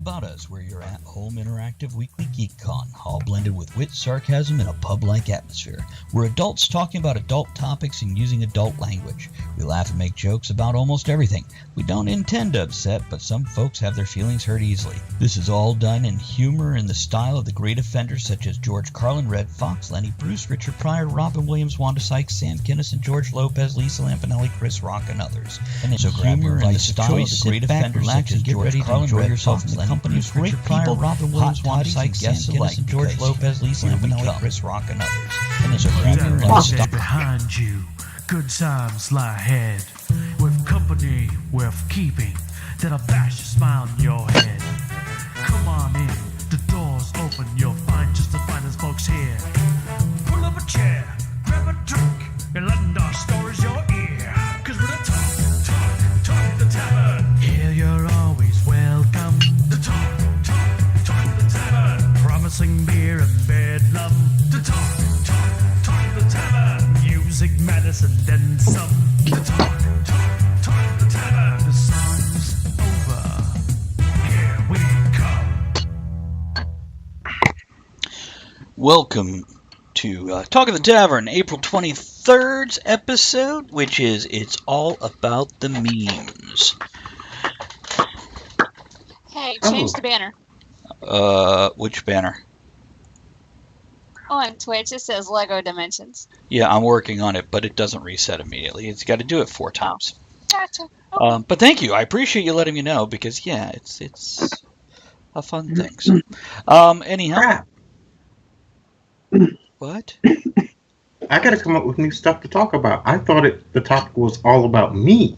About Us, we're your at-home interactive weekly geek con, all blended with wit, sarcasm, and a pub-like atmosphere. We're adults talking about adult topics and using adult language. We laugh and make jokes about almost everything. We don't intend to upset, but some folks have their feelings hurt easily. This is all done in humor in the style of the great offenders such as George Carlin, Red Fox, Lenny Bruce, Richard Pryor, Robin Williams, Wanda Sykes, Sam Kinison, George Lopez, Lisa Lampanelli, Chris Rock, and others. And so humor in the style of the great offenders such as George Carlin, Red Fox, and Lenny Company's great people, Robin Williams, Wanda Sykes, guests alike, George Lopez, Lisa Lampanelli, Chris Rock, and others. And there's a humor in the style behind you. Good times lie ahead. With company worth keeping, that'll bash a smile on your head. Come on in, the door's open. You'll find just the finest folks here. Pull up a chair, grab a drink, and lend our stories your ear. Cause we're the talk the tavern. Here you're always welcome. The talk the tavern. Promising beer and bedlam. The talk the tavern. Music, medicine, then some. The talk the tavern. The song's over. Here we come. Welcome to Talk of the Tavern, April 23rd's episode, which is It's All About the Memes. Hey, change the banner. Which banner? On Twitch, it says Lego Dimensions. Yeah, I'm working on it, but it doesn't reset immediately. It's got to do it 4 times. Gotcha. Okay. But thank you. I appreciate you letting me know because, yeah, it's a fun thing. So, anyhow. Crap. What? I gotta come up with new stuff to talk about. I thought the topic was all about me.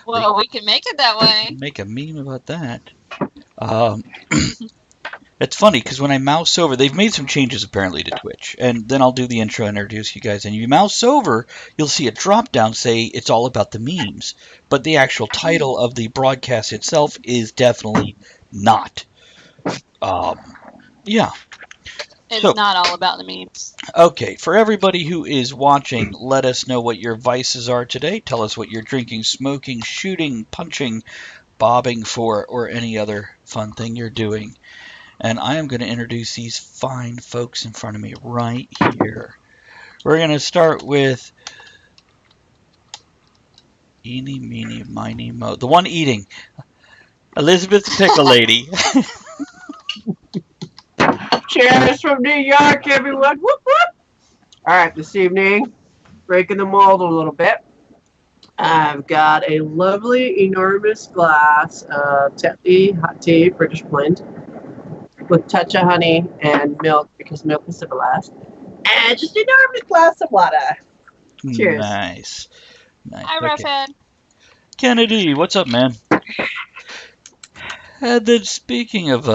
Well, we can make it that way. Make a meme about that. It's funny because when I mouse over, they've made some changes apparently to Twitch, and then I'll do the intro and introduce you guys. And you mouse over, you'll see a drop down say it's all about the memes, but the actual title of the broadcast itself is definitely not. Yeah. It's So- not all about the memes. Okay, for everybody who is watching, let us know what your vices are today. Tell us what you're drinking, smoking, shooting, punching, bobbing for, or any other fun thing you're doing. And I am going to introduce these fine folks in front of me right here. We're going to start with Eeny, Meeny, Miny, Mo. The one eating. Elizabeth the Pickle Lady. Cheers from New York, everyone. Whoop, whoop. All right, this evening, breaking the mold a little bit. I've got a lovely, enormous glass of Tetley hot tea, British blend, with a touch of honey and milk, because milk is civilized. And just an enormous glass of water. Cheers. Nice. Hi, Okay. Roughhead. Kennedy, what's up, man? And then speaking of,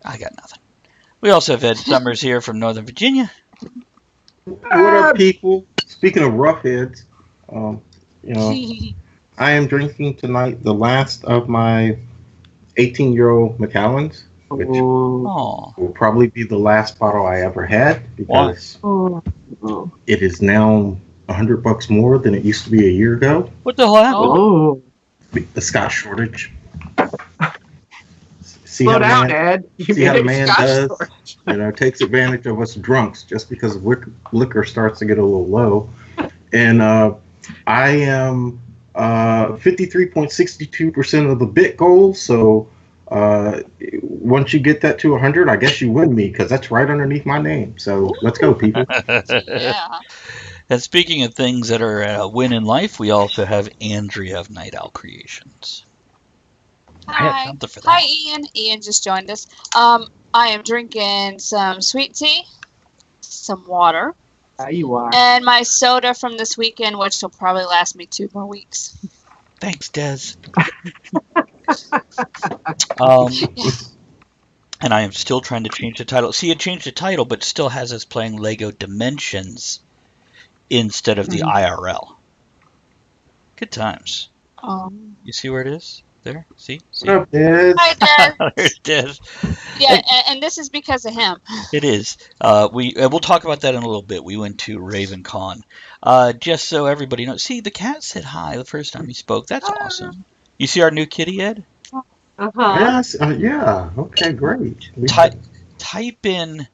I got nothing. We also have Ed Summers here from Northern Virginia. What up, people? Speaking of roughheads, I am drinking tonight the last of my 18-year-old Macallans, which Oh, will probably be the last bottle I ever had because it is now $100 more than it used to be a year ago. what the hell happened? Oh, The Scotch shortage. See slow how down, man, Ed. You see how the made man Scotch does? shortage. Takes advantage of us drunks just because liquor starts to get a little low. And I am 53.62% of the bit goal. So once you get that to 100, I guess you win me because that's right underneath my name. So let's go, people. Yeah. And speaking of things that are a win in life, we also have Andrea of Night Owl Creations. I had Hi. something for that. Hi, Ian. Ian just joined us. I am drinking some sweet tea, some water, There you are. and my soda from this weekend, which will probably last me 2 more weeks. Thanks, Des. And I am still trying to change the title. See, it changed the title, but still has us playing Lego Dimensions instead of the IRL. Good times. You see where it is? There? See? What up, Dad? Hi, Dad. There's Des. Yeah, and this is because of him. It is. We'll talk about that in a little bit. We went to RavenCon. Just so everybody knows. See, the cat said hi the first time he spoke. That's awesome. You see our new kitty, Ed? Uh-huh. Yes. Yeah. Okay. Great. Type in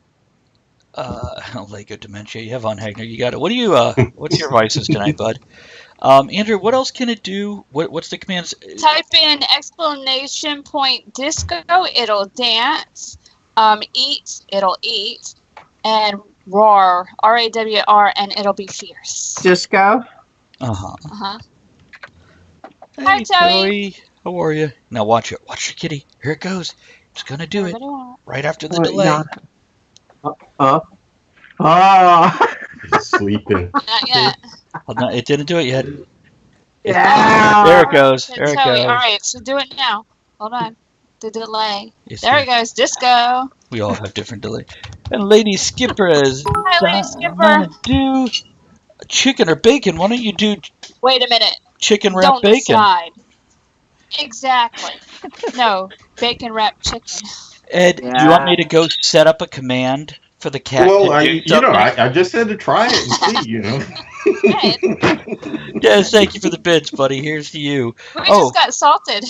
Lego Dementia. You have on Hagner. You got it. What do you? What's your vices tonight, bud? Andrew, what else can it do? What's the commands? Type in exclamation point disco. It'll dance. Eat. It'll eat. And roar. RAWR. And it'll be fierce. Disco. Uh-huh. Hey, Hi, Joey. How are you? Now watch it. Watch your kitty. Here it goes. It's gonna do it right after the delay. Yeah. Oh. It's sleeping. Not yet. Oh, no, it didn't do it yet. Yeah. There it goes. Said There it Joey. goes. All right, so do it now. Hold on. The delay. Yes, There it goes. Disco. we all have different delay. And Lady Skipper is Hi, Lady Skipper. gonna do chicken or bacon. Why don't you do Wait a minute. chicken wrap Don't bacon? decide. Exactly. No, bacon wrapped chicken. Ed, do you want me to go set up a command for the cat? Well, to do something? I just said to try it and see. Ed, Yes, thank you for the bits, buddy. Here's to you. we Oh. just got salted.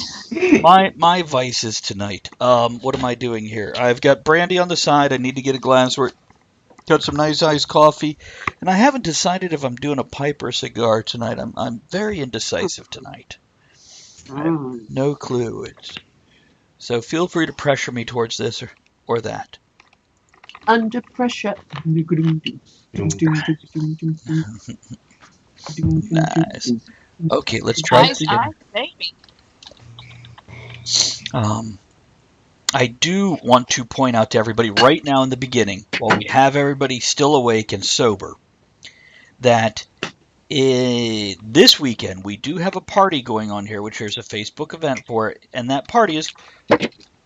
My vices tonight. What am I doing here? I've got brandy on the side. I need to get a glassware. Got some nice iced coffee, and I haven't decided if I'm doing a pipe or a cigar tonight. I'm very indecisive tonight. I have no clue. So feel free to pressure me towards this or that. Under pressure. Nice. Okay, let's try Nice this again. eyes, baby. I do want to point out to everybody right now in the beginning, while we have everybody still awake and sober, that this weekend we do have a party going on here, which there's a Facebook event for it, and that party is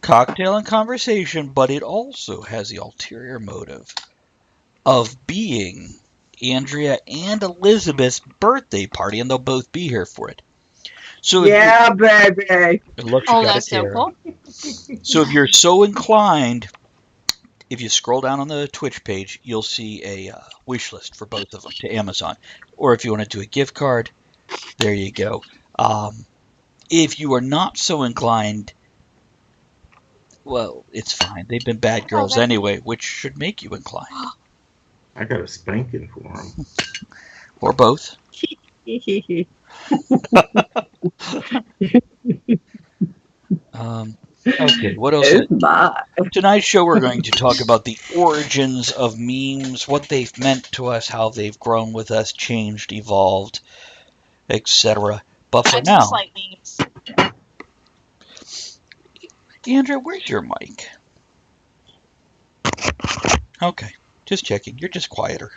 cocktail and conversation, but it also has the ulterior motive of being Andrea and Elizabeth's birthday party, and they'll both be here for it. So Yeah, baby. look, Oh, you got that's it so there. cool. So if you're so inclined, if you scroll down on the Twitch page, you'll see a wish list for both of them to Amazon. Or if you want to do a gift card, there you go. If you are not so inclined, well, it's fine. They've been bad girls Okay. anyway, which should make you inclined. I got a spanking for him. Or both. Okay, what else? Oh my. Tonight's show, we're going to talk about the origins of memes, what they've meant to us, how they've grown with us, changed, evolved, etc. But for I now, just like memes. Andrea, where's your mic? Okay, just checking. You're just quieter.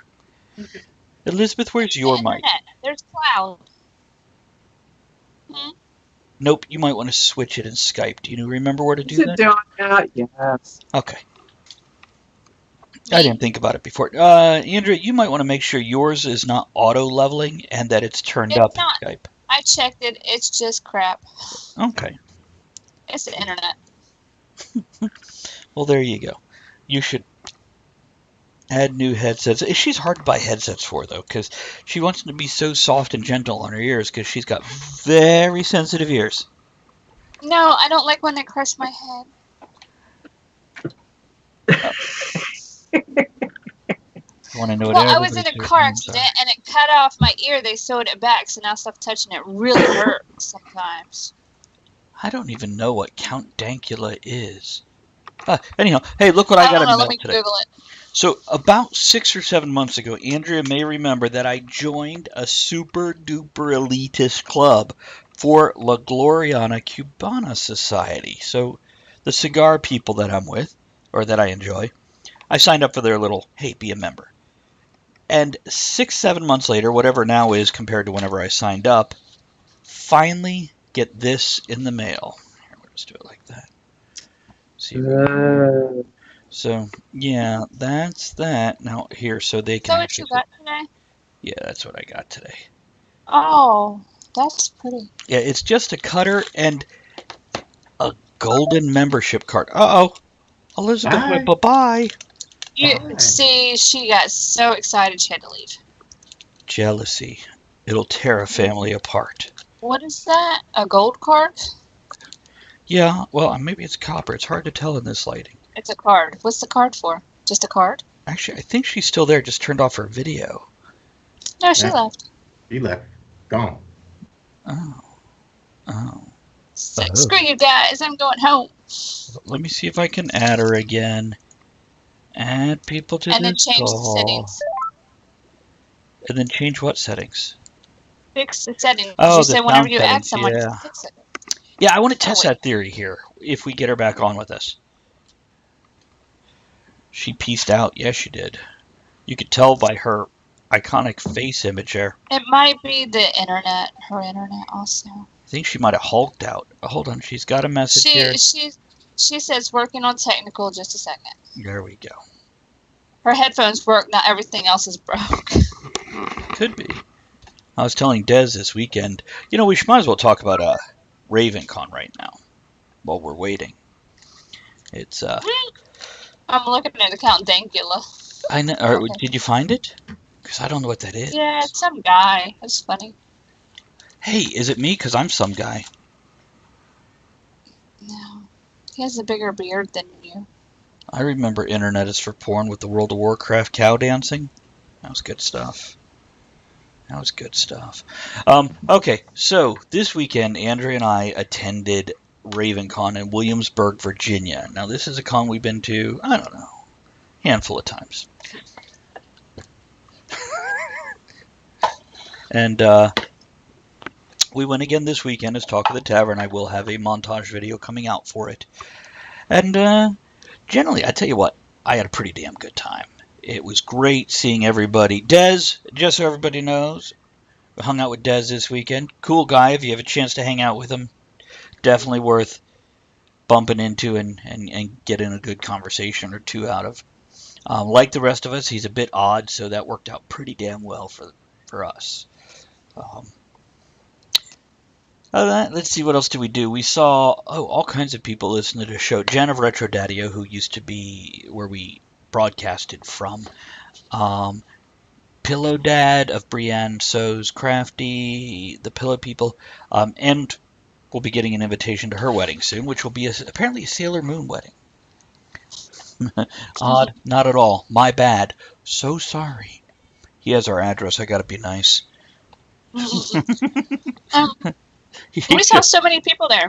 Elizabeth, where's your mic? Internet. There's cloud. Nope, you might want to switch it in Skype. Do you remember where to do Is it that? doing that? Yes. Okay. I didn't think about it before. Andrea, you might want to make sure yours is not auto-leveling and that it's turned It's up not. in Skype. I checked it. It's just crap. Okay. It's the internet. Well, there you go. You should add new headsets. She's hard to buy headsets for, though, because she wants them to be so soft and gentle on her ears because she's got very sensitive ears. No, I don't like when they crush my head. I want to know what Well, I was in everybody's a favorite car memes are. accident and it cut off my ear. They sewed it back, so now stuff touching it really hurts sometimes. I don't even know what Count Dankula is. Anyhow, hey, look what I got don't in know. the Let mail me today. Google it. So about 6 or 7 months ago, Andrea may remember that I joined a super duper elitist club for La Gloriana Cubana Society. So the cigar people that I'm with, or that I enjoy, I signed up for their little, hey, be a member. And 6, 7 months later, whatever now is compared to whenever I signed up, finally get this in the mail. Here, we'll just do it like that. See. So, yeah, that's that. Now, here, so they Is can that what actually... you got today? Yeah, that's what I got today. Oh, that's pretty. Yeah, it's just a cutter and a golden membership card. Uh-oh. Elizabeth Bye. went bye-bye. You see, she got so excited she had to leave. Jealousy. It'll tear a family apart. What is that? A gold card? Yeah, well, maybe it's copper. It's hard to tell in this lighting. It's a card. What's the card for? Just a card? Actually, I think she's still there, just turned off her video. No, she Yeah. left. He left. Gone. Oh. So, screw you guys. I'm going home. Let me see if I can add her again. Add people to And then this change the call. settings. And then change what settings? Fix the settings. Oh, You the say whenever sound you add settings, someone, yeah. fix it. Yeah, I want to test wait. that theory here, if we get her back on with us. She pieced out. Yes, she did. You could tell by her iconic face image there. It might be the internet. Her internet also. I think she might have hulked out. Oh, hold on, she's got a message here. She says working on technical. Just a second. There we go. Her headphones work. Not everything else is broke. Could be. I was telling Des this weekend, we might as well talk about RavenCon right now while we're waiting. It's I'm looking at the Count Dankula. I know. Okay. Did you find it? Because I don't know what that is. Yeah, it's some guy. It's funny. Hey, is it me? Because I'm some guy. No, he has a bigger beard than you. I remember Internet is for Porn with the World of Warcraft cow dancing. That was good stuff. Okay, so this weekend, Andrea and I attended RavenCon in Williamsburg, Virginia. Now, this is a con we've been to, I don't know, handful of times. And we went again this weekend as Talk of the Tavern. I will have a montage video coming out for it. And generally, I tell you what, I had a pretty damn good time. It was great seeing everybody. Des, just so everybody knows, we hung out with Des this weekend. Cool guy. If you have a chance to hang out with him, definitely worth bumping into and getting a good conversation or two out of. Like the rest of us, he's a bit odd, so that worked out pretty damn well for us. Other than that, let's see, what else did we do? We saw all kinds of people listening to the show. Jen of Retro Daddio, who used to be where we broadcasted from. Pillow Dad of Brienne So's Crafty, the Pillow People, and we'll be getting an invitation to her wedding soon, which will be apparently a Sailor Moon wedding. Odd, not at all. My bad. So sorry. He has our address. I gotta be nice. We saw so many people there.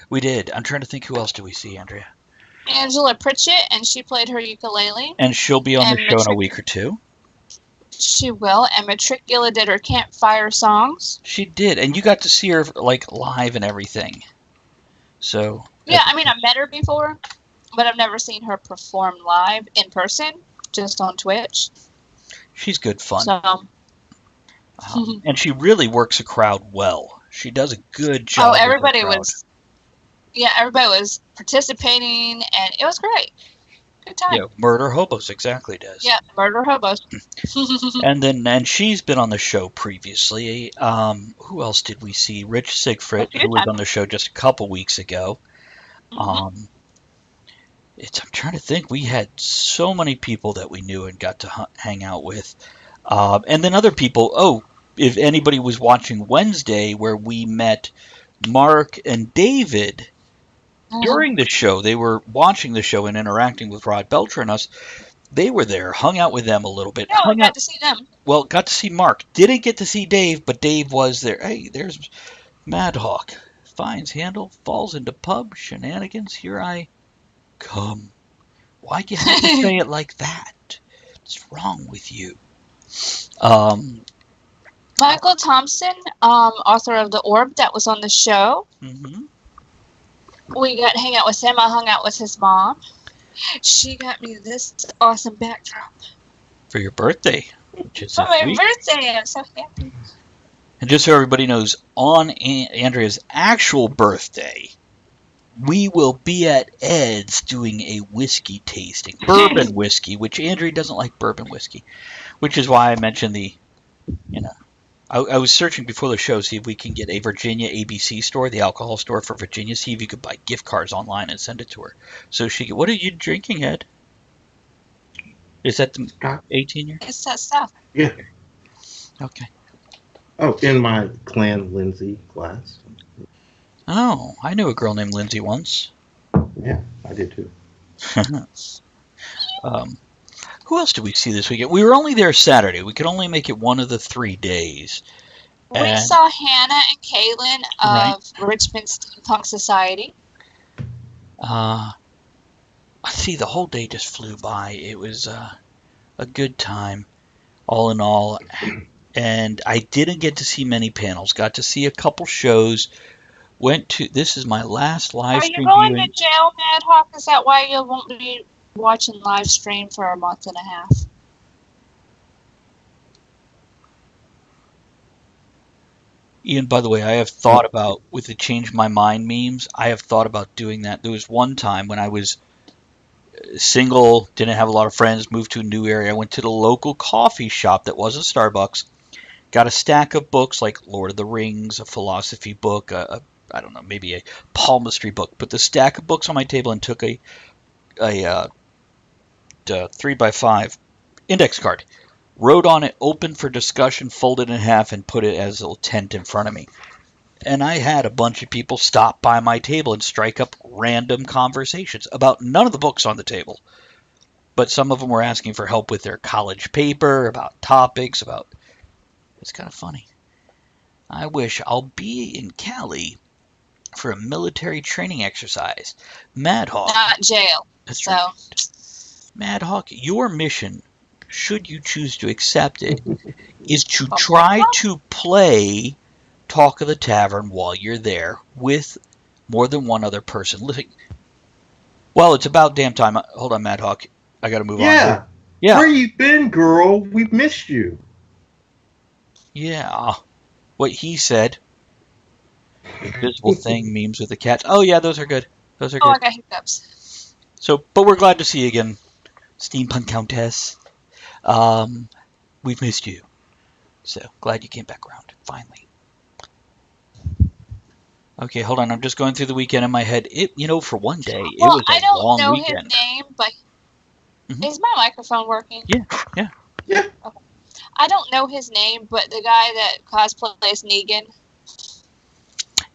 We did. I'm trying to think, who else do we see, Andrea? Angela Pritchett, and she played her ukulele. And she'll be on the show in a week or two. She will. And Matricula did her campfire songs. She did, and you got to see her live and everything. So yeah, I mean, I met her before, but I've never seen her perform live in person, just on Twitch. She's good fun. So, and she really works a crowd well. She does a good job. Oh, everybody was participating, and it was great. Good time. Yeah, Murder Hobos exactly does. Yeah, Murder Hobos. And she's been on the show previously. Who else did we see? Rich Siegfried, who was on the show just a couple weeks ago. I'm trying to think. We had so many people that we knew and got to hang out with. And then other people. Oh, if anybody was watching Wednesday, where we met Mark and David during the show, they were watching the show and interacting with Rod Belcher and us. They were there, hung out with them a little bit. Yeah, I got to see them. Well, got to see Mark. Didn't get to see Dave, but Dave was there. Hey, there's Madhawk. Finds handle, falls into pub, shenanigans. Here I come. Why'd you have to say it like that? What's wrong with you? Michael Thompson, author of The Orb, that was on the show. Mm-hmm. We got to hang out with him. I hung out with his mom. She got me this awesome backdrop. For your birthday. Which is for my birthday. I'm so happy. And just so everybody knows, on Andrea's actual birthday, we will be at Ed's doing a whiskey tasting. Bourbon whiskey, which Andrea doesn't like bourbon whiskey. Which is why I mentioned I was searching before the show, see if we can get a Virginia ABC store, the alcohol store for Virginia, see if you could buy gift cards online and send it to her. So she could, what are you drinking, Ed? Is that the 18 year? It's that stuff. Yeah. Okay. Oh, in my Clan Lindsay class. Oh, I knew a girl named Lindsay once. Yeah, I did too. Who else did we see this weekend? We were only there Saturday. We could only make it one of the 3 days. We And- saw Hannah and Kaylin Right. of Richmond Steampunk Society. See, the whole day just flew by. It was a good time, all in all. And I didn't get to see many panels. Got to see a couple shows. This is my last live Are you stream going viewing. to jail, Mad Hawk? Is that why you won't be watching live stream for a month and a half? Ian, by the way, I have thought about, with the change my mind memes, I have thought about doing that. There was one time when I was single, didn't have a lot of friends, moved to a new area. I went to the local coffee shop that was a Starbucks, got a stack of books like Lord of the Rings, a philosophy book, I don't know, maybe a palmistry book. Put the stack of books on my table and took a 3x5 index card. Wrote on it, open for discussion, folded in half, and put it as a little tent in front of me. And I had a bunch of people stop by my table and strike up random conversations about none of the books on the table. But some of them were asking for help with their college paper, about topics, about... It's kind of funny. I wish I'll be in Cali for a military training exercise. Mad Hawk. Not jail. That's So, right. Mad Hawk, your mission, should you choose to accept it, is to try to play Talk of the Tavern while you're there with more than one other person. Listen, well, it's about damn time. Hold on, Mad Hawk. I got to move on. Yeah. Yeah. Where you been, girl? We've missed you. Yeah. What he said. Invisible thing, memes with the cats. Oh, yeah, those are good. Those are oh, I good. got hiccups. So, but we're glad to see you again, Steampunk Countess. We've missed you. So, glad you came back around, finally. Okay, hold on. I'm just going through the weekend in my head. For one day, it Well, was I a don't long know weekend. his name, but Mhm. is my microphone working? Yeah. Yeah. Okay. I don't know his name, but the guy that cosplays Negan.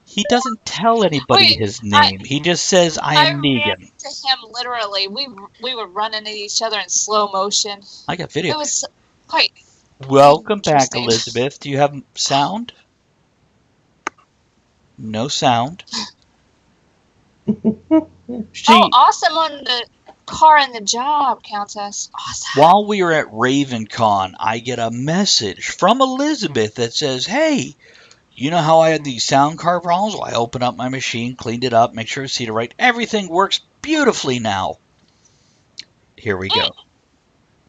He doesn't tell anybody Wait, his name. He just says, I am ran Negan. into him literally. We were running into each other in slow motion. I got video. It was quite. Welcome back, interesting. Elizabeth. Do you have sound? No sound. See, Oh, awesome on the car and the job, Countess. Awesome. while we were at RavenCon, I get a message from Elizabeth that says, hey, you know how I had these sound card problems? Well, I opened up my machine, cleaned it up, make sure it's seated right. Everything works beautifully now. Here we go.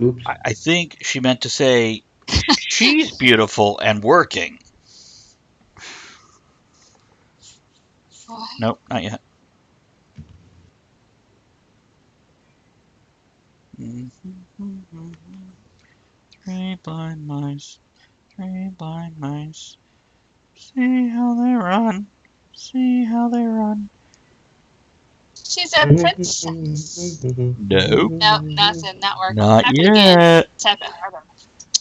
Oops. I think she meant to say, she's beautiful and working. What? Nope, not yet. Three blind mice, see how they run, see how they run. She's a princess. Nope, No, nothing. Not working. not Tap it again. yet. Tap it harder.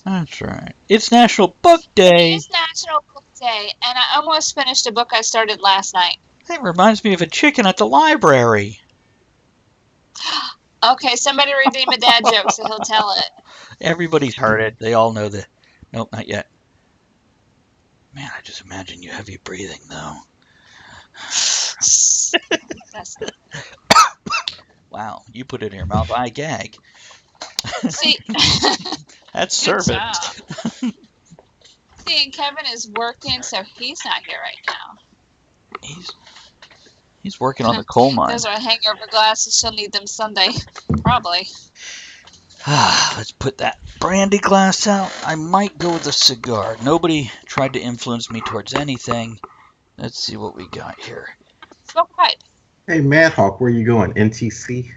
That's right. It's National Book Day. It's National Book Day, and I almost finished a book I started last night. That reminds me of a chicken at the library. Okay, somebody redeem a dad joke so he'll tell it. Everybody's heard it. They all know the... Nope, not yet. Man, I just imagine you heavy breathing, though. That's- Wow, you put it in your mouth, I gag. See, That's Good service. see, and Kevin is working, so he's not here right now. He's working on the coal mine. Those are hangover glasses. She'll need them Sunday, probably. Let's put that brandy glass out. I might go with a cigar. Nobody tried to influence me towards anything. Let's see what we got here. Smoke a pipe. Hey, Mad Hawk, where you going? NTC?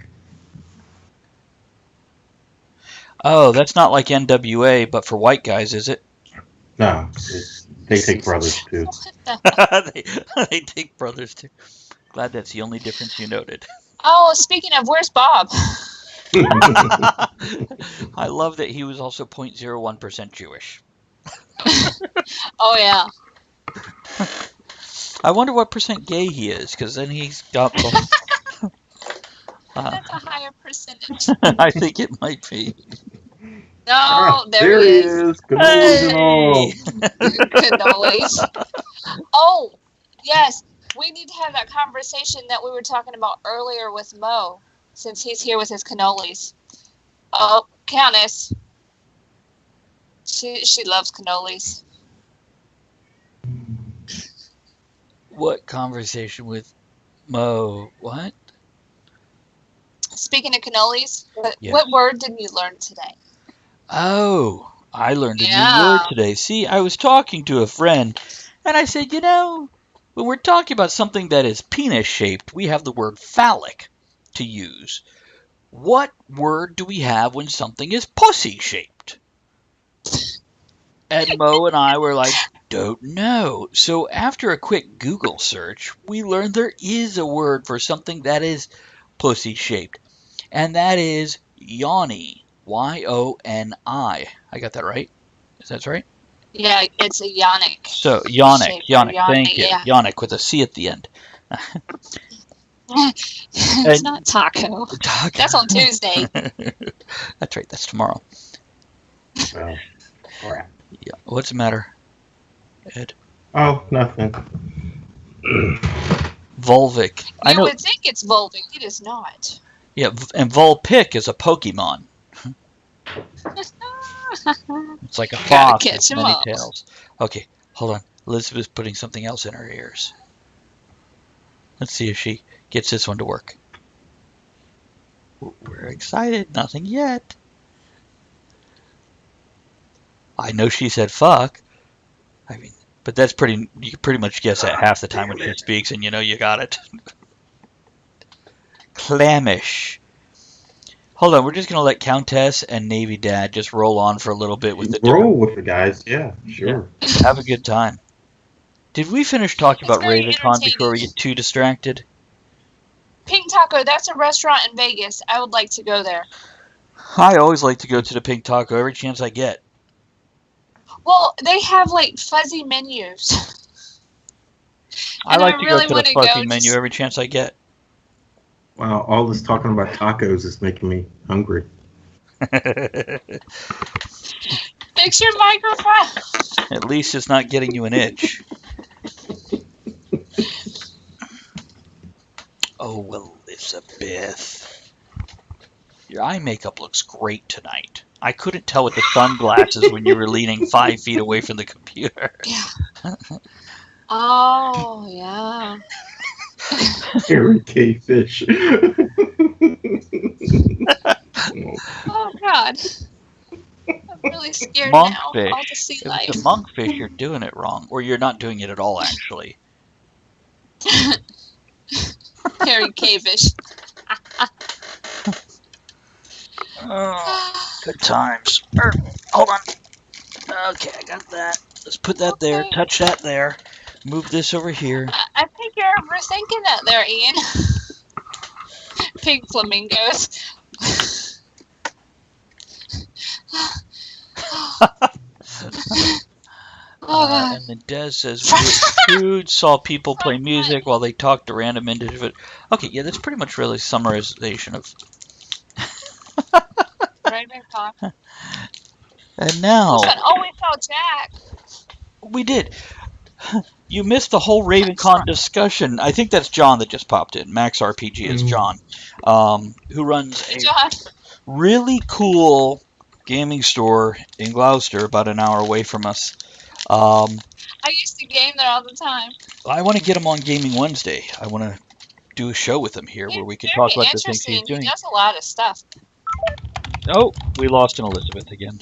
Oh, that's not like NWA, but for white guys, is it? No, they take brothers too. What the- they take brothers too. Glad that's the only difference you noted. Oh, speaking of, where's Bob? I love that he was also 0.01% Jewish. Oh yeah. I wonder what percent gay he is, because then he's got both. That's a higher percentage. I think it might be. No, there There he he is. is. Cannolis and all. Cannolis. Oh, yes. We need to have that conversation that we were talking about earlier with Mo, since he's here with his cannolis. Oh, Countess. She loves cannolis. What conversation with Mo? What? Speaking of cannolis, Yeah. what word did you learn today? Oh, I learned a new Yeah. word today. See, I was talking to a friend, and I said, when we're talking about something that is penis-shaped, we have the word phallic to use. What word do we have when something is pussy-shaped? And Mo and I were like, don't know. So after a quick Google search, we learned there is a word for something that is pussy-shaped, and that is yoni. Y-O-N-I. I got that right? Is that right? Yeah, it's a yonic. So, yonic. Shape or Yonic. Thank you. yeah. Yonic with a C at the end. It's And- not taco. That's on Tuesday. That's right. That's tomorrow. Oh, crap. Yeah. What's the matter, Ed? Oh, nothing. Volvic. I You know. would think it's Volvic. It is not. Yeah, and Volpic is a Pokemon. It's like a Gotta fox catch with 'em many up. tails. Okay, hold on. Elizabeth's putting something else in her ears. Let's see if she gets this one to work. We're excited. Nothing yet. I know she said fuck. I mean, but that's pretty. You can pretty much guess that half the time when she speaks, and you got it. Clamish. Hold on, we're just gonna let Countess and Navy Dad just roll on for a little bit with the Roll different. with the guys. Yeah, sure. Have a good time. Did we finish talking It's about very RavenCon before we entertaining. get too distracted? Pink Taco, that's a restaurant in Vegas. I would like to go there. I always like to go to the Pink Taco every chance I get. Well, they have like fuzzy menus. I And like I to really go to wanna the fuzzy go menu just- every chance I get. Wow, all this talking about tacos is making me hungry. Fix your microphone. At least it's not getting you an itch. Oh, Elizabeth. Your eye makeup looks great tonight. I couldn't tell with the sunglasses when you were leaning 5 feet away from the computer. Oh, yeah. Harry K. Fish. Oh, God. I'm really scared Monkfish. now. All the sea If life. it's a monkfish, you're doing it wrong. Or you're not doing it at all, actually. Harry Cavish. Oh, good times. Hold on. Okay, I got that. Let's put that there. Okay. Touch that there. Move this over here. I think you're overthinking that there, Ian. Pink flamingos. Oh, God. And then Des says, Food saw people play music while they talked to random individuals. Okay, yeah, that's pretty much really summarization of. RavenCon. And now Oh, we saw Jack. we did. You missed the whole RavenCon discussion. I think that's John that just popped in. Max RPG is John, who runs a John. really cool gaming store in Gloucester, about an hour away from us. I used to game there all the time. I want to get him on Gaming Wednesday. I want to do a show with him here where we can talk about the things he's doing. He does a lot of stuff. Oh, we lost an Elizabeth again.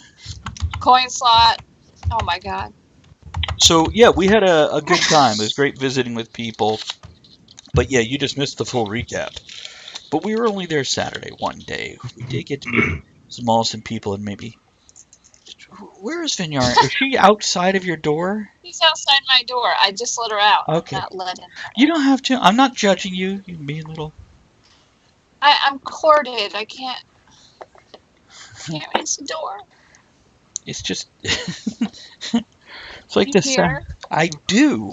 Coin slot. Oh my God. So, yeah, we had a good time. It was great visiting with people. But, yeah, you just missed the full recap. But we were only there Saturday, one day. We did get to meet some awesome people and maybe... Where is Vinyard? Is she outside of your door? He's outside my door. I just let her out. Okay. Not let him. You don't have to. I'm not judging you. You can be a little... I'm corded. I can't reach the door. It's just it's like You this. hear? I do,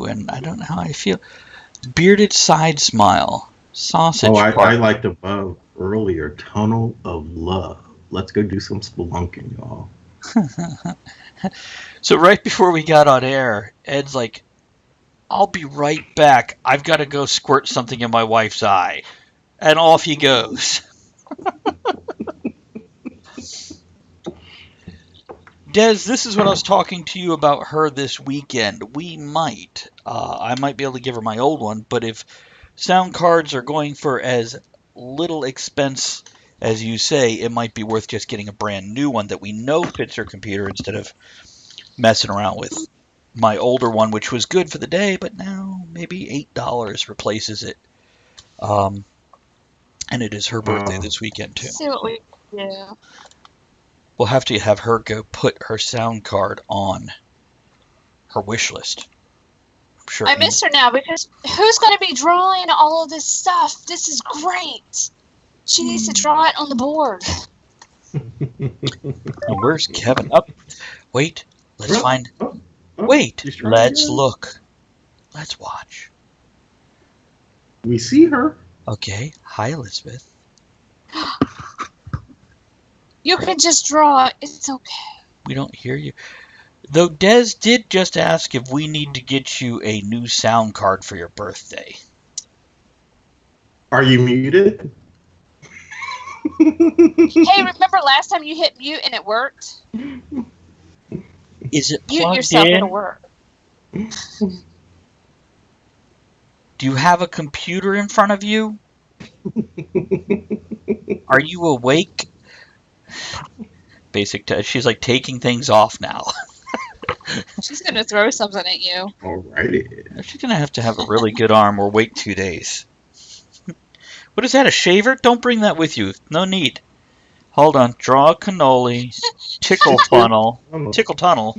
and I don't know how I feel. Bearded side smile, sausage Oh, I party. liked above earlier. Tunnel of love. Let's go do some spelunking, y'all. So right before we got on air, Ed's like, "I'll be right back. I've got to go squirt something in my wife's eye," and off he goes. Des, this is what I was talking to you about her this weekend. We might, I might be able to give her my old one, but if sound cards are going for as little expense as you say, it might be worth just getting a brand new one that we know fits her computer instead of messing around with my older one, which was good for the day, but now maybe $8 replaces it. And it is her birthday this weekend, too. See what we can do. We'll have to have her go put her sound card on her wish list. I'm sure. I miss her now because who's going to be drawing all of this stuff? This is great. She needs to draw it on the board. Oh, where's Kevin? Up. Wait. Let's find. Wait. Let's look. Let's watch. We see her. Okay. Hi, Elizabeth. You can just draw it. It's okay. We don't hear you. Though Des did just ask if we need to get you a new sound card for your birthday. Are you muted? Hey, remember last time you hit mute and it worked? Is it Mute plugged yourself, in? it'll work. Do you have a computer in front of you? Are you awake? She's like taking things off now. She's going to throw something at you. Alrighty. She's going to have a really good arm or wait 2 days. What is that, a shaver? Don't bring that with you. No need. Hold on. Draw a cannoli. Tickle funnel. Tickle tunnel.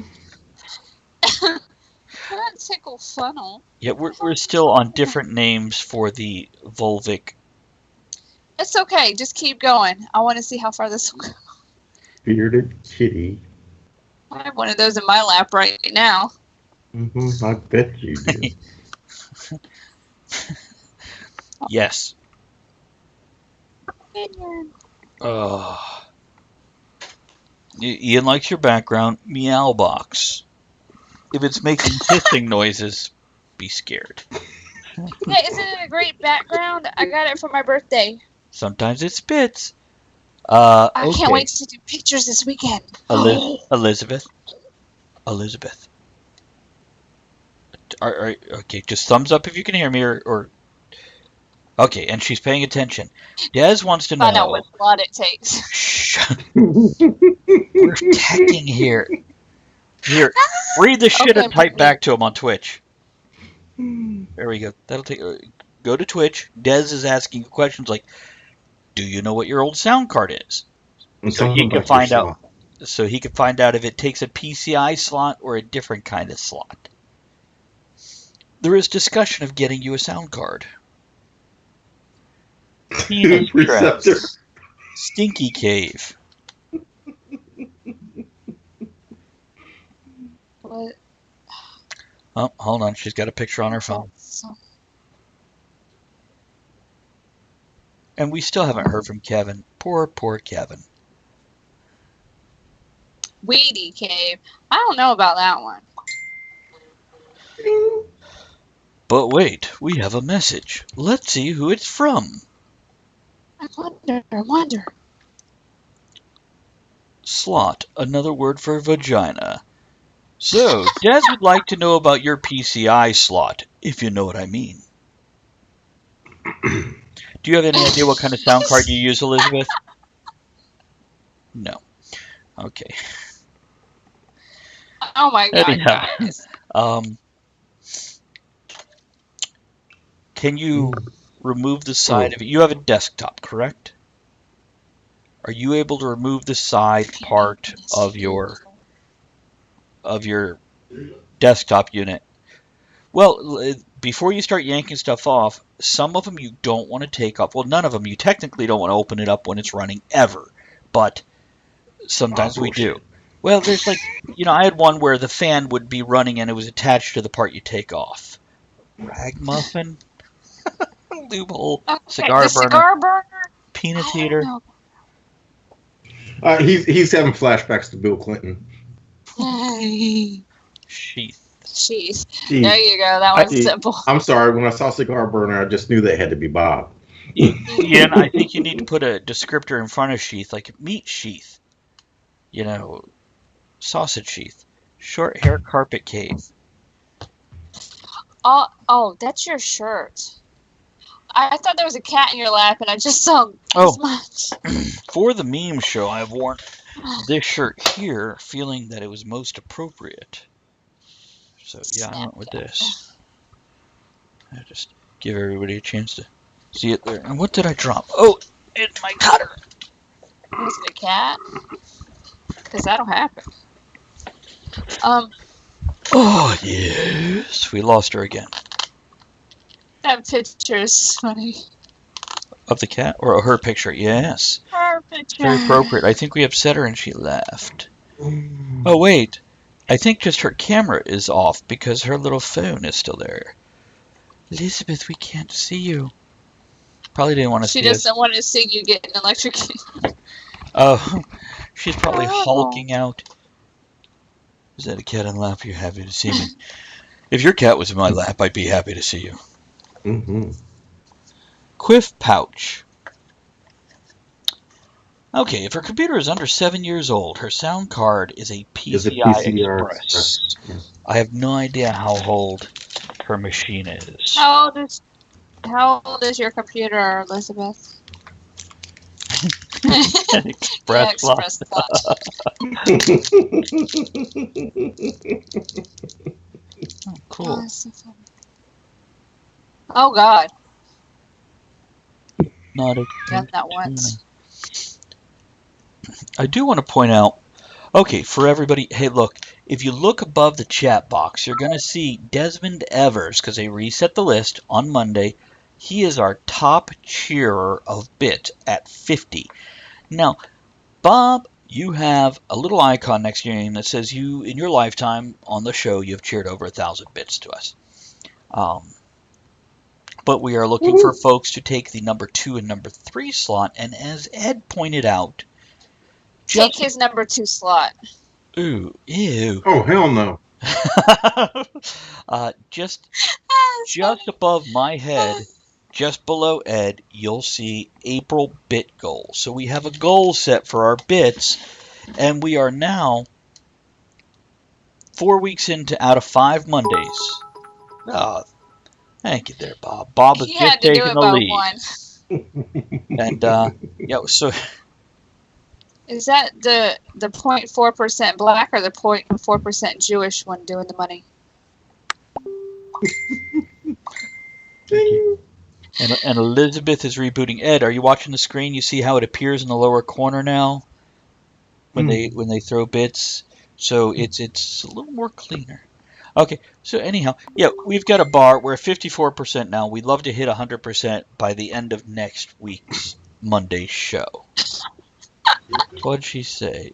Not tickle funnel. Yeah, we're still on different names for the vulvic. It's okay. Just keep going. I want to see how far this will go. Bearded kitty. I have one of those in my lap right now. I bet you do. Yes. Ian likes your background. Meow box. If it's making hissing noises, be scared. Yeah, isn't it a great background? I got it for my birthday. Sometimes it spits. I can't wait to do pictures this weekend. Elizabeth. Okay, just thumbs up if you can hear me, or okay, and she's paying attention. Des wants to know. Find out what blood it takes. Shh. We're teching here. Here, read the shit and type back to him on Twitch. There we go. That'll take. Go to Twitch. Des is asking questions like, "Do you know what your old sound card is?" So he can find out. So he can find out if it takes a PCI slot or a different kind of slot. There is discussion of getting you a sound card. Penis traps. Stinky cave. What? Oh, hold on. She's got a picture on her phone. And we still haven't heard from Kevin. Poor Kevin. Weedy cave. I don't know about that one. But wait, we have a message. Let's see who it's from. I wonder. Slot, another word for vagina. So, Des would like to know about your PCI slot, if you know what I mean. Do you have any idea what kind of sound card you use, Elizabeth? No. Okay. Oh my god. Anyhow, guys. Can you remove the side of it? You have a desktop, correct? Are you able to remove the side part of your desktop unit? Well, before you start yanking stuff off, some of them you don't want to take off. Well, none of them. You technically don't want to open it up when it's running ever. But Sometimes we do. Bullshit. Well, there's like, I had one where the fan would be running and it was attached to the part you take off. Ragmuffin, loophole, Okay, cigar the burner, cigar burner. peanut I eater. don't He's having flashbacks to Bill Clinton. know. Sheath. Jeez. Gee, There you go. That one's simple. I'm sorry. When I saw cigar burner, I just knew that had to be Bob. Ian, I think you need to put a descriptor in front of sheath, like meat sheath. Sausage sheath. Short hair carpet cave. Oh, that's your shirt. I thought there was a cat in your lap, and I just saw this much. For the meme show, I've worn this shirt here, feeling that it was most appropriate. So, yeah, I went with this. I just give everybody a chance to see it there. And what did I drop? Oh, it's my cutter. Was it a cat? Because that'll happen. Oh, yes. We lost her again. That picture is funny. Of the cat? Or her picture? Yes. Her picture. Very appropriate. I think we upset her and she left. Oh, wait. I think just her camera is off because her little phone is still there. Elizabeth, we can't see you. Probably didn't want to see She us. doesn't want to see you getting electrocuted. Oh, she's probably Oh. hulking out. Is that a cat in lap? You're happy to see me. If your cat was in my lap, I'd be happy to see you. Mm-hmm. Quiff pouch. Okay, if her computer is under 7 years old, her sound card is a PCI Express. Yes. I have no idea how old her machine is. How old is your computer, Elizabeth? Express lot. Express lot. Oh, cool. that's so funny. Oh God, Not a done that once. I do want to point out, okay, for everybody, hey, look, if you look above the chat box, you're going to see Desmond Evers, because they reset the list on Monday. He is our top cheerer of bit at 50. Now, Bob, you have a little icon next to your name that says you, in your lifetime on the show, you've cheered over 1,000 bits to us. But we are looking for folks to take the number 2 and number 3 slot, and as Ed pointed out, Take his number 2 slot. Ew. Oh, hell no. Just above my head, just below Ed, you'll see April bit goal. So we have a goal set for our bits, and we are now 4 weeks out of 5 Mondays. Thank you there, Bob. Bob has He just had to do taken it the by lead. one. And so Is that the 0.4% black or the 0.4% Jewish one doing the money? and Elizabeth is rebooting. Ed, are you watching the screen? You see how it appears in the lower corner now when they throw bits. So it's a little more cleaner. Okay, so anyhow, yeah, we've got a bar. We're at 54% now. We'd love to hit 100% by the end of next week's Monday show. What'd she say?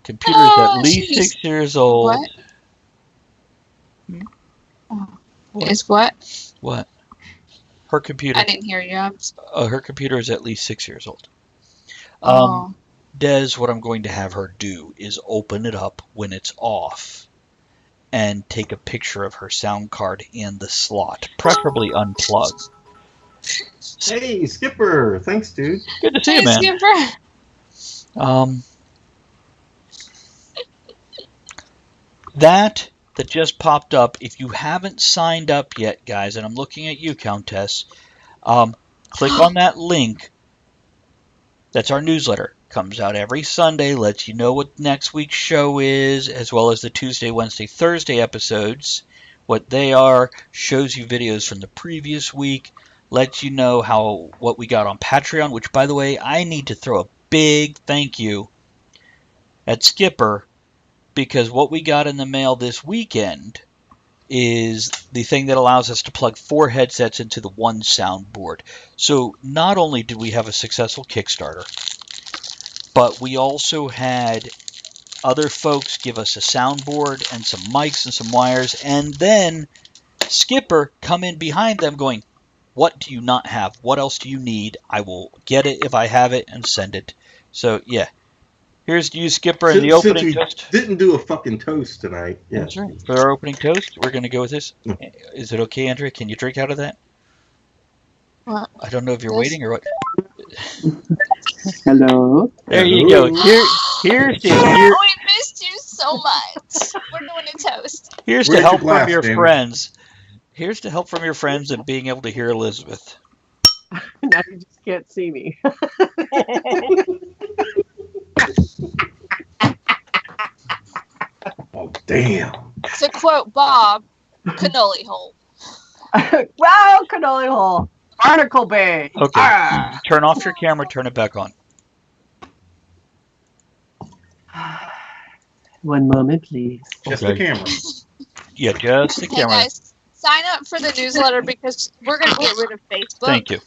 Computer is at least 6 years old. What? What? Is what? What? Her computer. I didn't hear you. Her computer is at least 6 years old. Oh. Des, what I'm going to have her do is open it up when it's off and take a picture of her sound card and the slot, preferably unplugged. Hey, Skipper. Thanks, dude. Good to see Hey, you, man. Skipper. That just popped up. If you haven't signed up yet, guys, and I'm looking at you, Countess, click on that link. That's our newsletter. Comes out every Sunday, lets you know what next week's show is, as well as the Tuesday, Wednesday, Thursday episodes, what they are, shows you videos from the previous week, lets you know what we got on Patreon, which, by the way, I need to throw a big thank you at Skipper, because what we got in the mail this weekend is the thing that allows us to plug 4 headsets into the one soundboard. So not only did we have a successful Kickstarter, but we also had other folks give us a soundboard and some mics and some wires, and then Skipper come in behind them going, what do you not have? What else do you need? I will get it if I have it and send it. So, yeah. Here's to you, Skipper, and the Since opening we toast. didn't do a fucking toast tonight. Yeah. That's right. For our opening toast, we're going to go with this. Is it okay, Andrea? Can you drink out of that? What? I don't know if you're Yes. waiting or what. Hello. There you go. Here's to We missed you so much. We're doing a toast. here's to Where's help your glass, from your Damon? friends. Here's to help from your friends and being able to hear Elizabeth. Now you just can't see me. Oh, damn. To quote Bob, cannoli hole. Wow, cannoli hole. Barnacle Bay. Okay. Ah. Turn off your camera. Turn it back on. One moment, please. Just Okay. the camera. Yeah, just the Hey camera. guys, sign up for the newsletter because we're gonna get rid of Facebook. Thank you.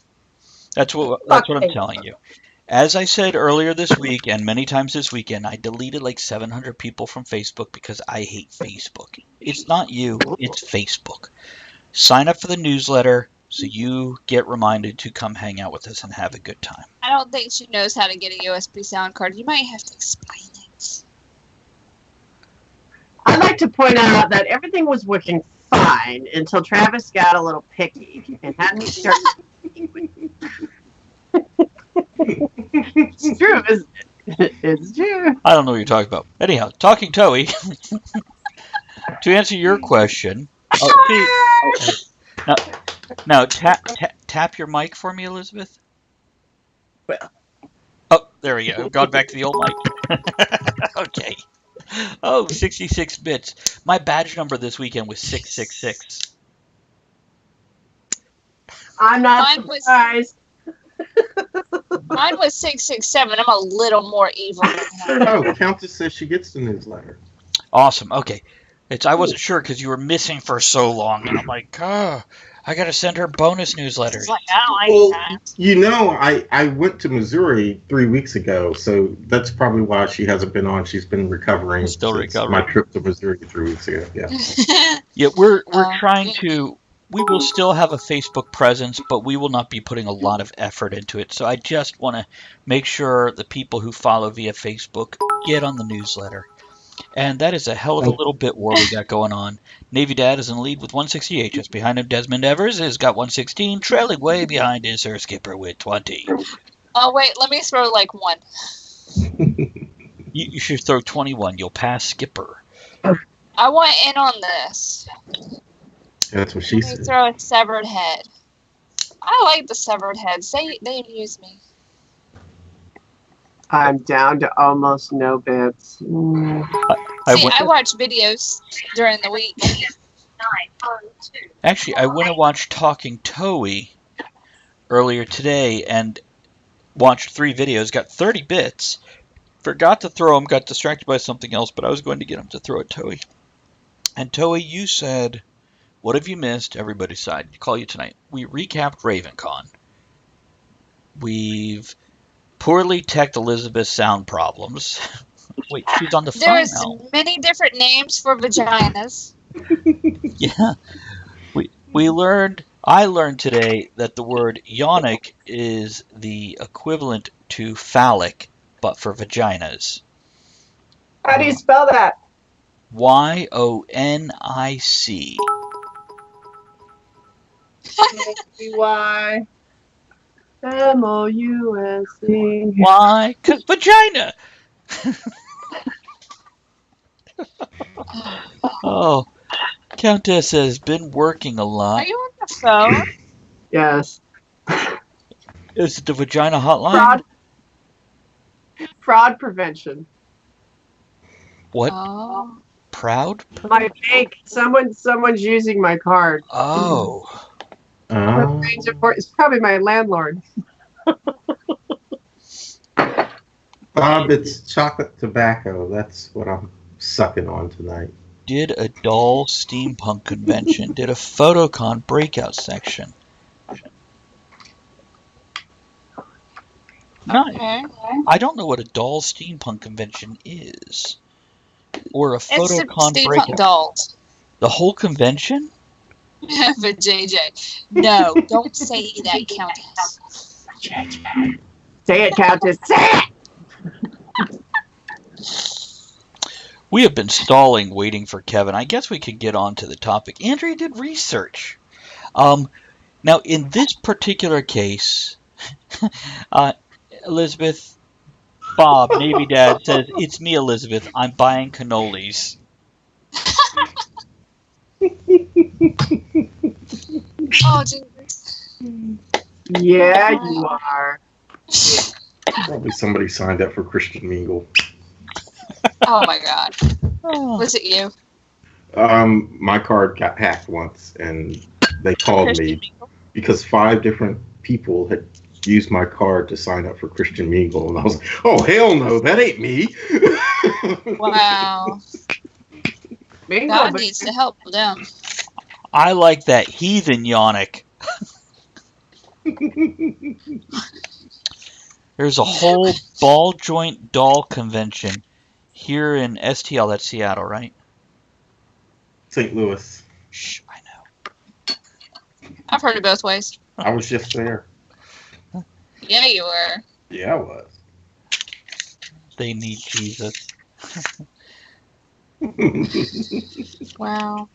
That's what I'm telling you. As I said earlier this week and many times this weekend, I deleted like 700 people from Facebook because I hate Facebook. It's not you, it's Facebook. Sign up for the newsletter so you get reminded to come hang out with us and have a good time. I don't think she knows how to get a USB sound card. You might have to explain it. I'd like to point out that everything was working fine until Travis got a little picky and had me start. It's true. It's true. I don't know what you're talking about. Anyhow, talking Toey. To answer your question, now tap your mic for me, Elizabeth. Well. Oh, there we go. I've gone back to the old mic. Okay. Oh, 66 bits. My badge number this weekend was 666. I'm not Mine was- surprised. Mine was 667. I'm a little more evil than her. Oh, Countess says she gets the newsletter. Awesome. Okay. I wasn't sure because you were missing for so long, and I'm like, oh, I got to send her bonus newsletters. It's like, I don't like Well, that. you know, I went to Missouri 3 weeks ago, so that's probably why she hasn't been on. She's been recovering. Still since recovering. My trip to Missouri 3 weeks ago. Yeah. Yeah, we're Oh, trying yeah. to. We will still have a Facebook presence, but we will not be putting a lot of effort into it. So I just want to make sure the people who follow via Facebook get on the newsletter. And that is a hell of a little bit war we got going on. Navy Dad is in the lead with 168. Just behind him, Desmond Evers has got 116. Trailing way behind is Sir Skipper with 20. Oh, wait. Let me throw like one. You should throw 21. You'll pass Skipper. I want in on this. That's what she Let me said. throw a severed head. I like the severed heads. They amuse me. I'm down to almost no bits. See, I watch videos during the week. Actually, I went and watched Talking Toey earlier today and watched 3 videos, got 30 bits, forgot to throw them, got distracted by something else, but I was going to get him to throw at Toey. And Toey, you said, what have you missed? Everybody's side. Call you tonight. We recapped RavenCon. We've poorly teched Elizabeth's sound problems. Wait, she's on the phone There's now. many different names for vaginas. Yeah. I learned today that the word yonic is the equivalent to phallic, but for vaginas. How do you spell that? YONIC. Y MOUSC. Why? 'Cause vagina! Oh, Countess has been working a Are lot. you on the phone? Yes. Is it the vagina hotline? Fraud prevention. What? Oh. Proud? My bank. Someone's using my card. Oh. It's probably my landlord. Bob, it's chocolate tobacco. That's what I'm sucking on tonight. Did a doll steampunk convention. Did a photocon breakout section. Nice. Okay. I don't know what a doll steampunk convention is. Or a It's a photocon steampunk breakout. dolls. The whole convention? For JJ. No, don't say that, Countess. Say it, Countess. Say it. We have been stalling, waiting for Kevin. I guess we could get on to the topic. Andrea did research. Now, in this particular case, Elizabeth, Bob, Navy Dad says, "It's me, Elizabeth. I'm buying cannolis." Oh, Jesus. Yeah, you are. Probably somebody signed up for Christian Mingle. Oh, my God. Was it you? My card got hacked once, and they called Christian me Mingle? because 5 different people had used my card to sign up for Christian Mingle, and I was like, "Oh hell no, that ain't me." Wow. Bingo, God but needs to help them. I like that heathen Yannick. There's a whole ball joint doll convention here in STL. That's Seattle, right? St. Louis. Shh, I know. I've heard it both ways. I was just there. Yeah, you were. Yeah, I was. They need Jesus. Wow.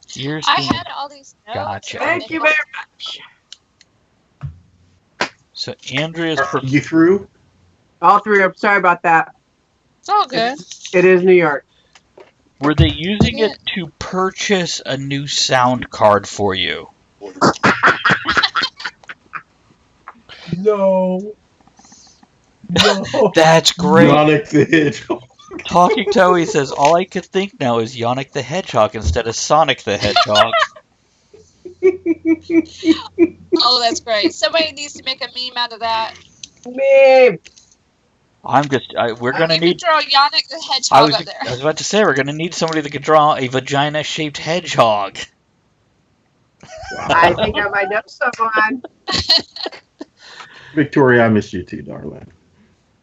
Here's I the- had all these notes. Gotcha. thank you very much. So Andrea's Are you through? All 3 of them. Sorry about that. It's all good. It is New York. were they using it to purchase a new sound card for you? No. No. That's great. Yannick the Hedgehog. Talking Toey says, all I could think now is Yannick the Hedgehog instead of Sonic the Hedgehog. Oh, that's great. Somebody needs to make a meme out of that. Meme. We're going to You need... could draw Yannick the I Hedgehog was up there. about to say, we're going to need somebody that could draw a vagina-shaped hedgehog. I think I might know someone. Victoria, I miss you too, darling.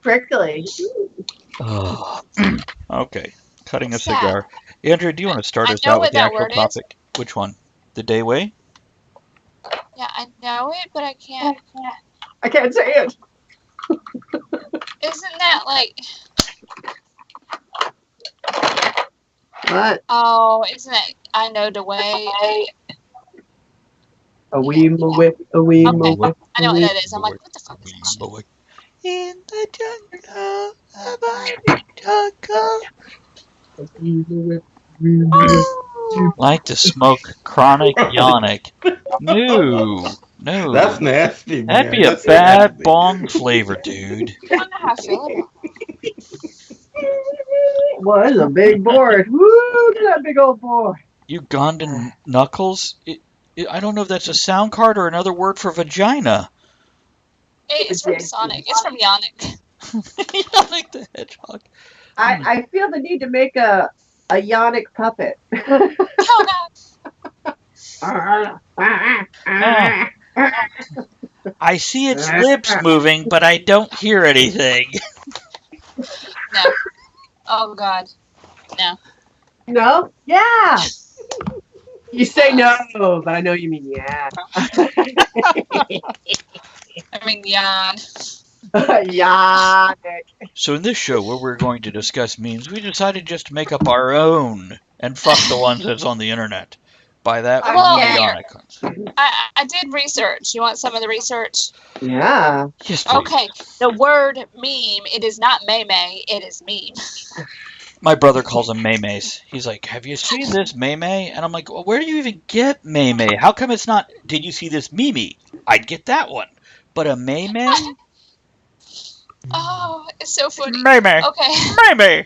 Prickly. Oh. Okay, cutting a Sad. cigar. Andrew, do you want to start I us know out with what the that actual word is. topic? Which one? The Dayway? Yeah, I know it, but I can't. I can't say it. Isn't that like... What? Oh, isn't that... I know the way. A wee whip, a wee whip. I know what that is. I'm like, what the fuck is that shit? Boy. In the jungle, abiding jungle. A wee whip, wee whip. Like to smoke chronic Yannick. No. That's nasty, man. That'd be a That's bad nasty. bong flavor, dude. I don't know how I feel about it. Well, it's a big board. Woo, look at that big old board. Ugandan knuckles? I don't know if that's a sound card or another word for vagina. It's from Sonic. It's from Yannick. Yannick the Hedgehog. I feel the need to make a Yannick puppet. Oh, God. I see its lips moving, but I don't hear anything. No. Oh, God. No. No? Yeah. You say no, but I know you mean yeah. I mean, yawn. Yannick. So in this show, where we're going to discuss memes, we decided just to make up our own and fuck the ones that's on the internet. By that, we Well, mean yeah. Yannick. I did research. You want some of the research? Yeah. Yes, please. Okay. The word meme, it is not meme, it is meme. My brother calls them memes. He's like, have you seen this meme? And I'm like, well, where do you even get meme? How come it's not, did you see this meme? I'd get that one. But a meme? Oh, it's so funny. Meme. Okay. Meme.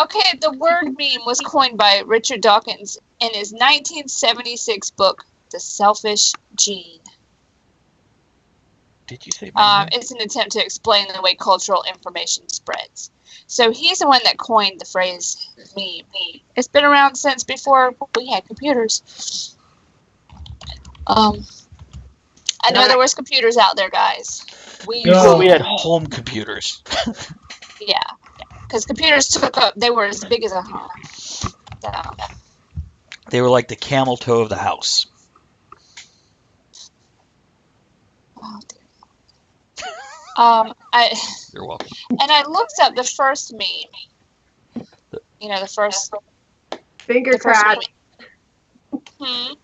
Okay, the word meme was coined by Richard Dawkins in his 1976 book, The Selfish Gene. Did you say meme? It's an attempt to explain the way cultural information spreads. So he's the one that coined the phrase meme. It's been around since before we had computers. I know there was computers out there, guys. We used No. Well, we had home computers. yeah, because computers took up. They were as big as a home. So, They were like the camel toe of the house. oh dear. You're welcome. And I looked up the first meme. You know, the first. Finger The first crotch. meme.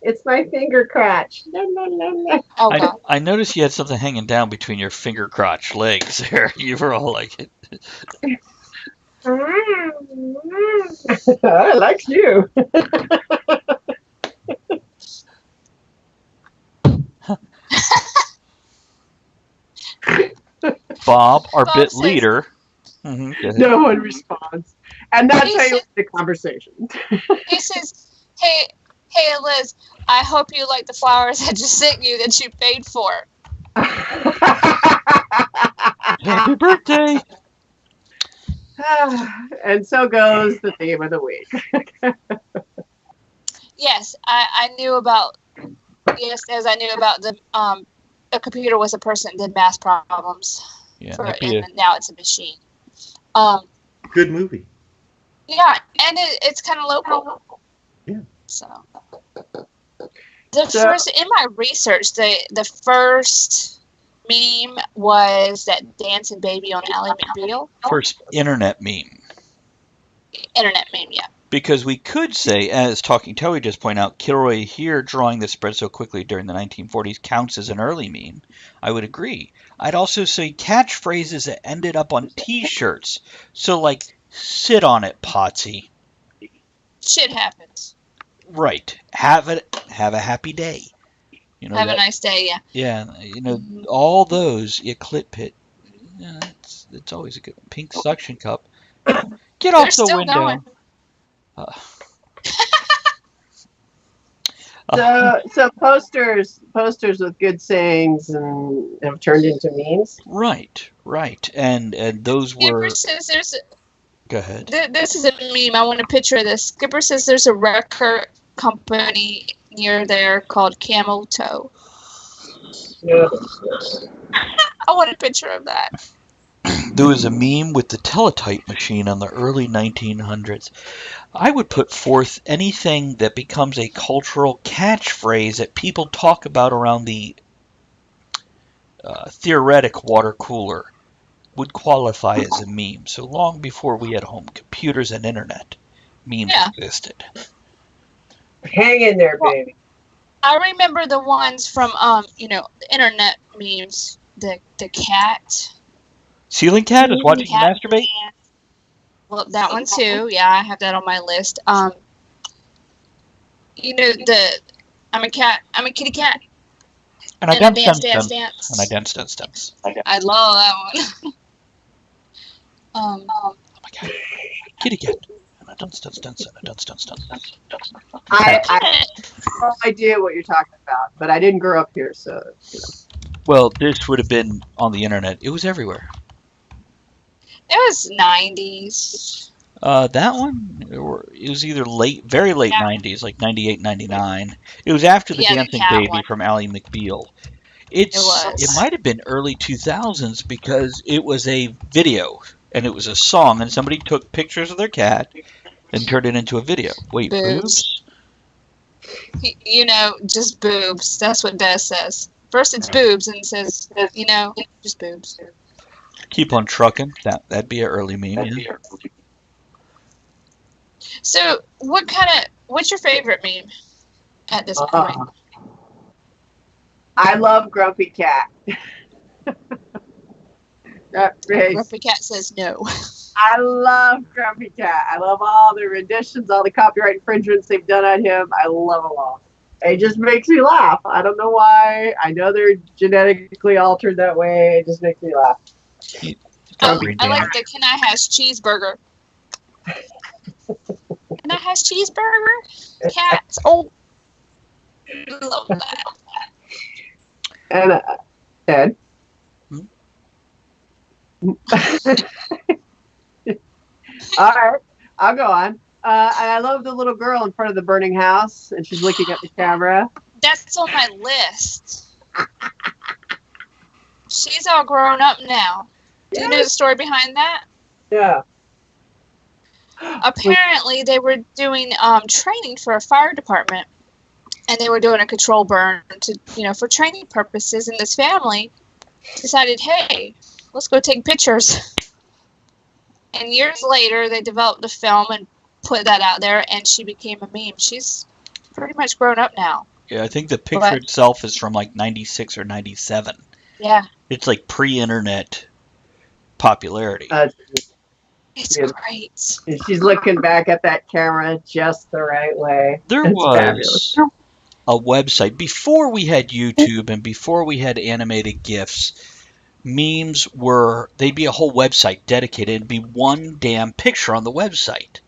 It's my finger crotch. Oh god. I noticed you had something hanging down between your finger crotch legs there. You were all like, I like you. Bob, our Bob bit says- leader. Mhm, go ahead. No one responds. And that's He how you said- end the conversation. He says, "Hey, Liz. I hope you like the flowers I just sent you that you paid for." Happy birthday! And so goes the theme of the week. Yes, I knew about. Yes, as I knew about the a computer was a person that did math problems. Yeah, And now it's a machine. Good movie. Yeah, and it's kind of local. Yeah. So first in my research, the first meme was that dancing baby on Ally McBeal. first internet meme. Internet meme, yeah. Because we could say, as Talking Toey just pointed out, Kilroy here drawing this spread so quickly during the 1940s counts as an early meme. I would agree. I'd also say catchphrases that ended up on T-shirts. So like, sit on it, Potsy. Shit happens. Right. Have a happy day. You know. Have a nice day, yeah. Yeah. You know, all those. You clit pit. Yeah, it's always a good pink suction cup. Get off the still window. going. So posters with good sayings and have turned into memes. Right. And those were. Skipper says there's Go ahead. this is a meme. I want a picture of this. Skipper says there's a record company near there called Camel Toe. Yeah. I want a picture of that. There was a meme with the teletype machine in the early 1900s. I would put forth anything that becomes a cultural catchphrase that people talk about around the theoretic water cooler would qualify as a meme. So long before we had home computers and internet, memes existed. Hang in there, baby. I remember the ones from the internet memes. The cat. Ceiling cat is watching you Cat. masturbate? Well, that one too. Yeah, I have that on my list. I'm a cat. I'm a kitty cat. And I And dance. dance. And I dance. I love that one. Oh my god. Kitty cat. And I dance. I have no idea what you're talking about, but I didn't grow up here, so. Well, this would have been on the internet. It was everywhere. It was 90s. That one, it was either very late 90s, like 98, 99. It was after the Yeah, the Dancing cat Baby one. from Ally McBeal. It was. It might have been early 2000s because it was a video and it was a song, and somebody took pictures of their cat and turned it into a video. Wait, Boobs. boobs? Just boobs. That's what Des says. First it's boobs, and it says, just boobs. Keep on trucking. That'd be an early meme. Yeah. So, what's your favorite meme at this point? I love Grumpy Cat. That face. Grumpy Cat says no. I love Grumpy Cat. I love all the renditions, all the copyright infringements they've done on him. I love them all. It just makes me laugh. I don't know why. I know they're genetically altered that way. It just makes me laugh. I like the Can I Has Cheeseburger. Can I Has Cheeseburger? Cats. Oh. Love that. And Ed? All right, I'll go on. And I love the little girl in front of the burning house, and she's looking at the camera. That's on my list. She's all grown up now. Do you know the story behind that? Yeah. Apparently, they were doing training for a fire department, and they were doing a control burn for training purposes. And this family decided, hey, let's go take pictures. And years later, they developed a film and put that out there, and she became a meme. She's pretty much grown up now. Yeah, I think the picture itself is from like 96 or 97. Yeah. It's like pre-internet popularity. It's great. And she's looking back at that camera just the right way. There It's was fabulous. a website before we had YouTube and before we had animated GIFs. Memes they'd be a whole website dedicated. It'd be one damn picture on the website,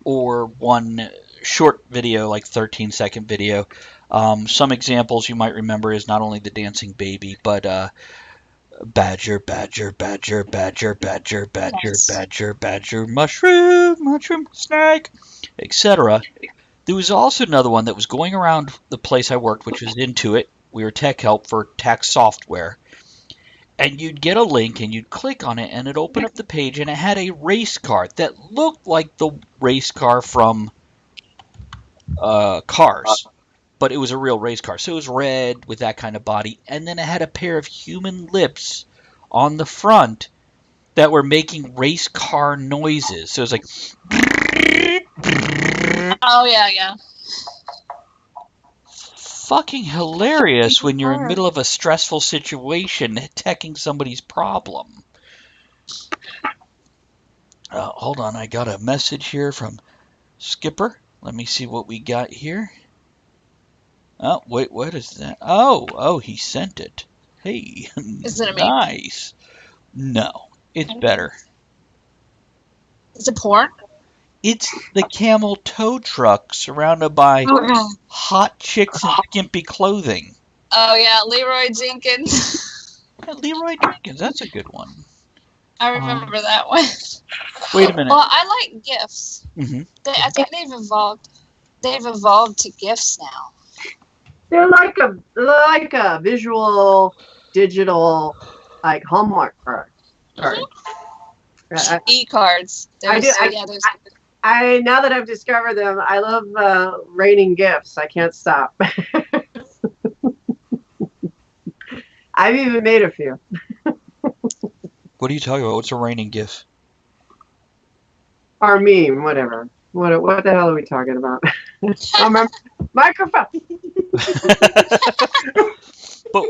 or one short video, like 13-second video. Some examples you might remember is not only the dancing baby, but badger, badger, badger, badger, badger, badger, Nice. badger, badger, mushroom, snake, etc. There was also another one that was going around the place I worked, which was Intuit. We were tech help for tax software. And you'd get a link and you'd click on it and it'd open up the page and it had a race car that looked like the race car from Cars. But it was a real race car. So it was red with that kind of body. And then it had a pair of human lips on the front that were making race car noises. So it was like... Oh, yeah. Fucking hilarious when you're in the middle of a stressful situation, teching somebody's problem. Hold on, I got a message here from Skipper. Let me see what we got here. Oh, wait, what is that? Oh, he sent it. Hey, Is it nice. No, it's better. Is it porn? It's the camel tow truck surrounded by hot chicks in skimpy clothing. Oh, yeah, Leroy Jenkins. Yeah, Leroy Jenkins, that's a good one. I remember that one. Wait a minute. Well, I like GIFs. Mm-hmm. I think they've evolved to GIFs now. They're like a visual, digital, like Hallmark card. E-cards. I now that I've discovered them, I love raining gifts. I can't stop. I've even made a few. What are you talking about? What's a raining GIF? Or meme, whatever. What the hell are we talking about? Microphone. But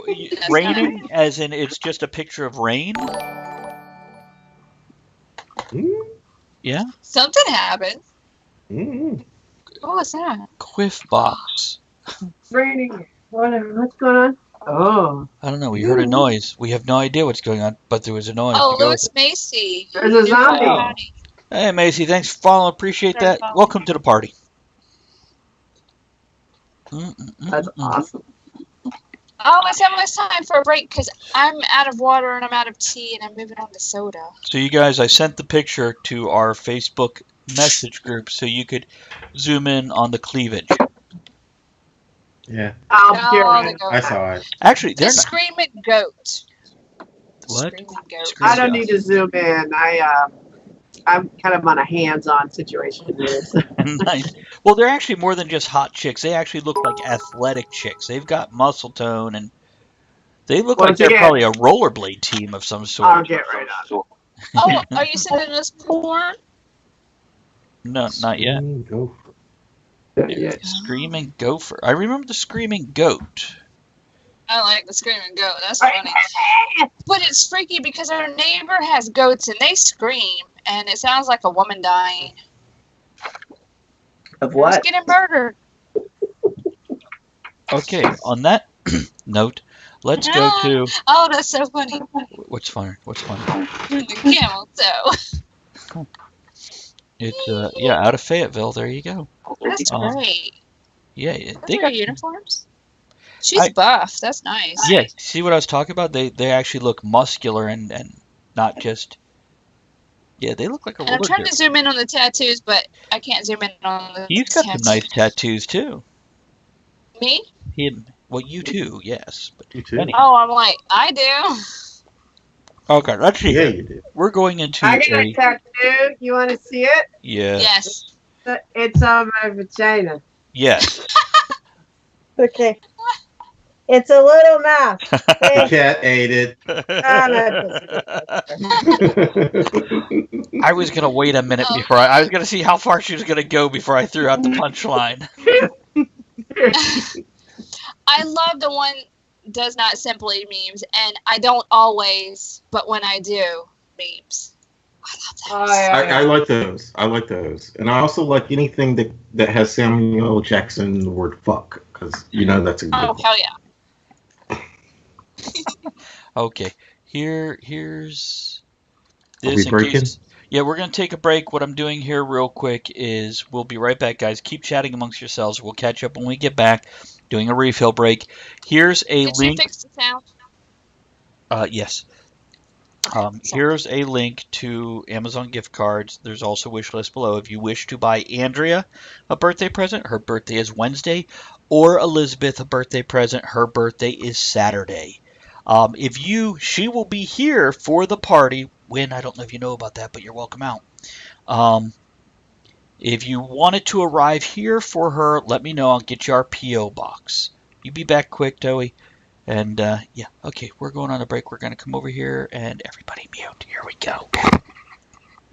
raining, as in it's just a picture of rain? Yeah? Something happened. Mm-hmm. What was that? Quiff box. Raining. Whatever. What's going on? Oh. I don't know. We heard a noise. We have no idea what's going on, but there was a noise. Oh, to go Louis with it. Macy. There's a zombie. Hey, Macy. Thanks for following. Appreciate that. Welcome to the party. That's awesome. Oh, it's almost time for a break because I'm out of water and I'm out of tea and I'm moving on to soda. So you guys, I sent the picture to our Facebook message group so you could zoom in on the cleavage. Yeah, I saw it. Actually, The they're not. screaming goat. What? Screaming goat. I don't need to zoom in. I'm kind of on a hands-on situation here. So. Nice. Well, they're actually more than just hot chicks. They actually look like athletic chicks. They've got muscle tone, and they look like they're probably a rollerblade team of some sort. I'll get right on. Oh, are you sending us porn? No, not yet. Go. Yeah. Screaming gopher. I remember the screaming goat. I like the screaming goat. That's funny. But it's freaky because our neighbor has goats and they scream, and it sounds like a woman dying. Of what? Who's getting murdered? Okay, on that note, let's go to... Oh, that's so funny. What's funny? The camel toe. It's, out of Fayetteville. There you go. That's great. Yeah, Those they are got... uniforms? She's buff. That's nice. Yeah, see what I was talking about? They actually look muscular and not just... Yeah, they look like a And I'm roller trying derby. to zoom in on the tattoos, but I can't zoom in on the He's got tattoos. some nice tattoos, too. Me? Well, you too, yes. But You too. anyway. Oh, I'm like, I do. Okay, let's see. Yeah, you did. We're going into I got a tattoo. You want to see it? Yeah. Yes. It's on my vagina. Yes. Okay. It's a little mouse. The cat ate it. I was gonna wait a minute before I was gonna see how far she was gonna go before I threw out the punchline. I love the one does not simply memes, and I don't always, but when I do, memes. I love that. Oh, yeah. I like those. I like those. And I also like anything that has Samuel Jackson the word fuck, because you know that's a good Oh, one. hell yeah. Okay. Here's Are we this in breaking? case. Yeah, we're gonna take a break. What I'm doing here real quick is we'll be right back, guys. Keep chatting amongst yourselves. We'll catch up when we get back. Doing a refill break. Here's a Did link. you fix the sound? Yes. Here's a link to Amazon gift cards. There's also a wish list below. If you wish to buy Andrea a birthday present, her birthday is Wednesday, or Elizabeth a birthday present, her birthday is Saturday. She will be here for the party. When, I don't know if you know about that, but you're welcome out. If you wanted to arrive here for her, let me know. I'll get you our P.O. box. You be back quick, Doey. And, yeah, okay, we're going on a break. We're going to come over here, and everybody mute. Here we go.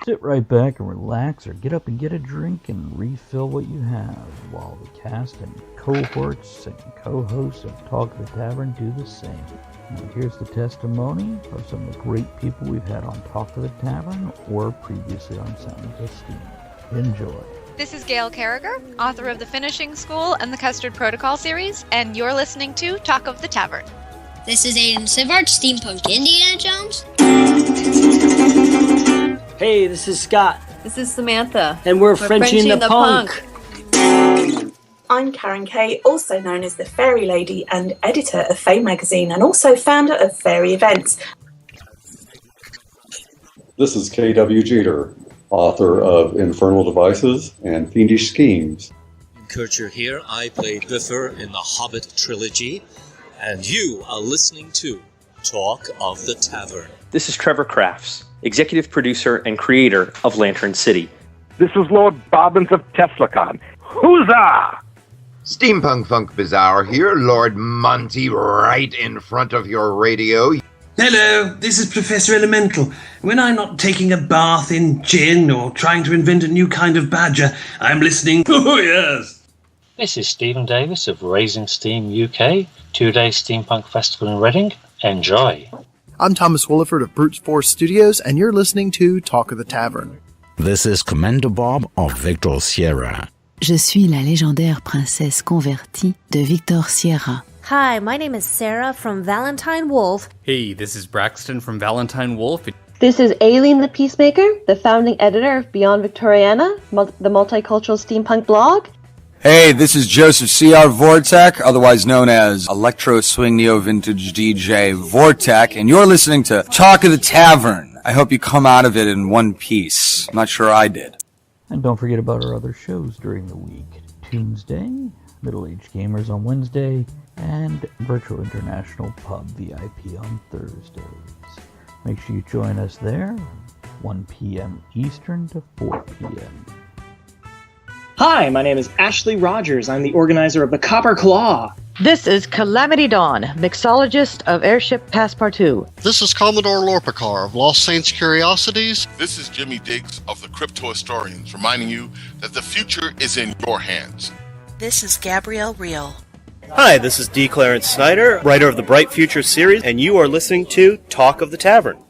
Sit right back and relax, or get up and get a drink and refill what you have, while the cast and cohorts and co-hosts of Talk of the Tavern do the same. Now, here's the testimony of some of the great people we've had on Talk of the Tavern, or previously on Sound of Steam. Enjoy. This is Gail Carragher, author of The Finishing School and the Custard Protocol series, and you're listening to Talk of the Tavern. This is Aiden Sivart, Steampunk Indiana Jones. Hey, this is Scott. This is Samantha. And we're Frenchie and the Punk. I'm Karen Kay, also known as the Fairy Lady and editor of Fae magazine, and also founder of Fairy Events. This is K.W. Jeter, author of Infernal Devices and Fiendish Schemes. Kircher here. I play Bifur in the Hobbit trilogy, and you are listening to Talk of the Tavern. This is Trevor Crafts, executive producer and creator of Lantern City. This is Lord Bobbins of TeslaCon. Huzzah! Steampunk Funk Bazaar here, Lord Monty, right in front of your radio. Hello, this is Professor Elemental. When I'm not taking a bath in gin or trying to invent a new kind of badger, I'm listening. Oh, yes. This is Stephen Davis of Raising Steam UK, 2-day steampunk festival in Reading. Enjoy. I'm Thomas Williford of Brute Force Studios, and you're listening to Talk of the Tavern. This is Commander Bob of Victor Sierra. Je suis la légendaire princesse convertie de Victor Sierra. Hi, my name is Sarah from Valentine Wolf. Hey, this is Braxton from Valentine Wolf. This is Aileen the Peacemaker, the founding editor of Beyond Victoriana, the multicultural steampunk blog. Hey, this is Joseph C.R. Vortek, otherwise known as Electro Swing Neo Vintage DJ Vortek, and you're listening to Talk of the Tavern. I hope you come out of it in one piece. I'm not sure I did. And don't forget about our other shows during the week. Tuesday, Middle Age Gamers on Wednesday, and Virtual International Pub VIP on Thursdays. Make sure you join us there, 1 p.m. Eastern to 4 p.m. Hi, my name is Ashley Rogers. I'm the organizer of the Copper Claw. This is Calamity Dawn, mixologist of Airship Passepartout. This is Commodore Lorpikar of Lost Saints Curiosities. This is Jimmy Diggs of the Crypto Historians, reminding you that the future is in your hands. This is Gabrielle Reel. Hi, this is D. Clarence Snyder, writer of the Bright Future series, and you are listening to Talk of the Tavern.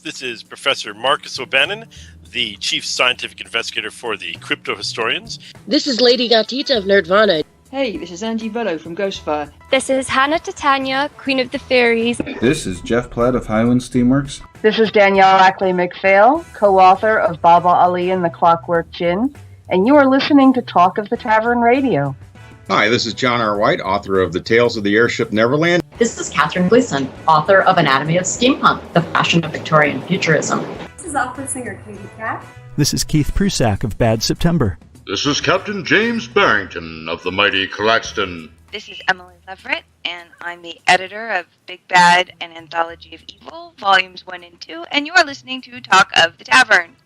This is Professor Marcus O'Bannon, the Chief Scientific Investigator for the Crypto Historians. This is Lady Gatita of Nerdvana. Hey, this is Angie Vello from Ghostfire. This is Hannah Titania, Queen of the Fairies. This is Jeff Platt of Highland Steamworks. This is Danielle Ackley McPhail, co-author of Baba Ali and the Clockwork Gin, and you are listening to Talk of the Tavern Radio. Hi, this is John R. White, author of The Tales of the Airship Neverland. This is Catherine Gleason, author of Anatomy of Steampunk, The Fashion of Victorian Futurism. This is opera singer Katie Cat. This is Keith Prusak of Bad September. This is Captain James Barrington of the mighty Claxton. This is Emily Leverett, and I'm the editor of Big Bad and Anthology of Evil, Volumes 1 and 2, and you are listening to Talk of the Tavern.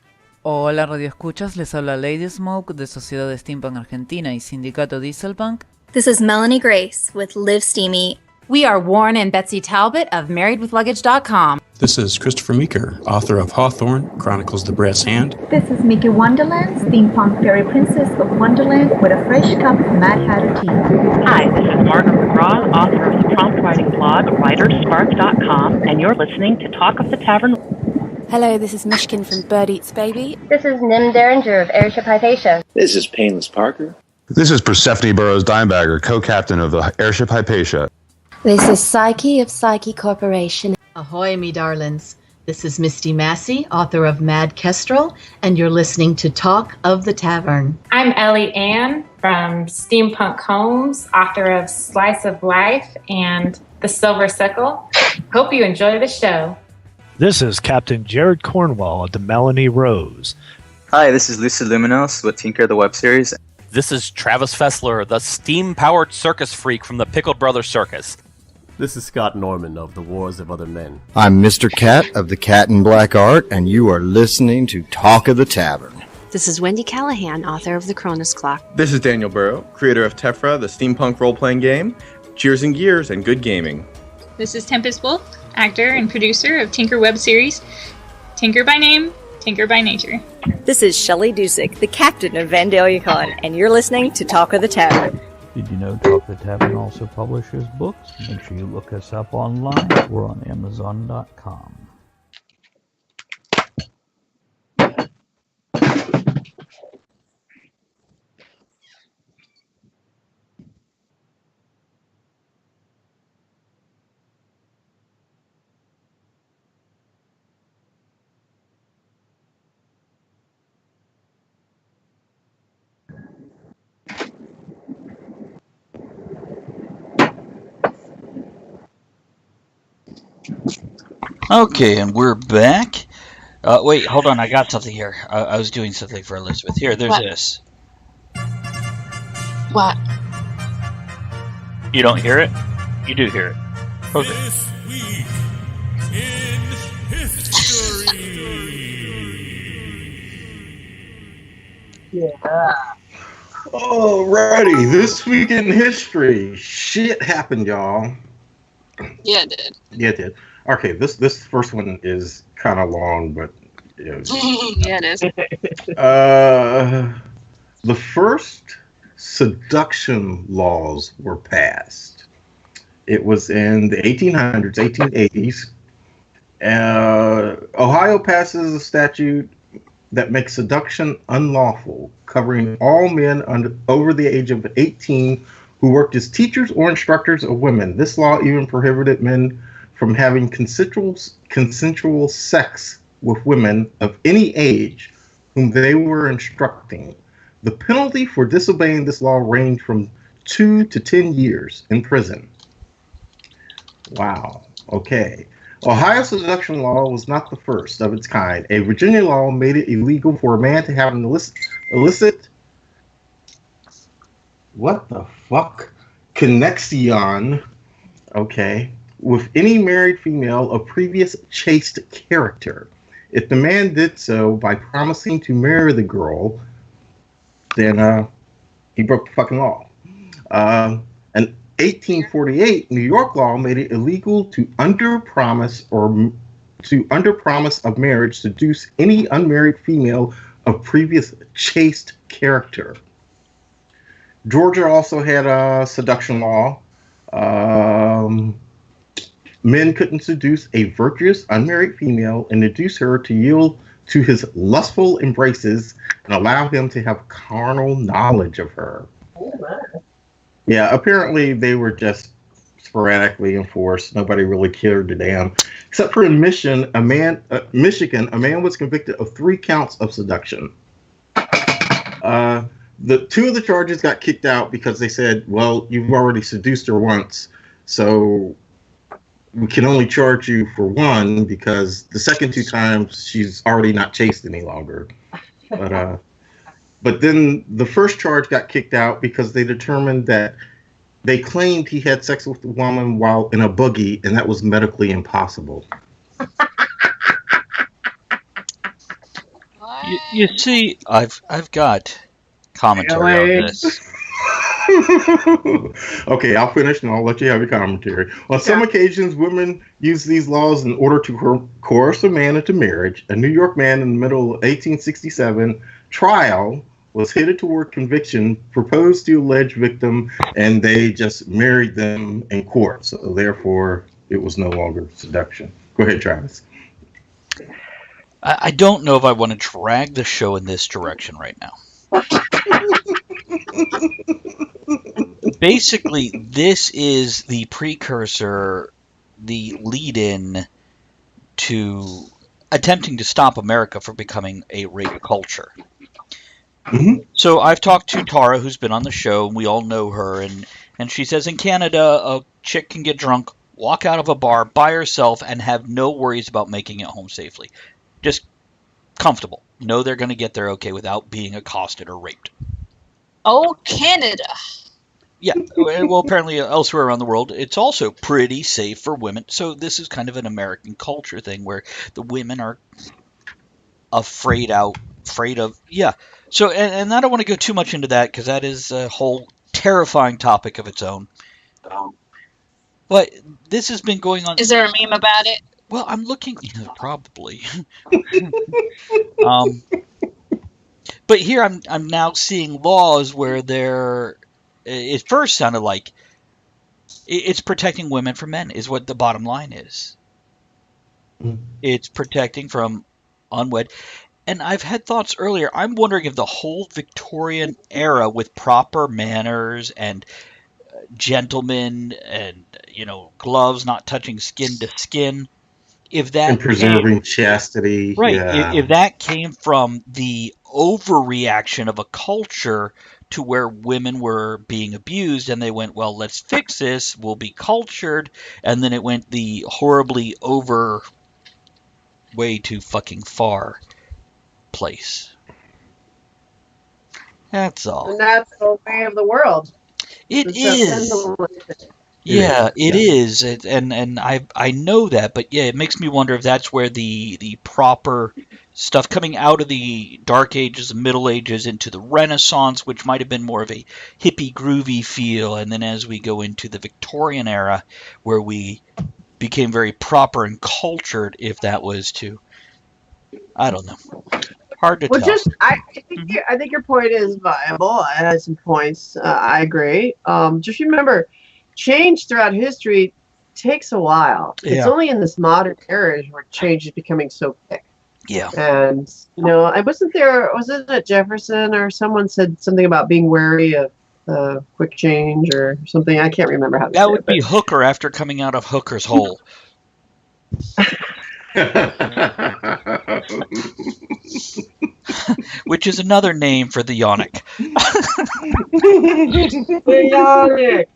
Hola Radio Escuchas, les habla Lady Smoke de Sociedad de Steampunk Argentina y Sindicato Dieselpunk. This is Melanie Grace with Live Steamy. We are Warren and Betsy Talbot of MarriedWithLuggage.com. This is Christopher Meeker, author of Hawthorne, Chronicles the Brass Hand. This is Mickey Wonderland, Steampunk Fairy Princess of Wonderland with a fresh cup of Mad Hatter tea. Hi, this is Margaret McGraw, author of the prompt writing blog WritersSpark.com, and you're listening to Talk of the Tavern. Hello, this is Mishkin from Bird Eats Baby. This is Nim Derringer of Airship Hypatia. This is Painless Parker. This is Persephone Burroughs Dimebagger, co-captain of the Airship Hypatia. This is Psyche of Psyche Corporation. Ahoy, me darlings. This is Misty Massey, author of Mad Kestrel, and you're listening to Talk of the Tavern. I'm Ellie Ann from Steampunk Homes, author of Slice of Life and The Silver Sickle. Hope you enjoy the show. This is Captain Jared Cornwall of the Melanie Rose. Hi, this is Lucy Luminos with Tinker the Web Series. This is Travis Fessler, the steam-powered circus freak from the Pickled Brothers Circus. This is Scott Norman of The Wars of Other Men. I'm Mr. Cat of the Cat in Black Art, and you are listening to Talk of the Tavern. This is Wendy Callahan, author of The Cronus Clock. This is Daniel Burrow, creator of Tefra, the steampunk role-playing game. Cheers and gears and good gaming. This is Tempest Wolf, actor and producer of Tinker Web Series. Tinker by name, Tinker by nature. This is Shelley Dusick, the captain of Vandalia Con, and you're listening to Talk of the Tavern. Did you know Talk of the Tavern also publishes books? Make sure you look us up online. We're on Amazon.com. Okay, and we're back. Wait, hold on. I got something here. I was doing something for Elizabeth. Here, there's this. What? You don't hear it? You do hear it. Okay. This week in history. Yeah. Alrighty, this week in history. Shit happened, y'all. Yeah, it did. Yeah, it did. Okay, this first one is kind of long, but yeah, it is. The first seduction laws were passed. It was in the 1800s, 1880s. Ohio passes a statute that makes seduction unlawful, covering all men over the age of 18 who worked as teachers or instructors of women. This law even prohibited men from having consensual sex with women of any age whom they were instructing. The penalty for disobeying this law ranged from 2 to 10 years in prison. Wow. Okay. Ohio's seduction law was not the first of its kind. A Virginia law made it illegal for a man to have an illicit what the fuck? Connection, okay, with any married female of previous chaste character. If the man did so by promising to marry the girl, then he broke the fucking law. An 1848 New York law made it illegal to under promise of marriage seduce any unmarried female of previous chaste character. Georgia also had a seduction law. Men couldn't seduce a virtuous unmarried female and induce her to yield to his lustful embraces and allow him to have carnal knowledge of her. Yeah, apparently they were just sporadically enforced. Nobody really cared a damn. Except for in Michigan, a man was convicted of 3 counts of seduction. The 2 of the charges got kicked out because they said, well, you've already seduced her once, so we can only charge you for 1 because the second 2 times she's already not chaste any longer. But then the first charge got kicked out because they determined that They claimed he had sex with the woman while in a boogie, and that was medically impossible. You see, I've got commentary on this. Okay, I'll finish and I'll let you have your commentary. On some occasions, women use these laws in order to coerce a man into marriage. A New York man in the middle of 1867 trial was headed toward conviction, proposed to alleged victim, and they just married them in court. So therefore, it was no longer seduction. Go ahead, Travis. I don't know if I want to drag the show in this direction right now. Basically, this is the precursor, the lead-in to attempting to stop America from becoming a rape culture. Mm-hmm. So I've talked to Tara, who's been on the show, and we all know her, and she says in Canada, a chick can get drunk, walk out of a bar by herself, and have no worries about making it home safely. Just comfortable. Know they're going to get there okay without being accosted or raped. Oh, Canada. Yeah, well, apparently elsewhere around the world, it's also pretty safe for women. So this is kind of an American culture thing where the women are afraid of, yeah. So, and I don't want to go too much into that because that is a whole terrifying topic of its own. But this has been going on. Is there a meme about it? Well, I'm looking, probably. But here I'm now seeing laws where it first sounded like it's protecting women from men is what the bottom line is. It's protecting from unwed. And I've had thoughts earlier. I'm wondering if the whole Victorian era with proper manners and gentlemen and, gloves not touching skin to skin, if that and preserving chastity. Right. Yeah. If that came from the overreaction of a culture to where women were being abused and they went, well, let's fix this, we'll be cultured, and then it went the horribly over way too fucking far place. That's all. And that's the way of the world. It is. Yeah, it is, and I know that, but yeah, it makes me wonder if that's where the proper stuff coming out of the Dark Ages, the Middle Ages, into the Renaissance, which might have been more of a hippie, groovy feel, and then as we go into the Victorian era, where we became very proper and cultured, if that was to, I don't know, hard to tell. I think your point is viable. It has some points. I agree. Just remember, change throughout history takes a while. Yeah. It's only in this modern era where change is becoming so quick. Yeah. And, I was it Jefferson or someone said something about being wary of quick change or something? I can't remember how to that say would it, be Hooker after coming out of Hooker's hole. Which is another name for the Yonic. The Yonic.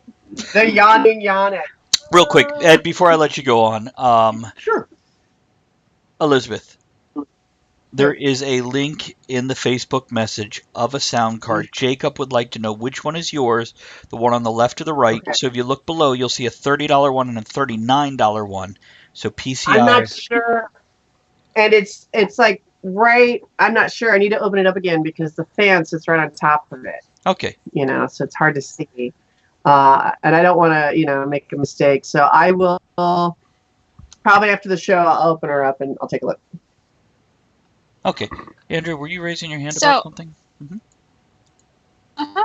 The yawning Yonic. Real quick, Ed, before I let you go on, sure. Elizabeth, there is a link in the Facebook message of a sound card. Jacob would like to know which one is yours, the one on the left or the right. Okay. So if you look below, you'll see a $30 one and a $39 one. So PCI. I'm not sure. And it's like right, I'm not sure. I need to open it up again because the fan sits right on top of it. Okay. So it's hard to see. And I don't want to, make a mistake. So I will probably after the show, I'll open her up and I'll take a look. Okay. Andrew, were you raising your hand about something? Mm-hmm.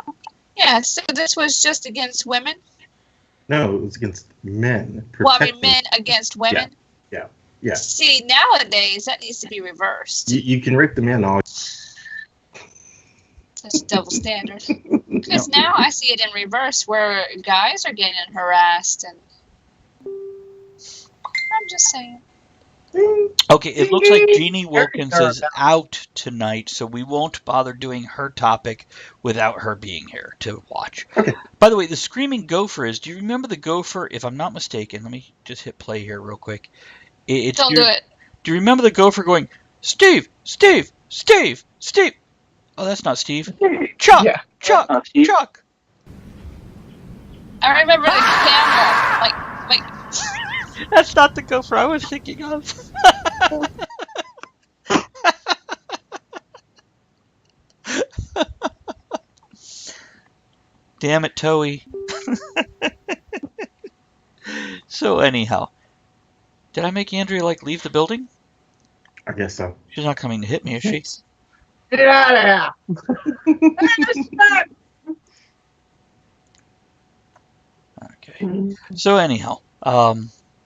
Yeah, so this was just against women? No, it was against men. Well, I mean, men against women? Yeah. See, nowadays, that needs to be reversed. You can rape the men all. That's double standard. Because now I see it in reverse where guys are getting harassed and I'm just saying. Okay, it looks like Jeannie Wilkins is out tonight, so we won't bother doing her topic without her being here to watch. Okay. By the way, the Screaming Gopher do you remember the gopher? If I'm not mistaken, let me just hit play here real quick. Don't do it. Do you remember the gopher going, Steve, Steve, Steve, Steve? Oh, that's not Steve. Chuck, yeah. Chuck, Chuck. I remember the camel. Like, That's not the gopher I was thinking of. Damn it, Toei. So anyhow, did I make Andrea leave the building? I guess so. She's not coming to hit me, is she? Get out of here! Okay. So anyhow,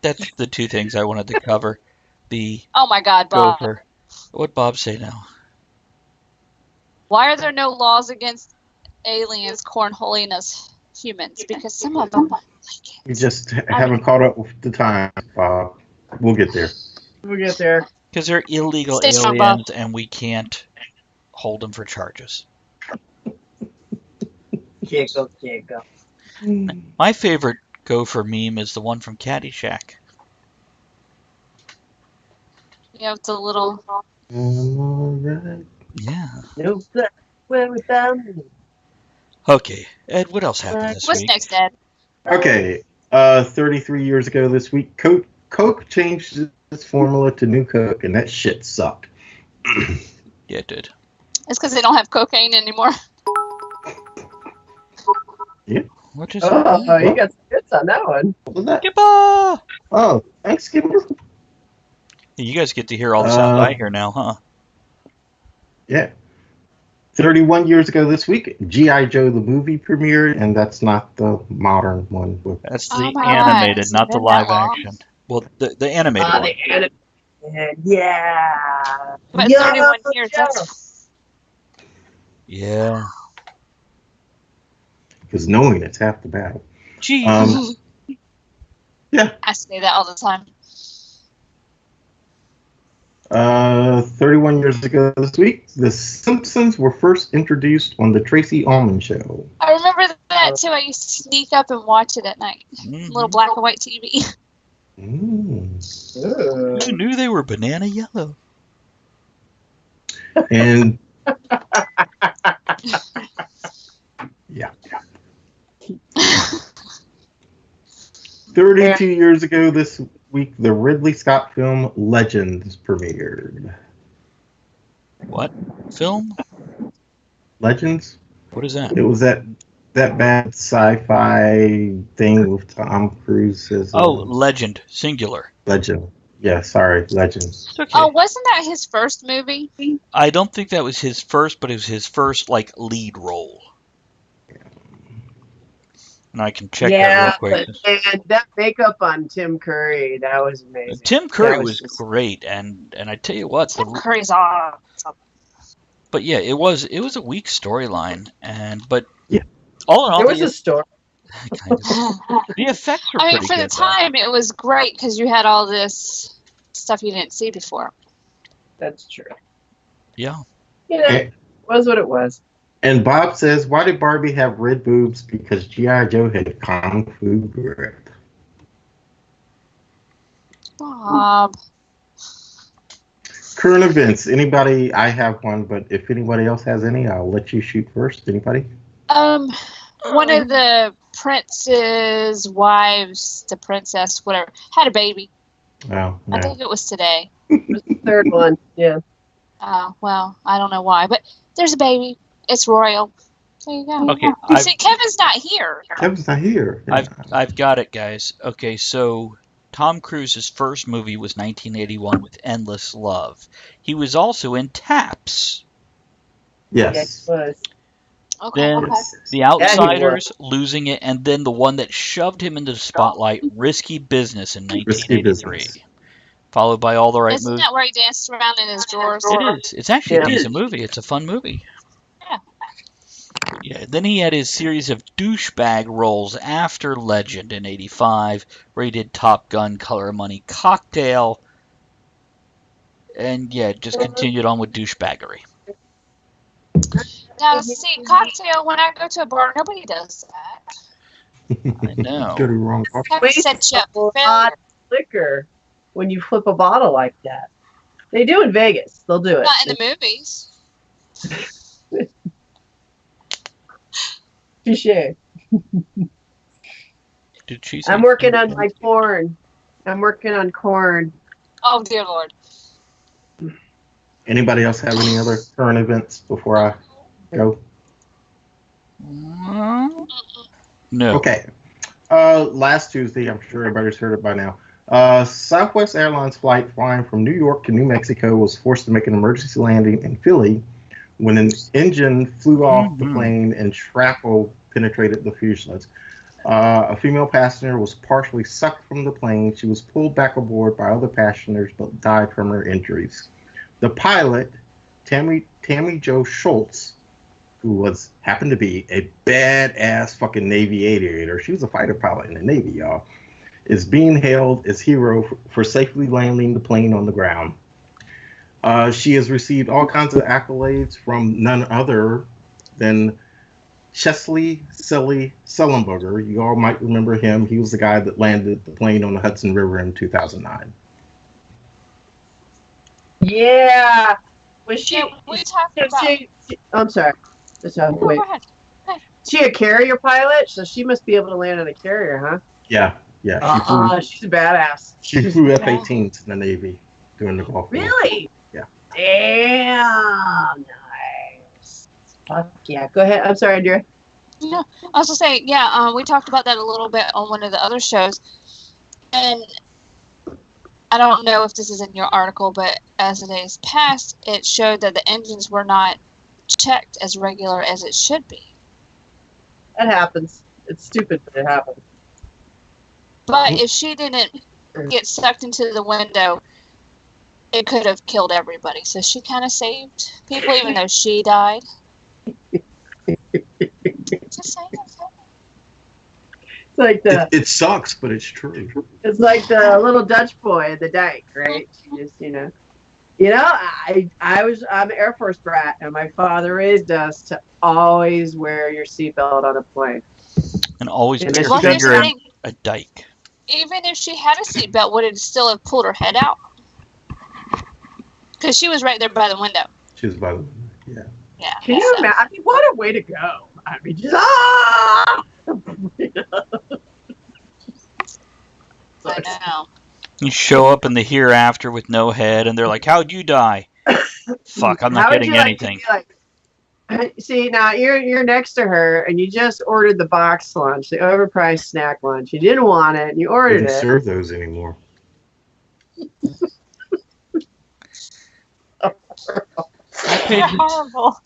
that's the two things I wanted to cover. The oh my God, Bob. gopher. What'd Bob say now? Why are there no laws against aliens cornholing us humans? Because some of them. We just haven't caught up with the time, Bob. We'll get there. We'll get there. Because they're illegal Stay strong, aliens, Bob. and we can't hold them for charges. Can't go. My favorite gopher meme is the one from Caddyshack. You have the little. Alright. Yeah. No place where we found me. Okay, Ed, what else happened this What's week? next, Ed? Okay. 33 years ago this week, Coke changed its formula to New Coke, and that shit sucked. Yeah, it did. It's because they don't have cocaine anymore. Yeah. What is Oh, you got some hits on that one. What was that? Skipper! Oh, thanks, Skipper. You guys get to hear all the sounds I hear now, huh? Yeah. 31 years ago this week, G.I. Joe the movie premiered, and that's not the modern one. That's Oh the my God, animated, has it not the been live that long? action. Well, the animated one. The animated. Yeah. But Yeah, 31 years, that's. Yeah. Because knowing it's half the battle. Jeez. Yeah. I say that all the time. 31 years ago this week, The Simpsons were first introduced on the Tracy Ullman Show. I remember that too. I used to sneak up and watch it at night. Little black and white TV. Who knew they were banana yellow? And yeah. 32 years ago this week, the Ridley Scott film Legends premiered. What film? Legends? What is that? It was that bad sci-fi thing with Tom Cruise as Legend, singular. Legend. Yeah, sorry, Legends. It's okay. Oh, wasn't that his first movie? I don't think that was his first, but it was his first lead role. And I can check that real quick. And that makeup on Tim Curry, that was amazing. Tim Curry was great, and I tell you what, Tim Curry's awesome. But yeah, it was a weak storyline, but all in all, there was a story. Kind of. The effects were pretty for the good, time, it was great because you had all this stuff you didn't see before. That's true. Yeah. Yeah, it was what it was. And Bob says, why did Barbie have red boobs? Because G.I. Joe had Kung Fu grip. Bob. Current events. Anybody? I have one, but if anybody else has any, I'll let you shoot first. Anybody? One of the prince's wives, the princess, whatever, had a baby. Oh, I think it was today. It was the third one, yeah. Well, I don't know why, but there's a baby. It's royal. There you go. Okay, see, Kevin's not here. Kevin's not here. I've got it, guys. Okay, so Tom Cruise's first movie was 1981 with Endless Love. He was also in Taps. Yes. was. Okay. Then The Outsiders, Losing It, and then the one that shoved him into the spotlight, Risky Business in 1983. Followed by All the Right Isn't Moves. that where he danced around in his drawers? It is. It's actually a decent movie. It's a fun movie. Yeah. Yeah. Then he had his series of douchebag roles after Legend in 85, where he did Top Gun, Color of Money, Cocktail, and just continued on with douchebaggery. Now, see, Cocktail, when I go to a bar, nobody does that. I know. Go to the wrong bar. Kevin set you up for failure. Hot liquor when you flip a bottle like that. They do in Vegas. They'll do it. Not in the movies. Touche. did she say? I'm working on my corn. I'm working on corn. Oh dear Lord. Anybody else have any other current events before I go? No. Okay. Last Tuesday, I'm sure everybody's heard it by now. Southwest Airlines flight flying from New York to New Mexico was forced to make an emergency landing in Philly when an engine flew off the plane and shrapnel penetrated the fuselage. A female passenger was partially sucked from the plane. She was pulled back aboard by other passengers but died from her injuries. The pilot, Tammy Jo Schultz, who happened to be a badass fucking Navy aviator, she was a fighter pilot in the Navy, y'all, is being hailed as hero for safely landing the plane on the ground. She has received all kinds of accolades from none other than Chesley Sullenberger. You all might remember him. He was the guy that landed the plane on the Hudson River in 2009. Yeah. Was she? We talked about. I'm sorry. Wait. Go ahead. She a carrier pilot, so she must be able to land on a carrier, huh? Yeah. She's a badass. She flew F-18s in the Navy during the Gulf War. Really? Yeah. Damn. Nice. Fuck yeah. Go ahead. I'm sorry, Andrea. No, I was gonna say, yeah, we talked about that a little bit on one of the other shows, and I don't know if this is in your article, but as the days passed, it showed that the engines were not checked as regular as it should be. That happens. It's stupid, but it happens. But if she didn't get sucked into the window, it could have killed everybody. So she kind of saved people, even though she died. Just saying. It's like it sucks, but it's true. It's like the little Dutch boy at the dike, right? She just, I'm an Air Force brat, and my father raised us to always wear your seatbelt on a plane. And always put your Well, here's finger the in thing. a dike. Even if she had a seatbelt, would it still have pulled her head out? Because she was right there by the window. She was by the window, yeah. Yeah. Can you imagine? I mean, what a way to go. I mean, just, I know. You show up in the hereafter with no head, and they're like, "How'd you die?" Fuck, I'm not How would getting you like anything. to be like, see, now you're next to her, and you just ordered the box lunch, the overpriced snack lunch. You didn't want it, and you They ordered don't it. serve those anymore. Horrible.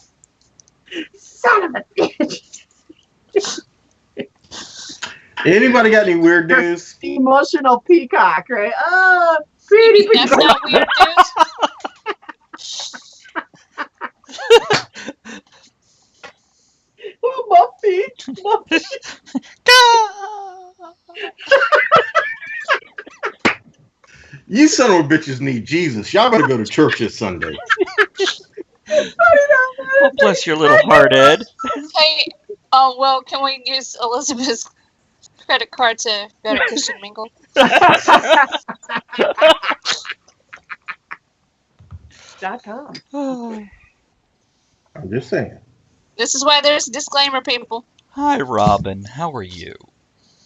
Son of a bitch. Anybody got any weird news? The emotional peacock, right? Oh, pretty That's not weird Oh, Muffy. You son of a bitches need Jesus. Y'all better go to church this Sunday. Oh, bless your little heart, Ed. Hey, well, can we use Elizabeth's credit card to go to Christian Mingle? .com. I'm just saying. This is why there's a disclaimer, people. Hi, Robin. How are you?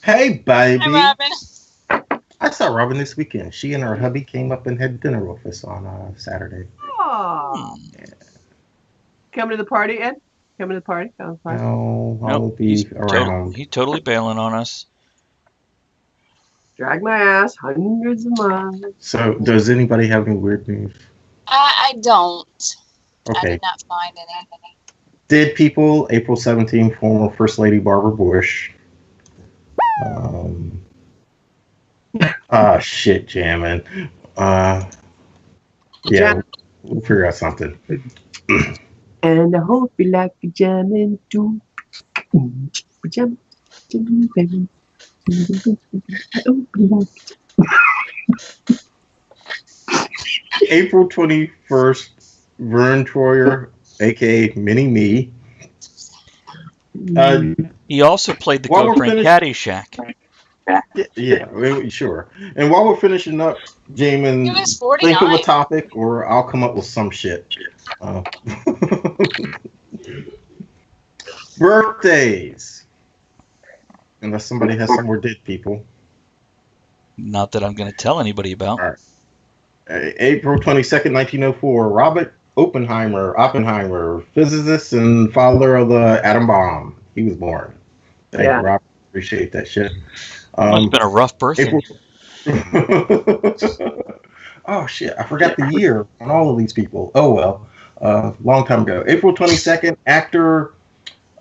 Hey, baby. Hi, Robin. I saw Robin this weekend. She and her hubby came up and had dinner with us on Saturday. Oh. Yeah. Come to the party, Ed? Come to the party? Come to the party. No, I won't be around. He's totally bailing on us. Drag my ass hundreds of miles. So, does anybody have any weird news? I don't. Okay. I did not find anything. Dead people, April 17th, former First Lady Barbara Bush. Shit, jamming. Yeah, we'll figure out something. And I hope you like jamming too. Jam, baby. April 21st, Vern Troyer, aka Mini-Me. He also played the girlfriend Caddyshack. Yeah, sure. And while we're finishing up, Jamin, He was think of 49. a topic or I'll come up with some shit. Birthdays. unless somebody has some more dead people. Not that I'm going to tell anybody about. All right. April 22nd, 1904, Robert Oppenheimer, physicist and father of the atom bomb. He was born. Thank you, Robert. Appreciate that shit. Must have been a rough person. Oh, shit. I forgot the year on all of these people. Oh, well. Long time ago. April 22nd, actor,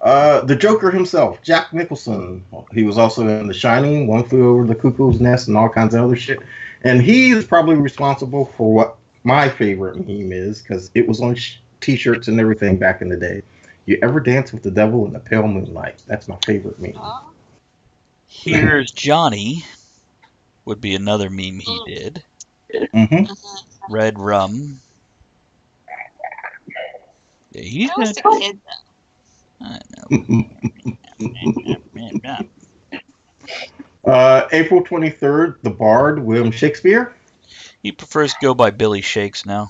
the Joker himself, Jack Nicholson. He was also in The Shining, One Flew Over the Cuckoo's Nest, and all kinds of other shit. And he is probably responsible for what my favorite meme is, because it was on T-shirts and everything back in the day. You ever dance with the devil in the pale moonlight? That's my favorite meme. Here's Johnny would be another meme he did. Mm-hmm. Red rum. Yeah, he's I was a kid, though. April 23rd, the Bard, William Shakespeare. He prefers to go by Billy Shakes now.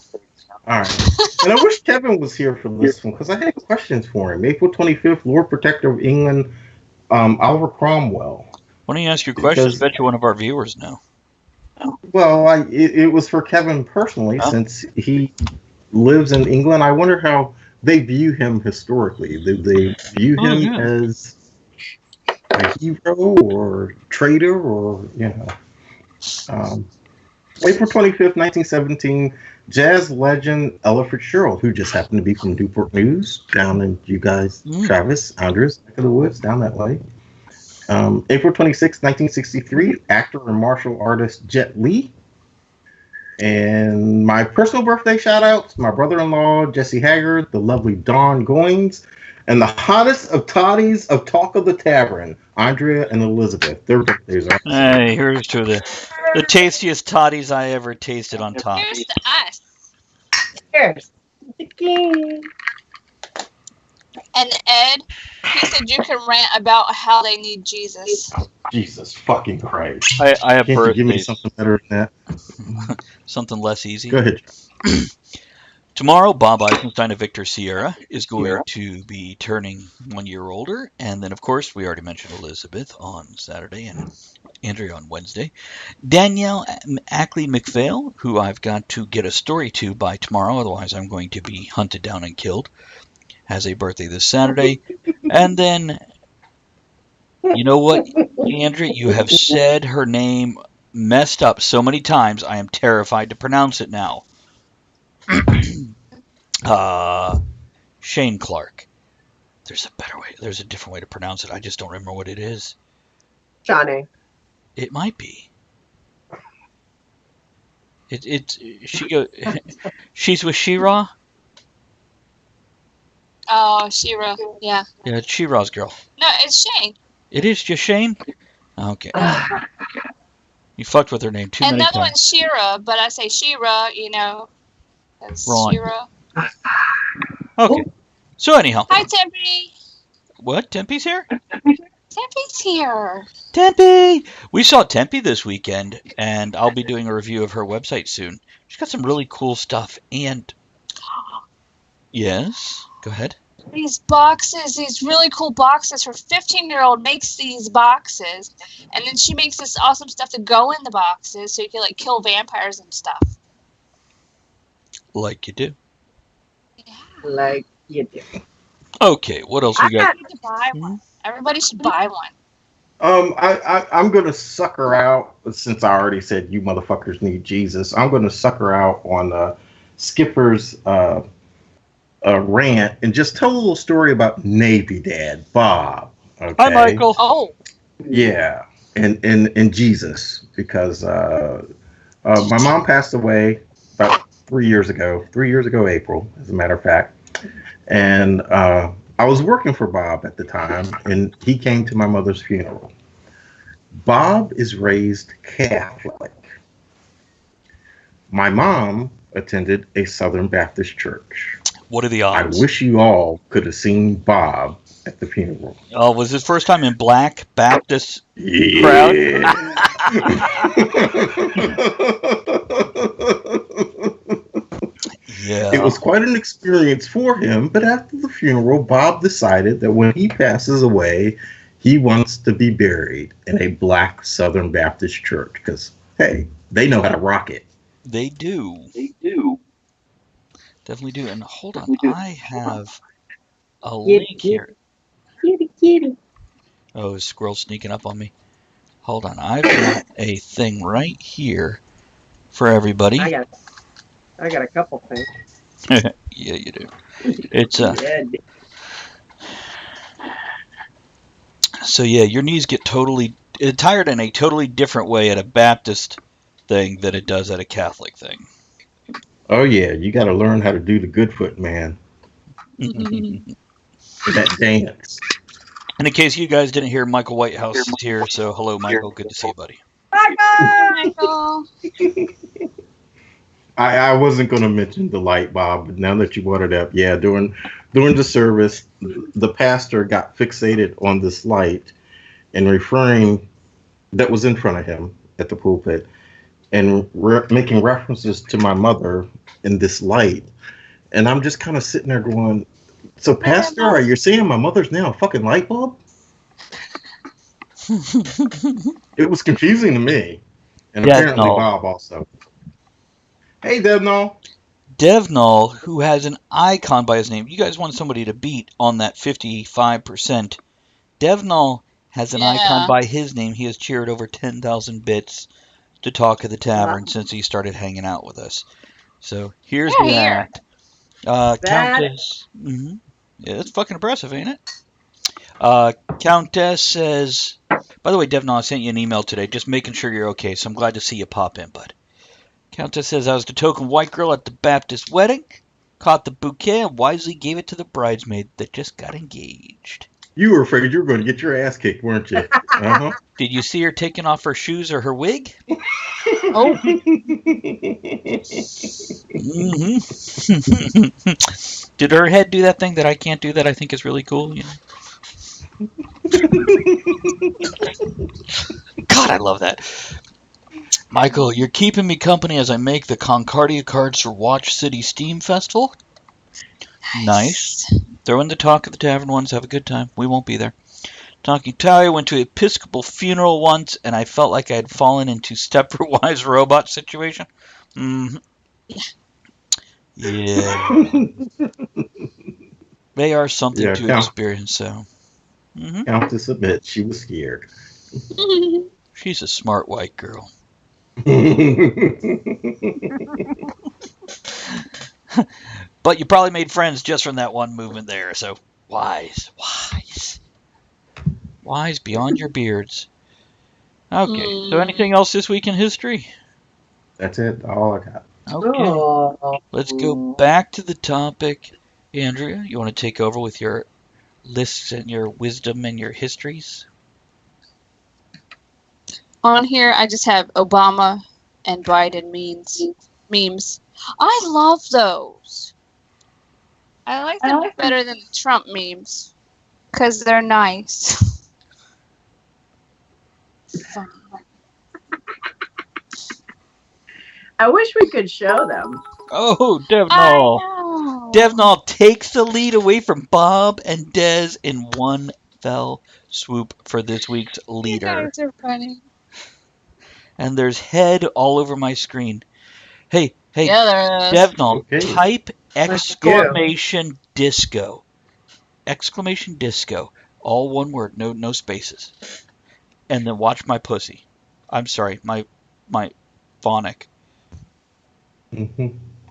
All right. And I wish Kevin was here for this one, because I had questions for him. April 25th, Lord Protector of England, Oliver Cromwell. Why don't you ask your questions? I bet you one of our viewers know. Well, it was for Kevin personally, since he lives in England. I wonder how they view him historically. Do they view him as a hero or traitor, or, you know? April 25th, 1917, jazz legend Ella Fitzgerald, who just happened to be from Newport News, down in you guys, Travis, Andres, neck of the woods, down that way. April 26th, 1963, actor and martial artist Jet Li. And my personal birthday shout-outs, my brother-in-law, Jesse Haggard, the lovely Dawn Goins, and the hottest of toddies of Talk of the Tavern, Andrea and Elizabeth. Their birthdays are. Hey, here's to the tastiest toddies I ever tasted on top. Here's to us. Cheers. And Ed, he said you can rant about how they need Jesus. Jesus fucking Christ. I have Can't you give me birthdays. something better than that? Something less easy. Go ahead. Tomorrow, Bob Eisenstein of Victor Sierra is going to be turning 1 year older. And then, of course, we already mentioned Elizabeth on Saturday and Andrea on Wednesday. Danielle Ackley McPhail, who I've got to get a story to by tomorrow, otherwise I'm going to be hunted down and killed, has a birthday this Saturday. And then, you know what, Andrea, you have said her name messed up so many times, I am terrified to pronounce it now. Shane Clark. There's a better way. There's a different way to pronounce it. I just don't remember what it is. Johnny. It might be. She's with She-Ra? Oh, Shira. Yeah. Yeah, it's She-Ra's girl. No, it's Shane. It is just Shane? Okay. You fucked with her name too many Another times. one's Shira, but I say Shira, you know. As Wrong. Shira. Okay. So anyhow. Hi, Tempe. What? Tempe's here? Tempe's here. Tempe! We saw Tempe this weekend, and I'll be doing a review of her website soon. She's got some really cool stuff, and... Yes? Go ahead. These boxes, these really cool boxes. Her 15-year-old makes these boxes, and then she makes this awesome stuff to go in the boxes so you can, like, kill vampires and stuff. Like you do. Like you do. Okay, what else we got? I need to buy one. Everybody should buy one. I'm going to sucker out, since I already said you motherfuckers need Jesus, I'm going to sucker out on Skipper's rant and just tell a little story about Navy Dad, Bob. Okay? Hi, Michael. Oh. Yeah, and Jesus, because my mom passed away about 3 years ago, April, as a matter of fact. And I was working for Bob at the time, and he came to my mother's funeral. Bob is raised Catholic. My mom attended a Southern Baptist church. What are the odds? I wish you all could have seen Bob at the funeral. Oh, was his first time in Black Baptist crowd? Yeah. It was quite an experience for him, but after the funeral, Bob decided that when he passes away, He wants to be buried in a black Southern Baptist church because, hey, they know how to rock it. They do. Definitely do. And hold on, I have a link here. Kitty. Oh, is squirrel sneaking up on me? Hold on, I've got a thing right here for everybody. I got a couple things. Yeah, you do. It's So yeah, your knees get tired in a totally different way at a Baptist thing than it does at a Catholic thing. Oh yeah, you got to learn how to do the good foot, man. That dance. And in case you guys didn't hear, Michael Whitehouse is here. So hello, Michael. Good to see you, buddy. Michael. I wasn't going to mention the light, Bob, but now that you brought it up, yeah, during the service, the pastor got fixated on this light and referring that was in front of him at the pulpit and making references to my mother in this light. And I'm just kind of sitting there going, so pastor, are you saying my mother's now a fucking light bulb? It was confusing to me. And apparently Bob also. Hey, Devnall. Devnall, who has an icon by his name. You guys want somebody to beat on that 55%. Devnall has an icon by his name. He has cheered over 10,000 bits to Talk of the Tavern since he started hanging out with us. So here's that. Countess. Mm-hmm. Yeah, that's fucking impressive, ain't it? Countess says, by the way, Devnall, I sent you an email today just making sure you're okay, so I'm glad to see you pop in, bud. Countess says, I was the token white girl at the Baptist wedding, caught the bouquet, and wisely gave it to the bridesmaid that just got engaged. You were afraid you were going to get your ass kicked, weren't you? Uh-huh. Did you see her taking off her shoes or her wig? Oh. Mm-hmm. Did her head do that thing that I can't do that I think is really cool? You know? God, I love that. Michael, you're keeping me company as I make the Concordia cards for Watch City Steam Festival. Nice. Throw in the Talk of the Tavern ones. Have a good time. We won't be there. Talking Talia went to an Episcopal funeral once, and I felt like I had fallen into Stepford Wives robot situation. Mm-hmm. Yeah. They are something to experience, so. Mm-hmm. Countess admits she was scared. She's a smart white girl. But you probably made friends just from that one movement there, so wise beyond your beards. Okay, so anything else this week in history? That's it, all I got. Okay, let's go back to the topic. Andrea, you want to take over with your lists and your wisdom and your histories? On here, I just have Obama and Biden memes. I love those. I like them better than the Trump memes because they're nice. Funny. I wish we could show them. Oh, Devnall. Devnall takes the lead away from Bob and Dez in one fell swoop for this week's leader. You guys are funny. And there's head all over my screen. Hey, yeah, Devnall, type exclamation disco. Exclamation disco. All one word, no spaces. And then watch my pussy. I'm sorry, my phonic. Mm-hmm.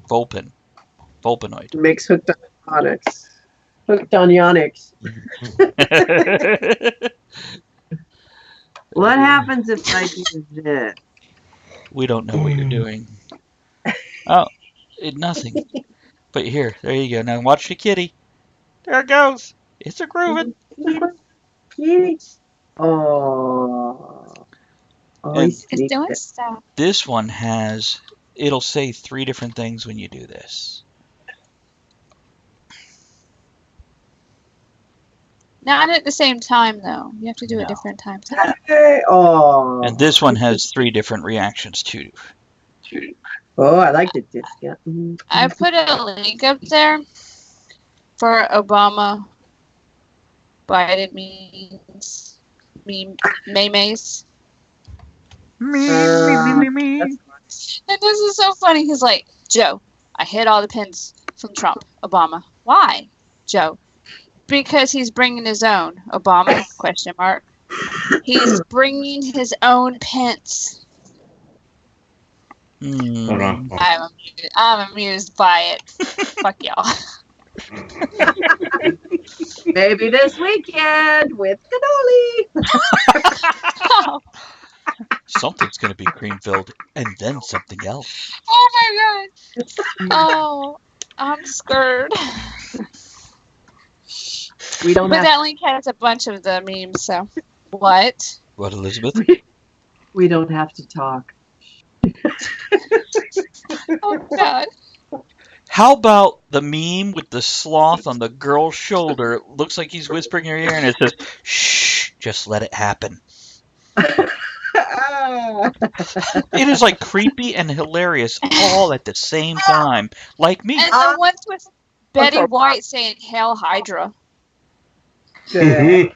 Vulpinoid. Makes hooked on phonics. Hooked on yonics. What happens if I do this? We don't know what you're doing. Oh, nothing. But here, there you go. Now watch the kitty. There it goes. It's a grooving. Kitty. Oh, it's doing stuff. This one it'll say 3 different things when you do this. Not at the same time, though. You have to do it different times. Oh. And this one has 3 different reactions too. Oh, I like the disc. Yeah. I put a link up there for Obama Biden memes. meme Maymays. Me. And this is so funny. He's like, Joe, I hid all the pins from Trump. Obama. Why, Joe? Because he's bringing his own. Obama? Question mark. He's bringing his own pence. Hold on. I'm amused by it. Fuck y'all. Maybe this weekend with cannoli. Something's going to be cream filled, and then something else. Oh my god. Oh, I'm scared. We don't. But that link has a bunch of the memes. So what? What, Elizabeth? We don't have to talk. Oh god. How about the meme with the sloth on the girl's shoulder? It looks like he's whispering in her ear, and it says, "Shh, just let it happen." It is like creepy and hilarious all at the same time, like me. And the ones with Betty White saying "Hail Hydra." I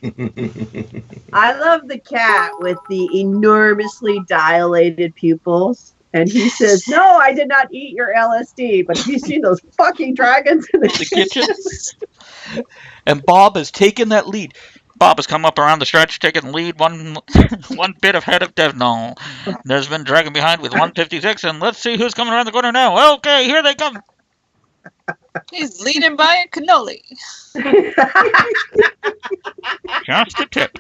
love the cat with the enormously dilated pupils. And he says, "No, I did not eat your LSD, but have you seen those fucking dragons in the kitchen?" And Bob has taken that lead. Bob has come up around the stretch, taking the lead one bit ahead of Devnall. There's been dragging behind with 156, and let's see who's coming around the corner now. Okay, here they come. He's leading by a cannoli. Just a tip.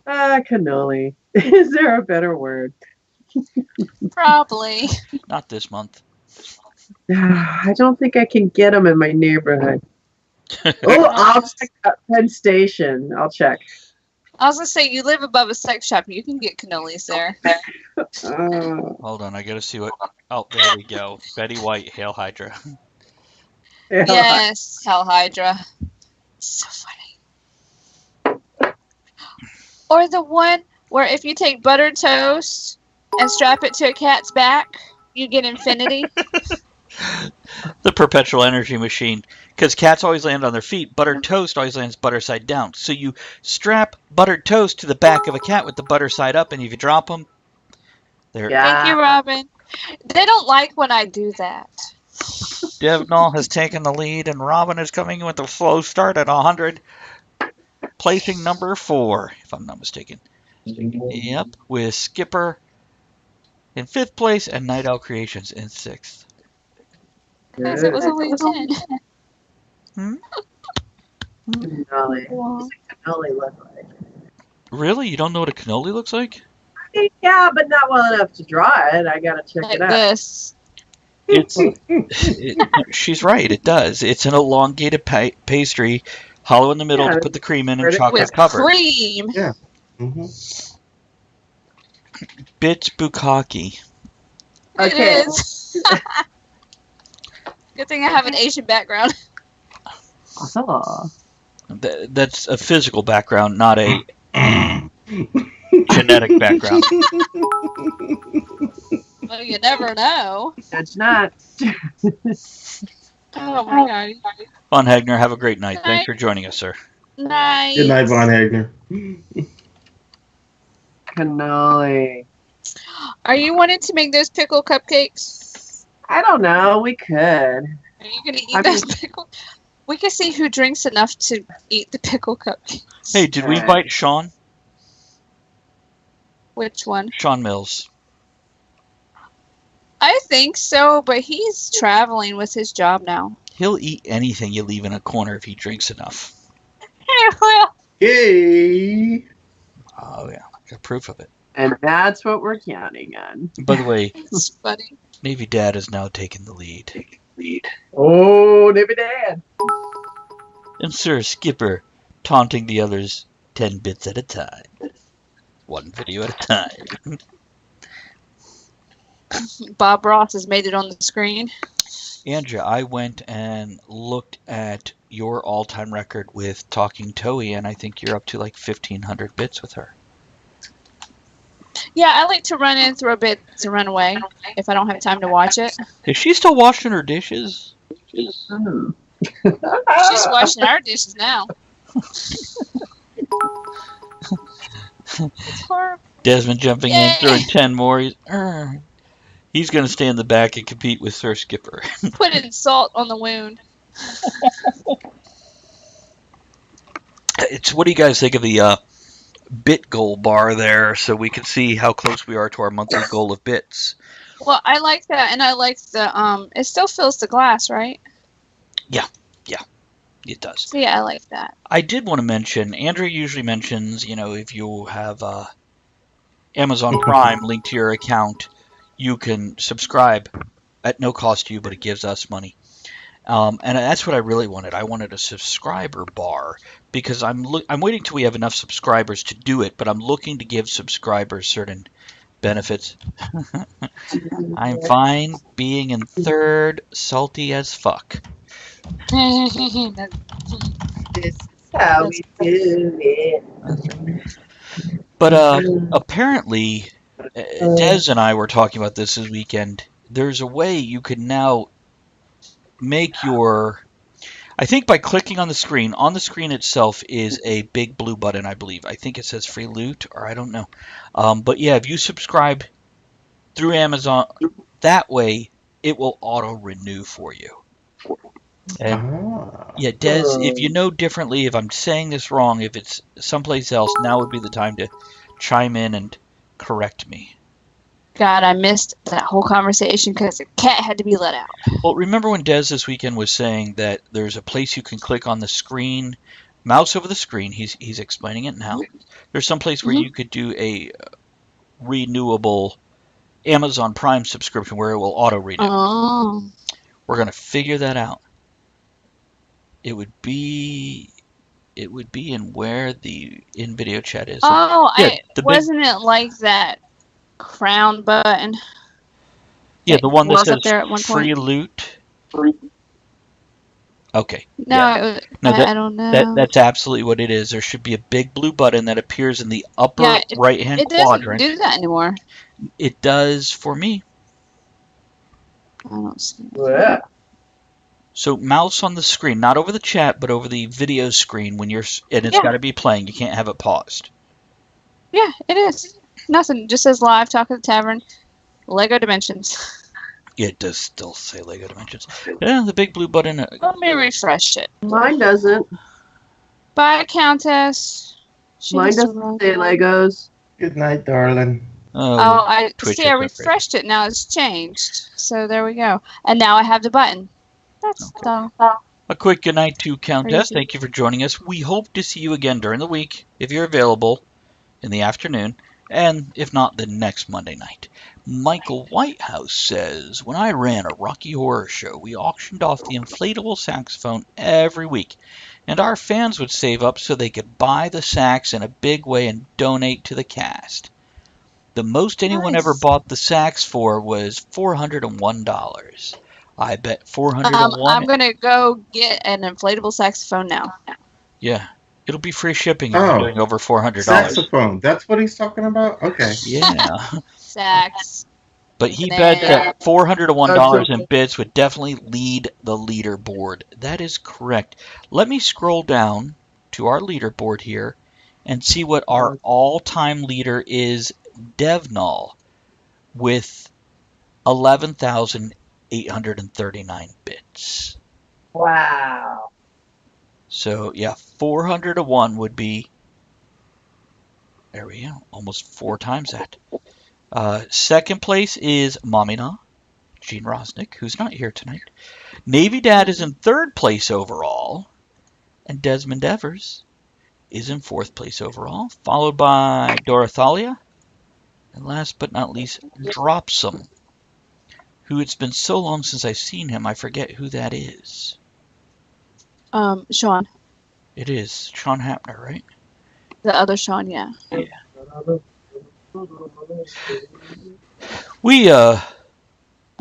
Cannoli. Is there a better word? Probably. Not this month. I don't think I can get them in my neighborhood. I'll check out Penn Station. I'll check. I was gonna say, you live above a sex shop. You can get cannolis there. Hold on, I gotta see what. Oh, there we go. Betty White, Hail Hydra. Yes, Hail Hydra. So funny. Or the one where if you take buttered toast and strap it to a cat's back, you get infinity. The perpetual energy machine. Because cats always land on their feet. Buttered toast always lands butter side down. So you strap buttered toast to the back of a cat with the butter side up, and if you drop them, they're... Thank you, Robin. They don't like when I do that. Devnall has taken the lead, and Robin is coming with a slow start at 100. Placing number 4, if I'm not mistaken. Yep, with Skipper in 5th place and Night Owl Creations in 6th. Because it was only 10. Cannoli. What's a cannoli look like? Really? You don't know what a cannoli looks like? Yeah, but not well enough to draw it. I gotta check Like it out. this. She's right, it does. It's an elongated pastry, hollow in the middle to put the cream in and chocolate With covered. cream. Yeah. Bits bukkake. It is. Good thing I have an Asian background. That's a physical background, not a genetic background. Well, you never know. That's not. Oh my god. Von Hagner, have a great night. Thanks for joining us, sir. Nice. Good night, Von Hagner. Cannoli. Are you wanting to make those pickle cupcakes? I don't know. We could. Are you going to eat those pickle? We can see who drinks enough to eat the pickle cupcakes. Hey, did we invite Sean? Which one? Sean Mills. I think so, but he's traveling with his job now. He'll eat anything you leave in a corner if he drinks enough. Yay! Oh, yeah. Got proof of it. And that's what we're counting on. By the way, It's funny. Navy Dad has now taken the lead. Oh, Navy Dad. And Sir Skipper taunting the others 10 bits at a time. One video at a time. Bob Ross has made it on the screen. Andrea, I went and looked at your all-time record with Talking Toei, and I think you're up to like 1,500 bits with her. Yeah, I like to run in, throw bits, and run away if I don't have time to watch it. Is she still washing her dishes? She's washing our dishes now. It's horrible. Desmond jumping Yay. in, throwing 10 more. He's going to stay in the back and compete with Sir Skipper. Putting salt on the wound. What do you guys think of the bit goal bar there, so we can see how close we are to our monthly goal of bits? Well, I like that, and I like the it still fills the glass, right? Yeah, it does. So yeah, I like that. I did want to mention, Andrew usually mentions, if you have Amazon Prime linked to your account, you can subscribe at no cost to you, but it gives us money. And that's what I really wanted. I wanted a subscriber bar because I'm waiting till we have enough subscribers to do it, but I'm looking to give subscribers certain benefits. I'm fine being in third, salty as fuck. This is how we do it. But apparently, Des and I were talking about this weekend. There's a way you can now make your... I think by clicking on the screen itself is a big blue button, I believe. I think it says free loot, or I don't know. But yeah, if you subscribe through Amazon, that way it will auto-renew for you. And yeah, Des, if you know differently, if I'm saying this wrong, if it's someplace else, now would be the time to chime in and correct me. God, I missed that whole conversation because the cat had to be let out. Well, remember when Des this weekend was saying that there's a place you can click on the screen, mouse over the screen. He's explaining it now. There's some place where you could do a renewable Amazon Prime subscription where it will auto-renew. Oh. We're going to figure that out. It would be in where the in-video chat is. Oh, yeah, wasn't it like that crown button? Yeah, the one that was up there at says one free point? loot. Okay. No, yeah. I don't know. That's absolutely what it is. There should be a big blue button that appears in the upper right-hand quadrant. It doesn't do that anymore. It does for me. I don't see it. Yeah. So mouse on the screen, not over the chat, but over the video screen when you're, and it's got to be playing. You can't have it paused. Yeah, it is. Nothing. Just says live talk at the tavern. Lego Dimensions. Yeah, it does still say Lego Dimensions. Yeah, the big blue button. Let me refresh it. Mine doesn't. Bye, Countess. Mine doesn't say Legos. Good night, darling. I see. I refreshed it. Now it's changed. So there we go. And now I have the button. That's dumb. A quick goodnight to Countess. Crazy. Thank you for joining us. We hope to see you again during the week, if you're available, in the afternoon, and if not, the next Monday night. Michael Whitehouse says, when I ran a Rocky Horror Show, we auctioned off the inflatable saxophone every week, and our fans would save up so they could buy the sax in a big way and donate to the cast. The most anyone ever bought the sax for was $401. I bet 401. I'm gonna go get an inflatable saxophone now. Yeah, it'll be free shipping if you're doing over $400. Saxophone. That's what he's talking about? Okay. Yeah. Sax. But he bet that $401 in bits would definitely lead the leaderboard. That is correct. Let me scroll down to our leaderboard here and see what our all-time leader is, Devnal, with 11,839 bits. Wow. So, yeah, 401 would be, there we go, almost 4 times that. Second place is Mamina, Gene Rosnick, who's not here tonight. Navy Dad is in third place overall, and Desmond Evers is in fourth place overall, followed by Dorothalia, and last but not least, Dropsum, who it's been so long since I've seen him, I forget who that is. Sean. It is Sean Hapner, right? The other Sean, yeah. Yeah. We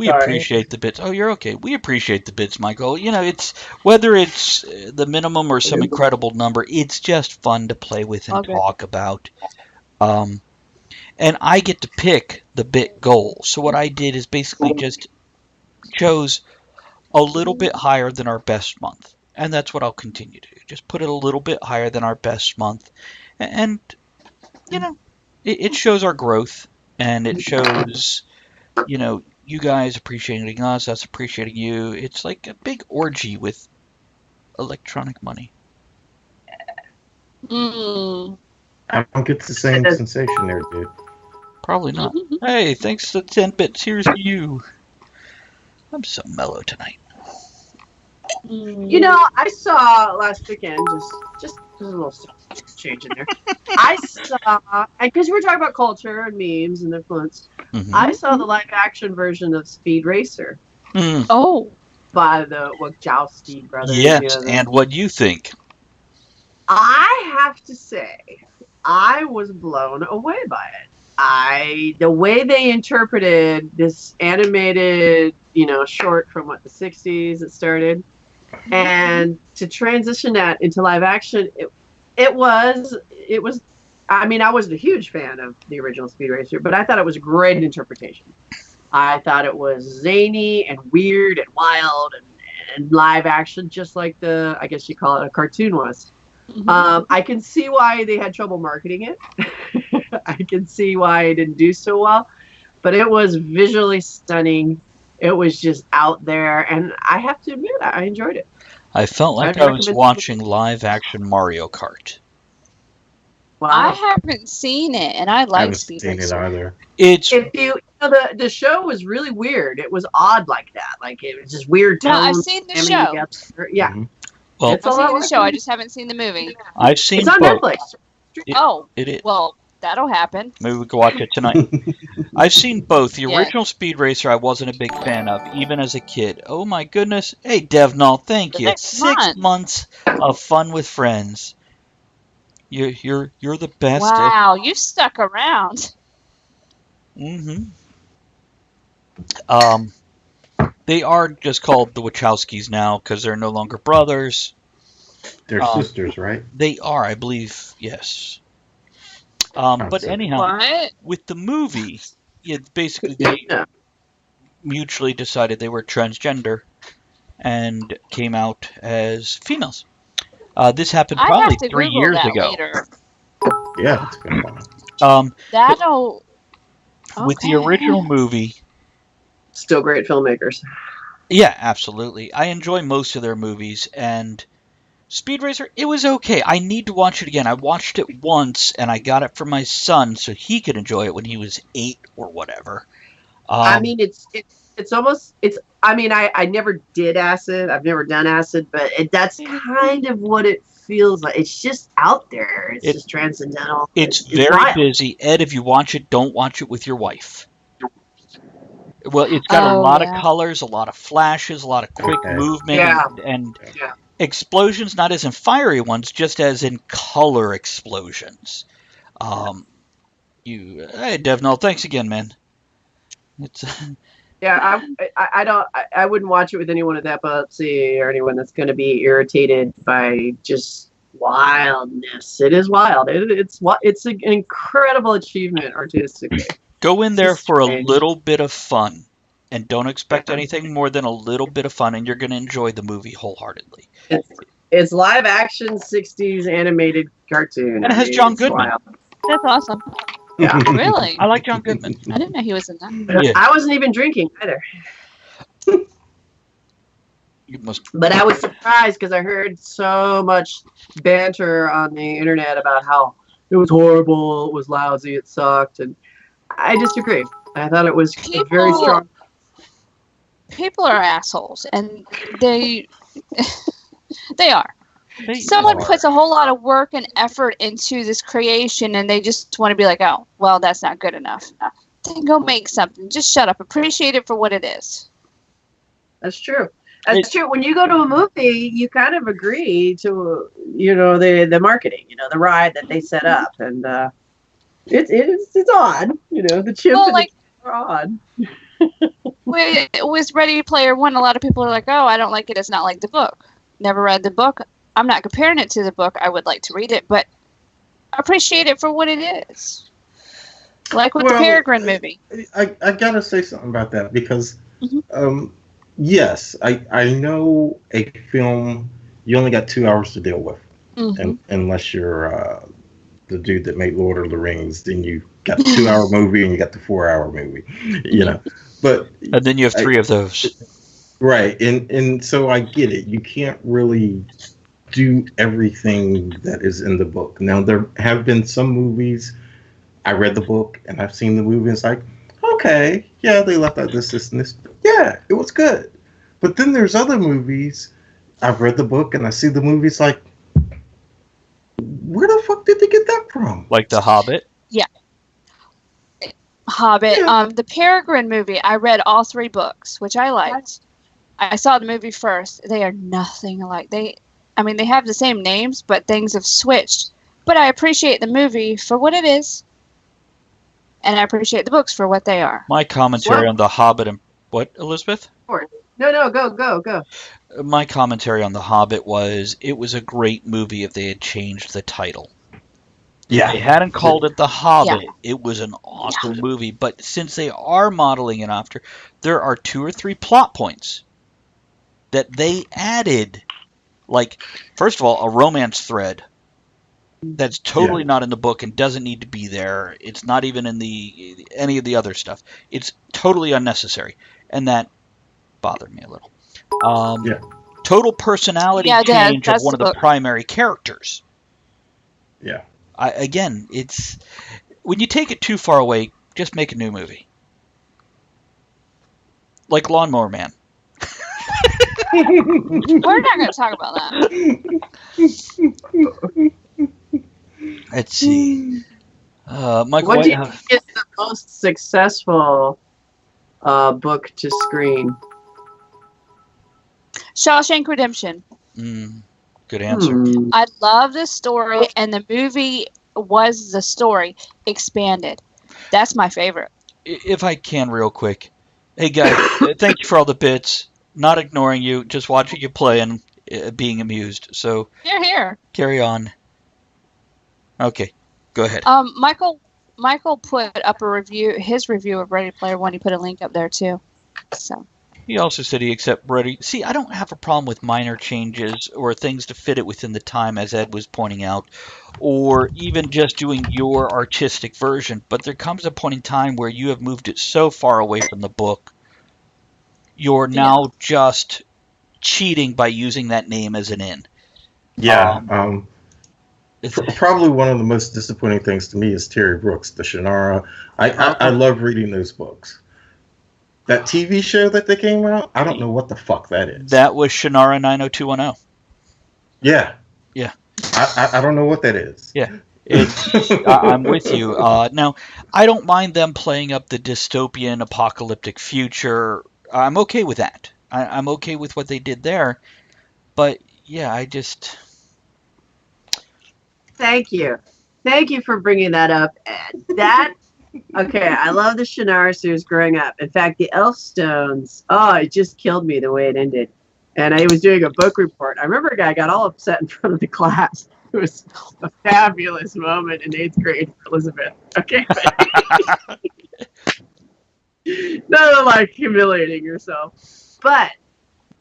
appreciate the bits. Oh, you're okay. We appreciate the bits, Michael. You know, it's whether it's the minimum or some incredible number, it's just fun to play with and talk about. And I get to pick the bit goal. So what I did is basically just chose a little bit higher than our best month. And that's what I'll continue to do. Just put it a little bit higher than our best month. And, you know, it shows our growth, and it shows, you know, you guys appreciating us appreciating you. It's like a big orgy with electronic money. Mm. I don't get the same sensation there, dude. Probably not. Hey, thanks to 10 bits. Here's to you. I'm so mellow tonight. You know, I saw last weekend, just a little change in there. I saw, because we were talking about culture and memes and influence, I saw the live action version of Speed Racer. Oh. By the Wachowski brothers. Yes, and what you think? I have to say, I was blown away by it. The way they interpreted this animated, you know, short from the 60s it started, and to transition that into live action, it was. I mean, I wasn't a huge fan of the original Speed Racer, but I thought it was a great interpretation. I thought it was zany and weird and wild and live action, just like I guess you call it a cartoon was. I can see why they had trouble marketing it. I can see why it didn't do so well, but it was visually stunning. It was just out there, and I have to admit, I enjoyed it. I felt like I was watching live action Mario Kart. Well, I haven't seen it, and I like Speed Racer. I haven't seen it either. It's the show was really weird. It was odd like that. Like it was just weird tones. No, I've seen the show. Together. Yeah. Well, I've seen the show. I just haven't seen the movie. I've seen it's on both. Netflix. It is. Well, that'll happen. Maybe we can watch it tonight. I've seen both. The original Speed Racer I wasn't a big fan of, even as a kid. Oh my goodness. Hey, Devnall, thank you. 6 months of fun with friends. You're the best. Wow, you stuck around. They are just called the Wachowskis now because they're no longer brothers. They're sisters, right? They are, I believe, yes. But anyhow, with the movie, basically they mutually decided they were transgender and came out as females. This happened probably 3 years ago. Later. Yeah, it's been a while. That'll. With the original movie. Still great filmmakers. Yeah, absolutely. I enjoy most of their movies, and Speed Racer, it was okay. I need to watch it again. I watched it once, and I got it for my son so he could enjoy it when he was 8 or whatever. I mean, it's almost. I mean, I never did acid. I've never done acid, but that's kind of what it feels like. It's just out there. It's just transcendental. It's very wild. busy. Ed, if you watch it, don't watch it with your wife. Well, it's got a lot of colors, a lot of flashes, a lot of quick movement, and explosions, not as in fiery ones, just as in color explosions. Hey, Devnall, thanks again, man. It's Yeah, I wouldn't watch it with anyone with epilepsy or anyone that's going to be irritated by just wildness. It is wild. It's an incredible achievement artistically. Go in there for a little bit of fun, and don't expect anything more than a little bit of fun, and you're going to enjoy the movie wholeheartedly. It's live action 60s animated cartoon. And it has John Goodman. Wild. That's awesome. Yeah, really. I like John Goodman. I didn't know he was in that. Yeah. I wasn't even drinking either. But I was surprised because I heard so much banter on the internet about how it was horrible, it was lousy, it sucked, and I disagree. I thought it was a very strong. People are assholes, and they are. Someone puts a whole lot of work and effort into this creation, and they just want to be like, "Oh, well, that's not good enough." Then go make something. Just shut up. Appreciate it for what it is. That's true. That's true. When you go to a movie, you kind of agree to, the marketing, the ride that they set up, and it's odd. The chimp and the are odd. With Ready Player One, a lot of people are like, "Oh, I don't like it. It's not like the book." Never read the book. I'm not comparing it to the book. I would like to read it, but appreciate it for what it is. Like with the Peregrine movie. I gotta say something about that because, yes, I know a film you only got 2 hours to deal with. Mhm. And unless you're the dude that made Lord of the Rings, then you got the 2 hour movie and you got the 4 hour movie, you know. But And then you have three of those. Right, and so I get it. You can't really do everything that is in the book. Now there have been some movies. I read the book and I've seen the movie. And it's like, okay, yeah, they left out this, and this. Yeah, it was good. But then there's other movies. I've read the book and I see the movie. It's like, where the fuck did they get that from? Like The Hobbit. Yeah. Hobbit. The Peregrine movie. I read all 3 books, which I liked. I saw the movie first. They are nothing alike. They have the same names, but things have switched. But I appreciate the movie for what it is, and I appreciate the books for what they are. My commentary on The Hobbit and what, Elizabeth? No, go. My commentary on The Hobbit was it was a great movie if they had changed the title. Yeah. If they hadn't called it The Hobbit, it was an awesome movie. But since they are modeling it after, there are 2 or 3 plot points that they added. Like, first of all, a romance thread that's totally not in the book and doesn't need to be there. It's not even in any of the other stuff. It's totally unnecessary. And that bothered me a little. Total personality change of one of the primary characters. Yeah. Again, it's when you take it too far away, just make a new movie. Like Lawnmower Man. We're not going to talk about that. Let's see. Michael, what do you think is the most successful book to screen? Shawshank Redemption. Good answer. I love the story, and the movie was the story expanded. That's my favorite. If I can, real quick. Hey, guys, thank you for all the bits. Not ignoring you, just watching you play and being amused. So Here. Carry on. Okay, go ahead. Michael put up his review of Ready Player One. He put a link up there too. So he also said he accepted Ready. See, I don't have a problem with minor changes or things to fit it within the time, as Ed was pointing out, or even just doing your artistic version. But there comes a point in time where you have moved it so far away from the book, you're now just cheating by using that name as an in. Yeah. Probably one of the most disappointing things to me is Terry Brooks, the Shannara. I love reading those books. That TV show that they came out, I don't know what the fuck that is. That was Shannara 90210. Yeah. Yeah. I don't know what that is. Yeah. I'm with you. Now, I don't mind them playing up the dystopian apocalyptic future. I'm okay with that. I'm okay with what they did there. But, yeah, I just... Thank you. Thank you for bringing that up, Ed. Okay, I love the Shannara series growing up. In fact, the Elfstones, it just killed me the way it ended. And I was doing a book report. I remember a guy got all upset in front of the class. It was a fabulous moment in 8th grade for Elizabeth. Okay. Not like humiliating yourself. But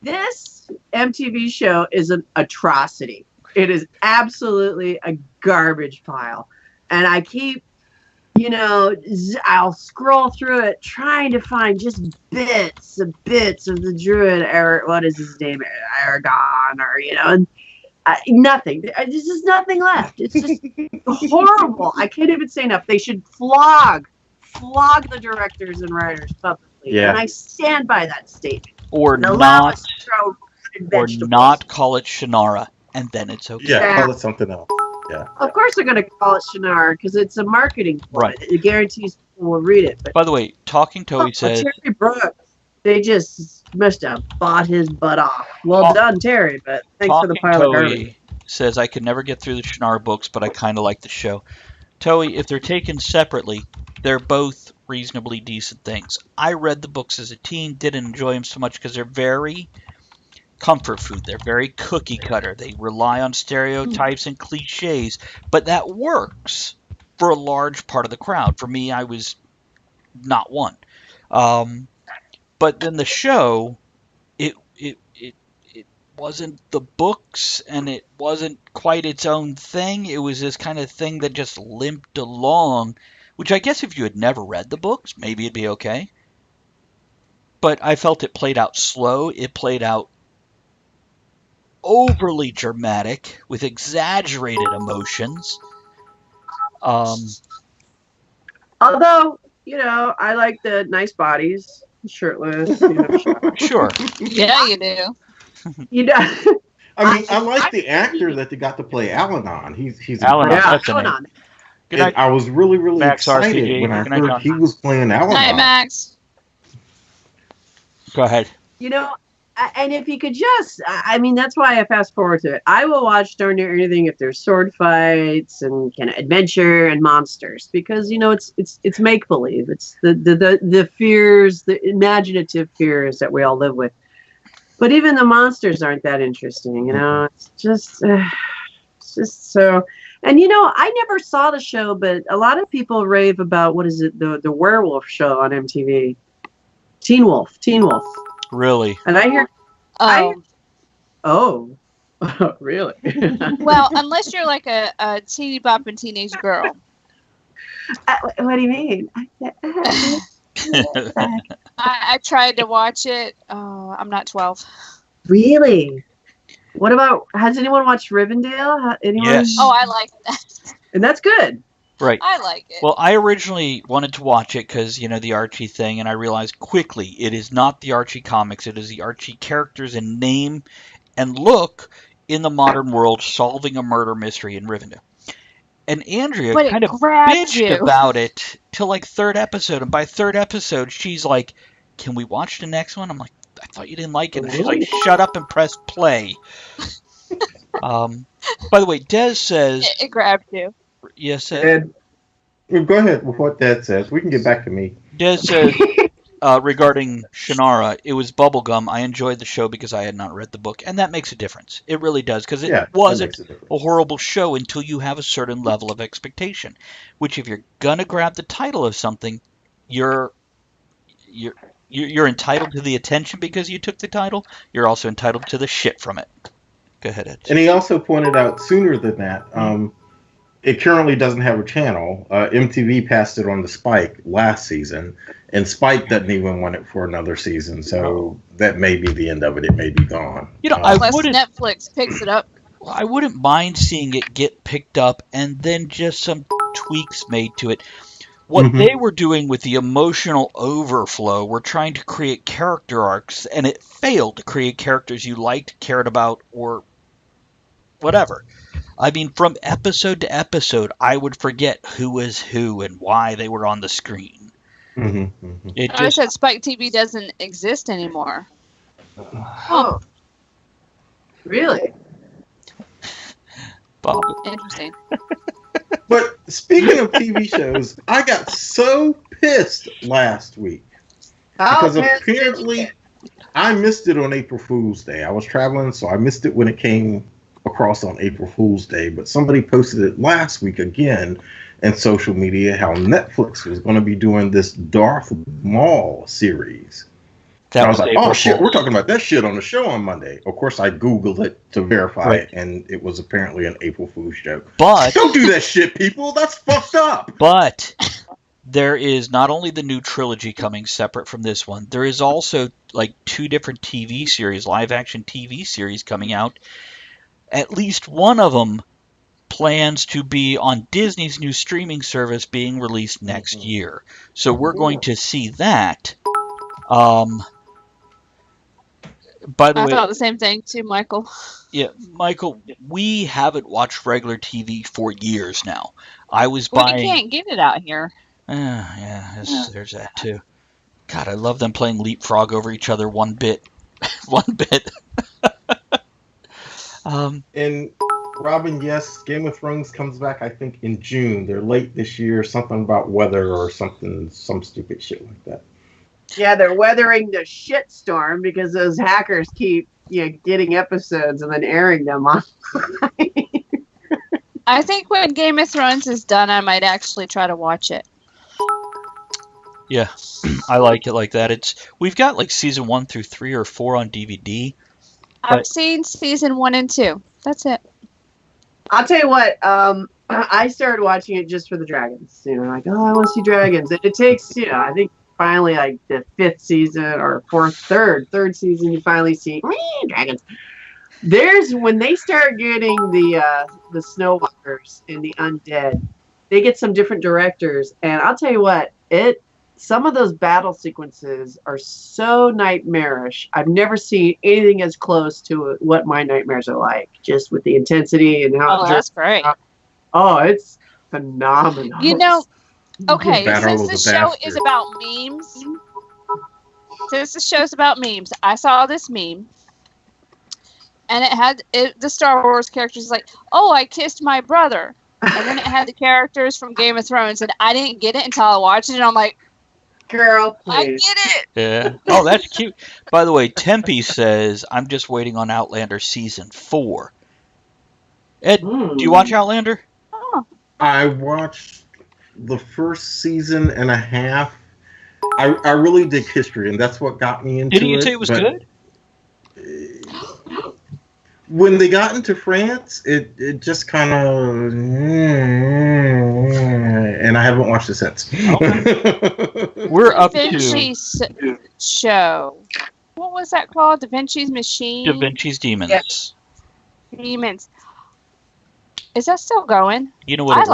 this MTV show is an atrocity. It is absolutely a garbage pile. And I keep, I'll scroll through it trying to find just bits of the druid, what is his name, Aragon, or, and nothing. There's just nothing left. It's just horrible. I can't even say enough. They should flog the directors and writers publicly. Yeah. And I stand by that statement. Or not call it Shannara. And then it's okay. Yeah, call it something else. Yeah. Of course they're going to call it Shannara because it's a marketing ploy. Right. It guarantees people will read it. But, by the way, Talking Toey says... Terry Brooks, they just must have bought his butt off. Well done, Terry, but thanks for the pile of garbage. Says, I could never get through the Shannara books, but I kind of like the show. Toey, if they're taken separately, they're both reasonably decent things. I read the books as a teen, didn't enjoy them so much because they're very... comfort food. They're very cookie cutter. They rely on stereotypes and cliches, but that works for a large part of the crowd. For me, I was not one. But then the show, wasn't the books, and it wasn't quite its own thing. It was this kind of thing that just limped along, which I guess if you had never read the books, maybe it'd be okay. But I felt it played out slow. It played out overly dramatic with exaggerated emotions. Although, I like the nice bodies, shirtless. Sure. Yeah, you do. I mean, I like the actor that they got to play Al-Anon. He's Al-Anon, incredible. that's the name. Good And night, I was really, really Max excited RCG. when I Good night, heard John. he was playing Al-Anon. Night, Max. Go ahead. And if you could just, that's why I fast forward to it. I will watch darn near anything if there's sword fights and kind of adventure and monsters, because it's make believe. It's the fears, the imaginative fears that we all live with. But even the monsters aren't that interesting. It's just so. And I never saw the show, but a lot of people rave about what is it, the werewolf show on MTV, Teen Wolf. Really? And I hear, really? Well, unless you're like a teeny bopping teenage girl. What do you mean? I tried to watch it. I'm not 12. Really? What about, has anyone watched Rivendell? Anyone? Yes. Oh, I like that. And that's good. Right. I like it. Well, I originally wanted to watch it because, the Archie thing, and I realized quickly it is not the Archie comics. It is the Archie characters and name and look in the modern world solving a murder mystery in Rivendell. And Andrea But it kind of grabbed bitched you. about it till like third episode. And by third episode, she's like, can we watch the next one? I'm like, I thought you didn't like it. And she's like, shut up and press play. By the way, Des says... It grabbed you. Yes, Ed, well, go ahead with what Dad says. We can get back to me. Des says, regarding Shannara, it was bubblegum. I enjoyed the show because I had not read the book, and that makes a difference. It really does, because it wasn't a horrible show until you have a certain level of expectation. Which, if you're gonna grab the title of something, you're entitled to the attention because you took the title. You're also entitled to the shit from it. Go ahead, Ed. And he also pointed out sooner than that, it currently doesn't have a channel. MTV passed it on to Spike last season, and Spike doesn't even want it for another season. So that may be the end of it. It may be gone. Unless Netflix picks it up. I wouldn't mind seeing it get picked up and then just some tweaks made to it. What they were doing with the emotional overflow were trying to create character arcs, and it failed to create characters you liked, cared about, or whatever. I mean, from episode to episode, I would forget who was who and why they were on the screen. I said Spike TV doesn't exist anymore. Oh. Really? Bob. Interesting. But speaking of TV shows, I got so pissed last week because apparently I missed it on April Fool's Day. I was traveling, so I missed it when it came across on April Fool's Day. But somebody posted it last week again in social media how Netflix was going to be doing this Darth Maul series. And I was like, oh shit, we're talking about that shit on the show on Monday. Of course, I Googled it to verify it, and it was apparently an April Fool's joke. But don't do that shit, people. That's fucked up. But there is not only the new trilogy coming separate from this one, there is also like 2 different TV series, live action TV series coming out. At least one of them plans to be on Disney's new streaming service being released next year. So we're going to see that. By the way, I thought the same thing too, Michael. Yeah, Michael, we haven't watched regular TV for years now. I was Well, buying... you can't get it out here. There's that too. God, I love them playing leapfrog over each other one bit. And Robin, yes, Game of Thrones comes back, I think, in June. They're late this year, something about weather or something, some stupid shit like that. Yeah, they're weathering the shitstorm because those hackers keep getting episodes and then airing them on. I think when Game of Thrones is done, I might actually try to watch it. Yeah, I like it like that. We've got like season 1 through 3 or 4 on DVD. I've seen season 1 and 2. That's it. I'll tell you what. I started watching it just for the dragons. You know, like, oh, I want to see dragons. And it takes, you know, I think finally like the 5th season or third season, you finally see dragons. There's when they start getting the Snow Walkers and the undead, they get some different directors, and I'll tell you what, some of those battle sequences are so nightmarish. I've never seen anything as close to what my nightmares are like, just with the intensity and how. Oh, that's great. Oh, it's phenomenal. You know, okay, Battle since of the the show Bastards. is about memes, I saw this meme. And it had the Star Wars characters like, oh, I kissed my brother. And then it had the characters from Game of Thrones. And I didn't get it until I watched it. And I'm like, girl, please. I get it. Yeah. Oh, that's cute. By the way, Tempe says, I'm just waiting on Outlander season 4. Ed, do you watch Outlander? I watched the first season and a half. I really dig history, and that's what got me into it. Didn't you say it was good? When they got into France, it just kind of, and I haven't watched it since. Okay. We're up Da Vinci's show. What was that called? Da Vinci's Machine? Da Vinci's Demons. Yes. Demons. Is that still going? You know what?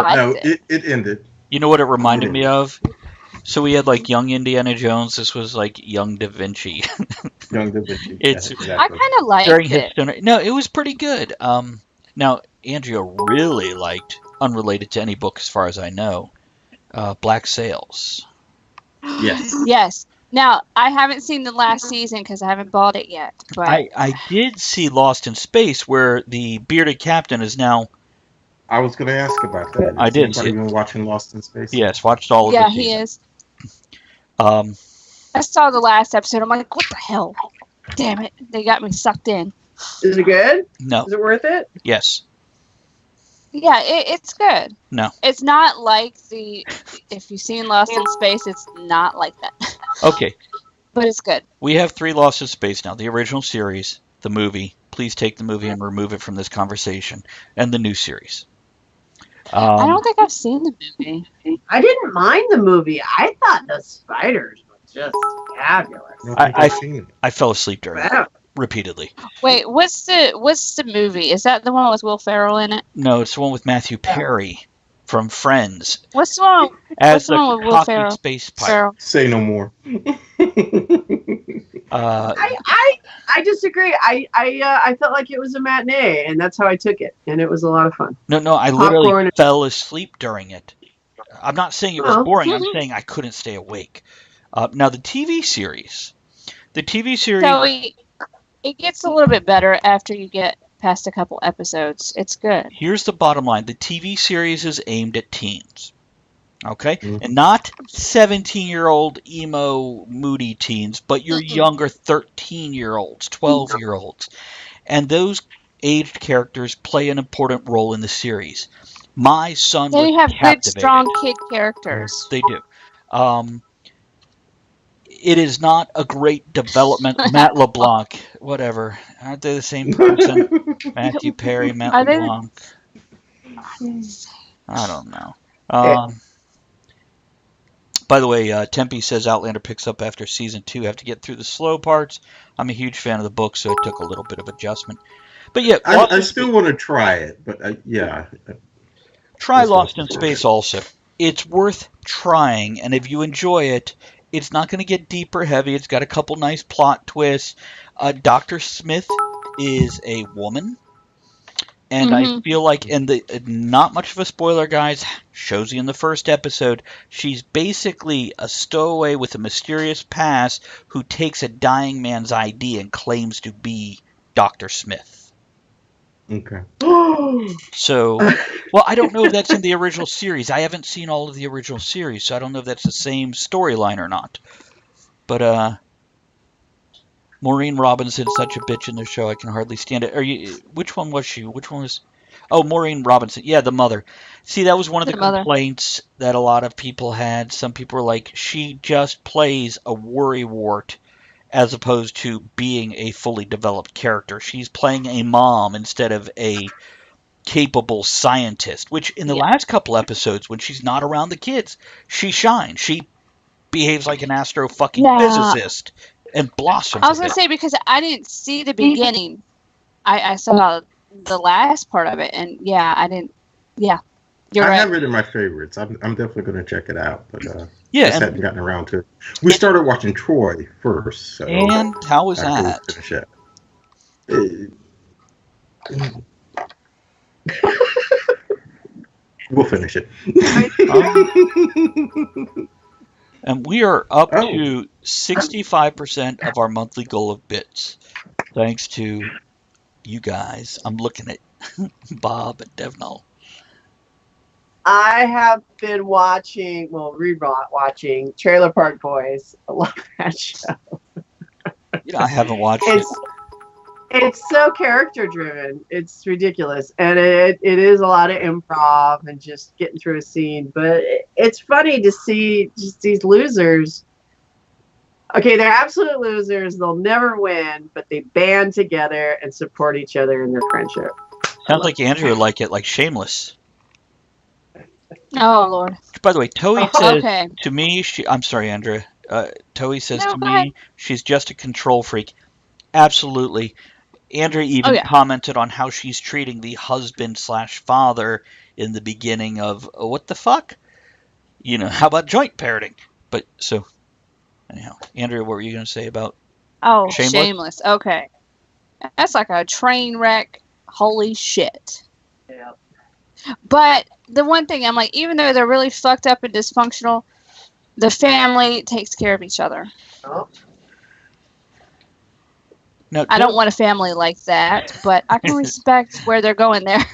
It ended. You know what it reminded me of? So we had like young Indiana Jones. This was like young Da Vinci. Young Da Vinci. It's exactly. I kind of liked during it. his no, it was pretty good. Now Andrea really liked, unrelated to any book as far as I know, Black Sails. Yes. Yes. Now I haven't seen the last season because I haven't bought it yet. But I did see Lost in Space, where the bearded captain is now. I was going to ask about that. I did see. Been watching Lost in Space? Yes, watched all of it. yeah, he is. I saw the last episode. I'm like, what the hell? Damn it! They got me sucked in. Is it good? No. Is it worth it? Yes. Yeah, it's good. No. It's not like if you've seen Lost in Space, it's not like that. Okay. But it's good. We have 3 Lost in Space now. The original series, the movie. Please take the movie and remove it from this conversation. And the new series. I don't think I've seen the movie. I didn't mind the movie. I thought the spiders were just fabulous. I fell asleep during it repeatedly. Wait, what's the movie? Is that the one with Will Ferrell in it? No, it's the one with Matthew Perry from Friends. What's the one? As what's the one with Will cocky Ferrell? space pirate. Say no more. I disagree. I felt like it was a matinee, and that's how I took it, and it was a lot of fun. No, I literally fell asleep during it. I'm not saying it was boring. I'm saying I couldn't stay awake. Now the TV series. So it gets a little bit better after you get past a couple episodes. It's good. Here's the bottom line. The TV series is aimed at teens. Okay? And not 17-year-old emo moody teens, but your younger 13-year-olds, 12-year-olds. And those aged characters play an important role in the series. My son They was have captivated. good, strong kid characters. They do. It is not a great development. Matt LeBlanc, whatever. Aren't they the same person? Matthew Perry, Matt LeBlanc. I don't know. By the way, Tempe says Outlander picks up after season 2. Have to get through the slow parts. I'm a huge fan of the book, so it took a little bit of adjustment. But yeah, I still want to try it, but yeah. Try Lost in Space also. It's worth trying, and if you enjoy it, it's not going to get deep or heavy. It's got a couple nice plot twists. Dr. Smith is a woman. And I feel like, not much of a spoiler, guys, shows you in the first episode, she's basically a stowaway with a mysterious past who takes a dying man's ID and claims to be Dr. Smith. Okay. So, well, I don't know if that's in the original series. I haven't seen all of the original series, so I don't know if that's the same storyline or not. But, Maureen Robinson, such a bitch in the show, I can hardly stand it. Which one was she? Which one was... Oh, Maureen Robinson. Yeah, the mother. See, that was one of the complaints that a lot of people had. Some people were like, she just plays a worrywart as opposed to being a fully developed character. She's playing a mom instead of a capable scientist, which in the last couple episodes, when she's not around the kids, she shines. She behaves like an astro-fucking-physicist and blossoms. I was going to say, because I didn't see the beginning. I saw the last part of it, and I didn't. Yeah, you're right. I have it in my favorites. I'm definitely going to check it out, but just hadn't gotten around to it. We started watching Troy first. So and how was that? We'll finish it. And we are up to 65% of our monthly goal of bits, thanks to you guys. I'm looking at Bob and Devnall. I have been watching Trailer Park Boys. I love that show. I haven't watched it. It's so character driven. It's ridiculous. And it is a lot of improv and just getting through a scene. But it's funny to see just these losers. Okay, they're absolute losers. They'll never win, but they band together and support each other in their friendship. Sounds like Andrew would like it, like Shameless. Oh, Lord. By the way, Toei says to me, I'm sorry, Andrew. Toei says to me, she's just a control freak. Absolutely. Andrew even commented on how she's treating the husband/father in the beginning of what the fuck? How about joint parenting? But so, anyhow, Andrew, what were you going to say about Shameless? Okay. That's like a train wreck. Holy shit. Yeah. But the one thing I'm like, even though they're really fucked up and dysfunctional, the family takes care of each other. Oh. No, I don't want a family like that, but I can respect where they're going there.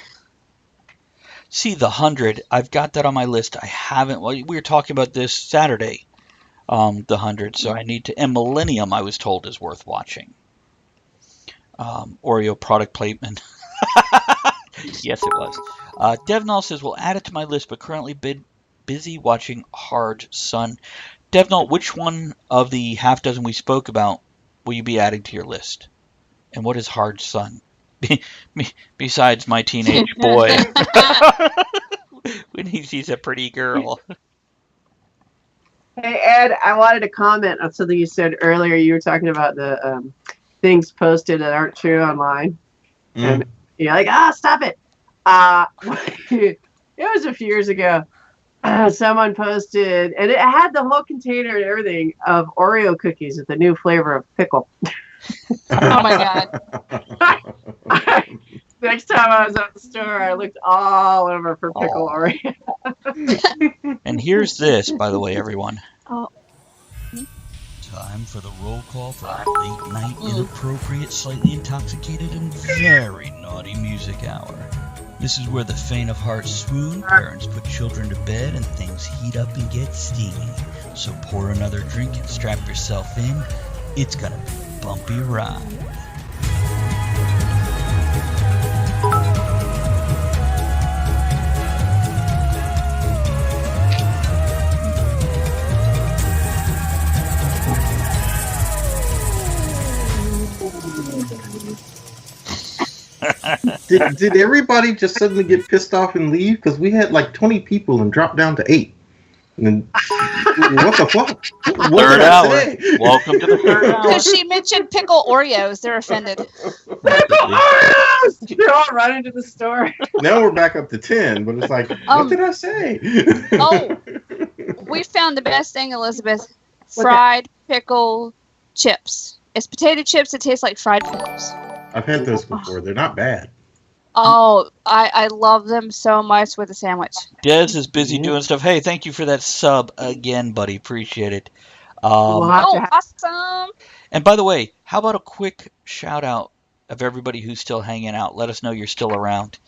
See, The 100, I've got that on my list. I haven't. Well, we were talking about this Saturday, The 100, so I need to. And Millennium, I was told, is worth watching. Oreo product placement. Yes, it was. Devnall says, we'll add it to my list, but currently busy watching Hard Sun. Devnall, which one of the half dozen we spoke about will you be adding to your list? And what is Hard Sun? Besides my teenage boy when he sees a pretty girl. Hey, Ed, I wanted to comment on something you said earlier. You were talking about the things posted that aren't true online. And you're like, stop it. It was a few years ago. Someone posted, and it had the whole container and everything of Oreo cookies with the new flavor of pickle. Oh my God. Next time I was at the store, I looked all over for pickle Oreo. And here's this, by the way, everyone. Time for the roll call for our late night, inappropriate, slightly intoxicated, and very naughty music hour. This is where the faint of heart swoon, parents put children to bed, and things heat up and get steamy. So pour another drink and strap yourself in. It's gonna be a bumpy ride. Did everybody just suddenly get pissed off and leave? Because we had like 20 people and dropped down to 8. And then, what the fuck? Third hour. Welcome to the third hour. Because she mentioned pickle Oreos. They're offended. Pickle Oreos! They're all running to the store. Now we're back up to 10, but it's like, what did I say? We found the best thing, Elizabeth. Fried pickle chips. It's potato chips that taste like fried pickles. I've had those before. They're not bad. Oh, I love them so much with a sandwich. Des is busy doing stuff. Hey, thank you for that sub again, buddy. Appreciate it. Awesome. And by the way, how about a quick shout out of everybody who's still hanging out? Let us know you're still around.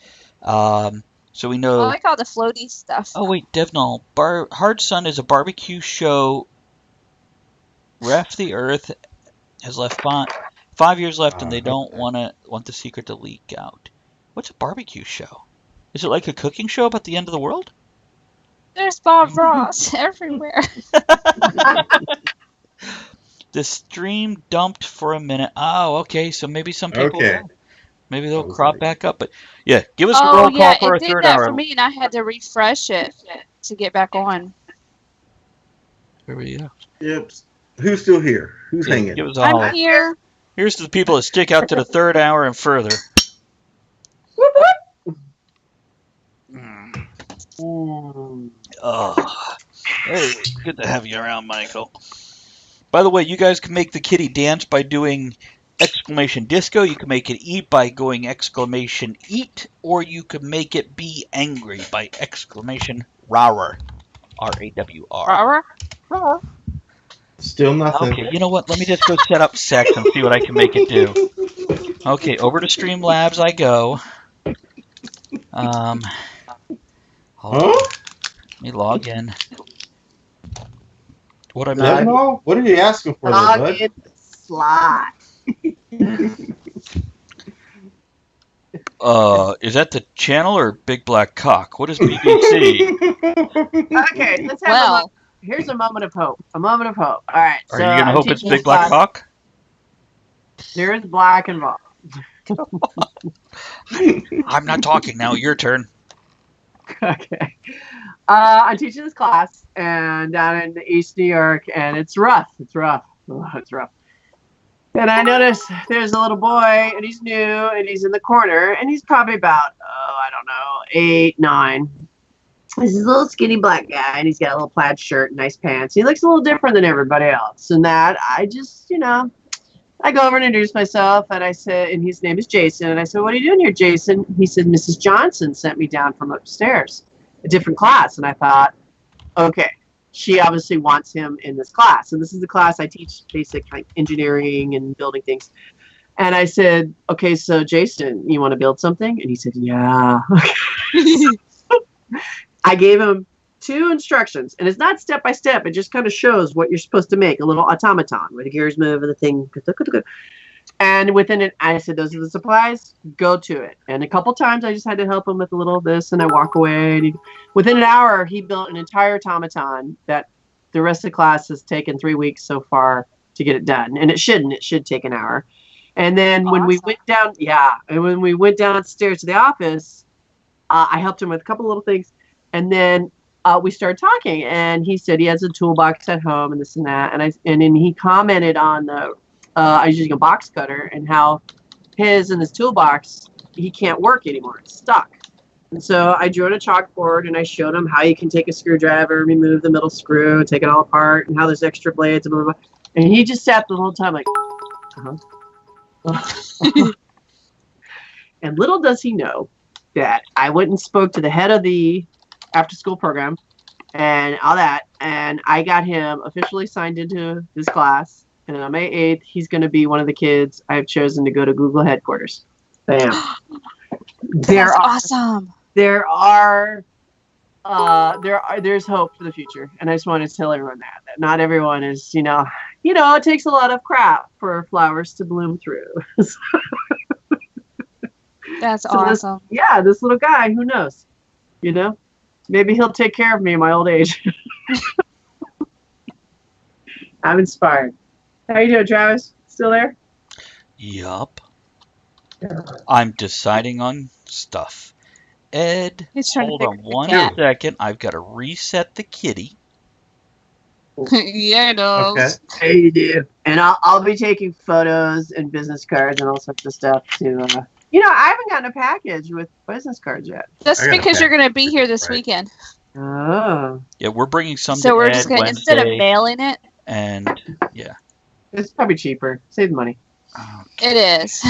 So we know. I like all the floaty stuff. Oh, wait, Devnall. Hard Sun is a barbecue show. Ref the Earth has left 5 years left, and they don't want the secret to leak out. What's a barbecue show? Is it like a cooking show about the end of the world? There's Bob Ross everywhere. The stream dumped for a minute. Oh, okay. So maybe some people will. Maybe they'll crop back up. But yeah, give us a roll call for it our did third that hour. for me, and I had to refresh it to get back on. Where were you? Yep. Who's still here? Who's hanging? Give us a holler. I'm here. Here's to the people that stick out to the third hour and further. Oh, hey, good to have you around, Michael. By the way, you guys can make the kitty dance by doing exclamation disco. You can make it eat by going exclamation eat, or you can make it be angry by exclamation rawr. R-A-W-R. Rawr? Still nothing. Okay, you know what? Let me just go set up sex and see what I can make it do. Okay, over to Streamlabs I go. Hold on. Let me log in. What am I? What are you asking for, there, bud? In the slot. Is that the channel or Big Black Cock? What is BBC? Okay, let's have here's a moment of hope. A moment of hope. All right. Are you going to hope it's Big Black Cock? There is black involved. I'm not talking now. Your turn. Okay. I'm teaching this class and down in East New York, and it's rough. It's rough. Oh, it's rough. And I notice there's a little boy, and he's new, and he's in the corner, and he's probably about, 8, 9. He's this little skinny black guy, and he's got a little plaid shirt and nice pants. He looks a little different than everybody else. And that, I just, I go over and introduce myself, and I said, and his name is Jason. And I said, "What are you doing here, Jason?" He said, "Mrs. Johnson sent me down from upstairs, a different class." And I thought, okay, she obviously wants him in this class. And this is the class I teach basic engineering and building things. And I said, "Okay, so Jason, you want to build something?" And he said, "Yeah." I gave him 2 instructions, and it's not step by step. It just kind of shows what you're supposed to make, a little automaton where the gears move and the thing. And within it, I said, "Those are the supplies. Go to it." And a couple times, I just had to help him with a little of this, and I walk away. And within an hour, he built an entire automaton that the rest of the class has taken 3 weeks so far to get it done. And it shouldn't. It should take an hour. And then when we went down, when we went downstairs to the office, I helped him with a couple little things, and then we started talking, and he said he has a toolbox at home and this and that. And then he commented on I was using a box cutter and how his and his toolbox, he can't work anymore. It's stuck. And so I drew on a chalkboard and I showed him how you can take a screwdriver, remove the middle screw, take it all apart, and how there's extra blades, blah, blah, blah. And he just sat the whole time like, And little does he know that I went and spoke to the head of the after-school program and all that, and I got him officially signed into this class. And on May 8th, he's going to be one of the kids I've chosen to go to Google headquarters. Bam. That's awesome. There's hope for the future, and I just want to tell everyone that not everyone is, it takes a lot of crap for flowers to bloom through. That's awesome. This little guy, who knows? Maybe he'll take care of me in my old age. I'm inspired. How you doing, Travis? Still there? Yup. I'm deciding on stuff. Ed, hold on one second. I've got to reset the kitty. Yeah, it does. Okay. Hey, you do. And I'll be taking photos and business cards and all sorts of stuff to. I haven't gotten a package with business cards yet. That's because you're going to be here this weekend. Oh. Yeah, we're bringing some. So we're Ed just going to, Wednesday, instead of mailing it. And yeah. It's probably cheaper. Save money. Okay. It is.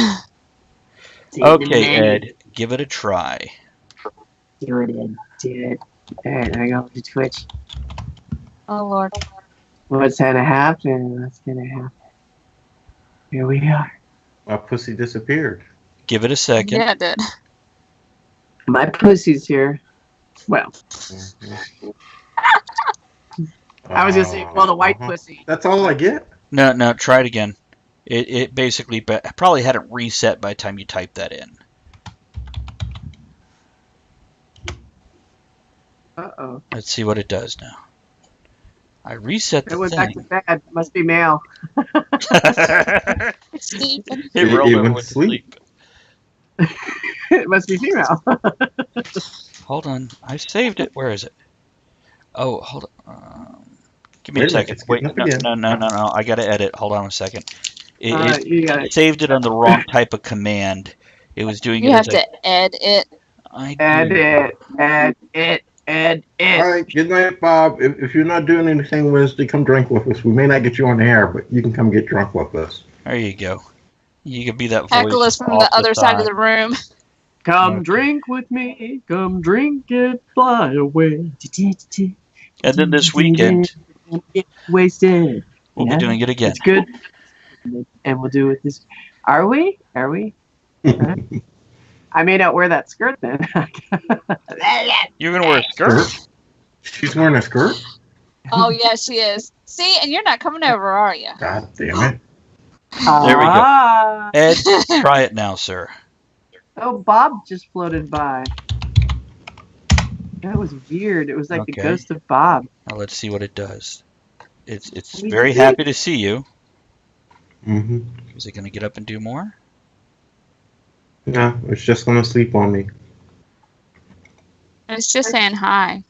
Okay, Ed, give it a try. Do it, Ed. Do it. All right, I go to Twitch. Oh, Lord. What's going to happen? What's going to happen? Here we are. My pussy disappeared. Give it a second. Yeah, it did. My pussy's here. Well. I was going to say, the white pussy. That's all I get? No, try it again. It basically probably hadn't reset by the time you typed that in. Uh-oh. Let's see what it does now. I reset the It went back thing. to bed. Must be male. Sleeping. It rolled over went with to sleep. It must be female. Hold on. I saved it. Where is it? Oh, hold on. Give me Wait a a minute, second. it's Wait, getting up again. no. I got to edit. Hold on a second. It You got it. saved it on the wrong type of command. It was doing You it have as to add it. Add it. All right, good night, Bob. If you're not doing anything Wednesday, come drink with us. We may not get you on the air, but you can come get drunk with us. There you go. You can be that voice. Heckle us from off the other side of the room. Come drink with me. Come drink it, fly away. And then this weekend, Get wasted. we'll be doing it again. It's good. And we'll do it this. Are we? I may not wear that skirt then. You're going to wear a skirt? She's wearing a skirt? Oh, yeah, she is. See, and you're not coming over, are you? God damn it. There we go. Ed, try it now, sir. Oh, Bob just floated by. That was weird. It was like the Okay. ghost of Bob. Now let's see what it does. It's very happy to see you. Mm-hmm. Is it going to get up and do more? No, it's just going to sleep on me. It's just saying hi.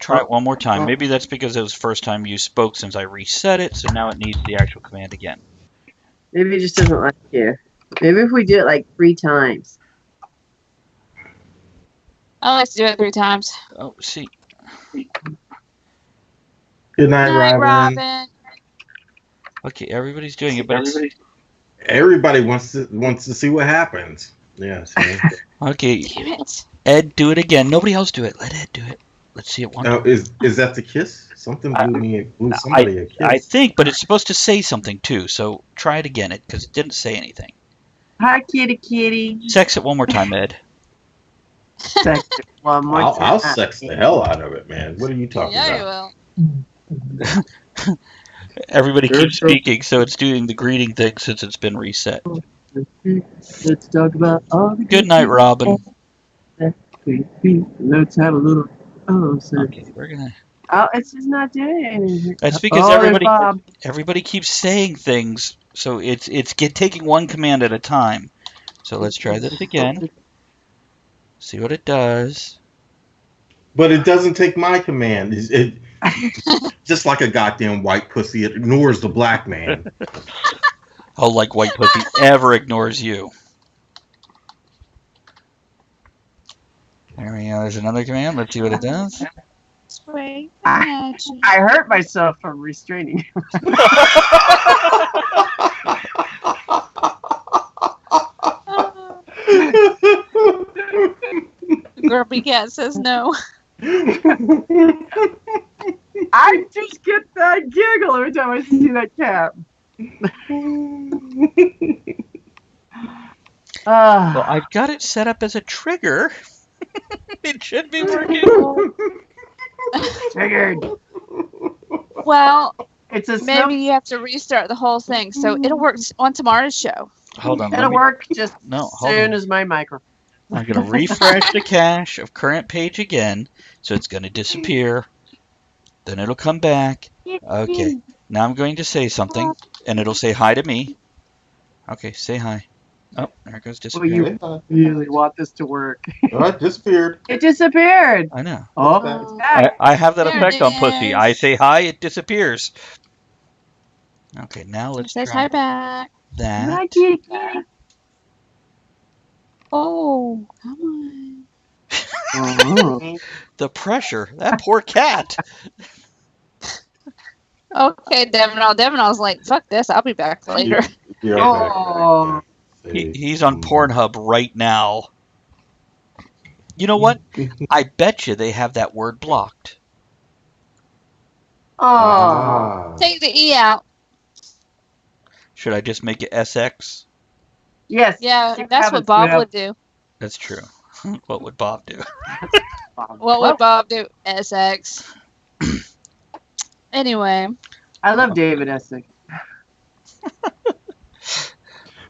Try it one more time. Maybe that's because it was the first time you spoke since I reset it, so now it needs the actual command again. Maybe it just doesn't like you. Maybe if we do it like 3 times. I like to do it 3 times. Oh, see. Good night, Robin. Okay, everybody's doing it, but everybody wants to see what happens. Yes. Okay. Damn it. Ed, do it again. Nobody else do it. Let Ed do it. Let's see it one Oh, more. is that the kiss? Something blew somebody a kiss. I think, but it's supposed to say something too. So try it again, because it didn't say anything. Hi, kitty. Sex it one more time, Ed. Sex it one more time. I'll sex the hell out of it, man. What are you talking about? Yeah, you will. Everybody keeps speaking, so it's doing the greeting thing since it's been reset. Let's talk about all the Good night, Robin. Let's have a little. Okay, we're gonna. Oh, it's just not doing anything. That's because there's Bob. everybody keeps saying things, so it's taking one command at a time. So let's try this again. See what it does. But it doesn't take my command. It just like a goddamn white pussy, it ignores the black man. Oh, like white pussy ever ignores you. There we go. There's another command. Let's see what it does. I hurt myself from restraining. Grumpy Cat says no. I just get that giggle every time I see that cat. Well, I've got it set up as a trigger. It should be working. Triggered. Well, it's a maybe you have to restart the whole thing, so it'll work on tomorrow's show. Hold on. It'll work just hold soon on. as my microphone. I'm going to refresh the cache of current page again, so it's going to disappear. Then it'll come back. Okay. Now I'm going to say something, and it'll say hi to me. Okay, say hi. Oh, there it goes. Well, you really want this to work. Oh, it disappeared. It disappeared. I know. Oh, it's back. I have that There effect it on pussy. is. I say hi, it disappears. Okay, now let's Says try hi back. that. Hi, kitty, kitty. Oh, come on. Oh. The pressure. That poor cat. Okay, Devinal's like, fuck this, I'll be back later. Yeah, Oh. He's on Pornhub right now. You know what? I bet you they have that word blocked. Oh. Take the E out. Should I just make it SX? Yes. Yeah, that's what Bob would do. That's true. What would Bob do? What would Bob do? SX. Anyway. I love David Essex.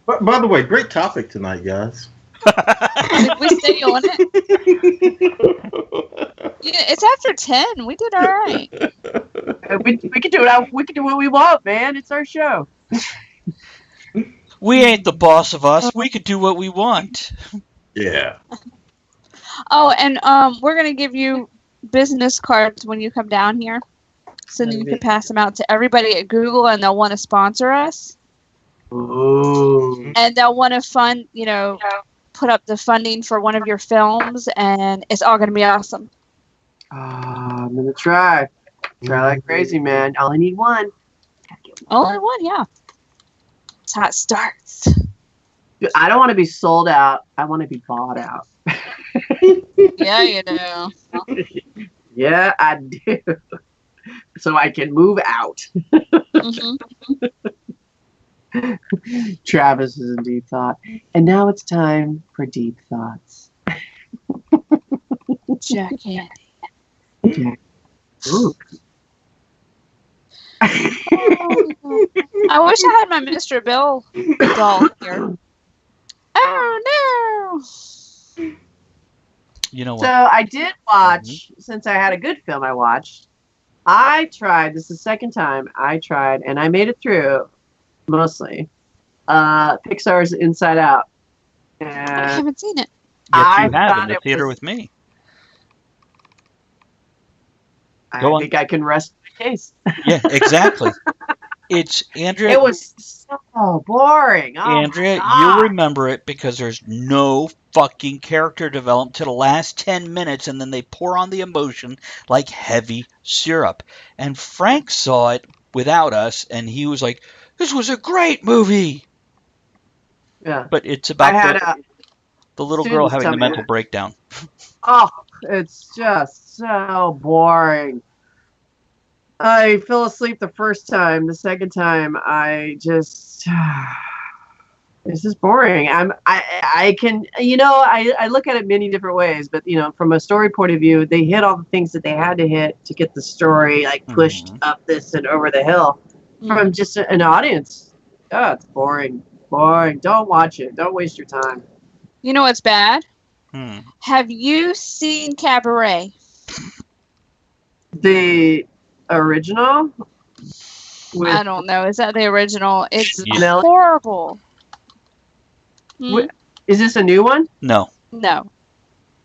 But by the way, great topic tonight, guys. Did we stay on it? Yeah, it's after 10. We did all right. We can do it. We can do what we want, man. It's our show. We ain't the boss of us. We could do what we want. Yeah. Oh, and we're gonna give you business cards when you come down here, so then you can pass them out to everybody at Google, and they'll want to sponsor us. Ooh. And they'll want to fund, put up the funding for one of your films, and it's all gonna be awesome. I'm gonna try like crazy, man. I only need one. Only one, yeah. That's how it starts. I don't want to be sold out. I want to be bought out. Yeah, you do. Yeah, I do. So I can move out. Travis is in deep thought. And now it's time for deep thoughts. Jack Handy. Ooh. I wish I had my Mr. Bill doll here. Oh no! You know what? So I did watch, since I had a good film I watched, I tried, this is the second time I tried, and I made it through, mostly, Pixar's Inside Out. And I haven't seen it. Yes, you have in the theater with me. I think I can rest my case. Yeah, exactly. It's Andrea. It was so boring. Oh, Andrea, you'll remember it because there's no fucking character development to the last 10 minutes, and then they pour on the emotion like heavy syrup. And Frank saw it without us, and he was like, "This was a great movie." Yeah. But it's about the little girl having the mental breakdown. Oh, it's just so boring. I fell asleep the first time. The second time, I just it's just boring. I can, I look at it many different ways, but from a story point of view, they hit all the things that they had to hit to get the story like pushed up this and over the hill. From just an audience, it's boring. Don't watch it. Don't waste your time. You know what's bad? Have you seen Cabaret? The original? I don't know. Is that the original? It's Yeah. horrible. Is this a new one? No. No.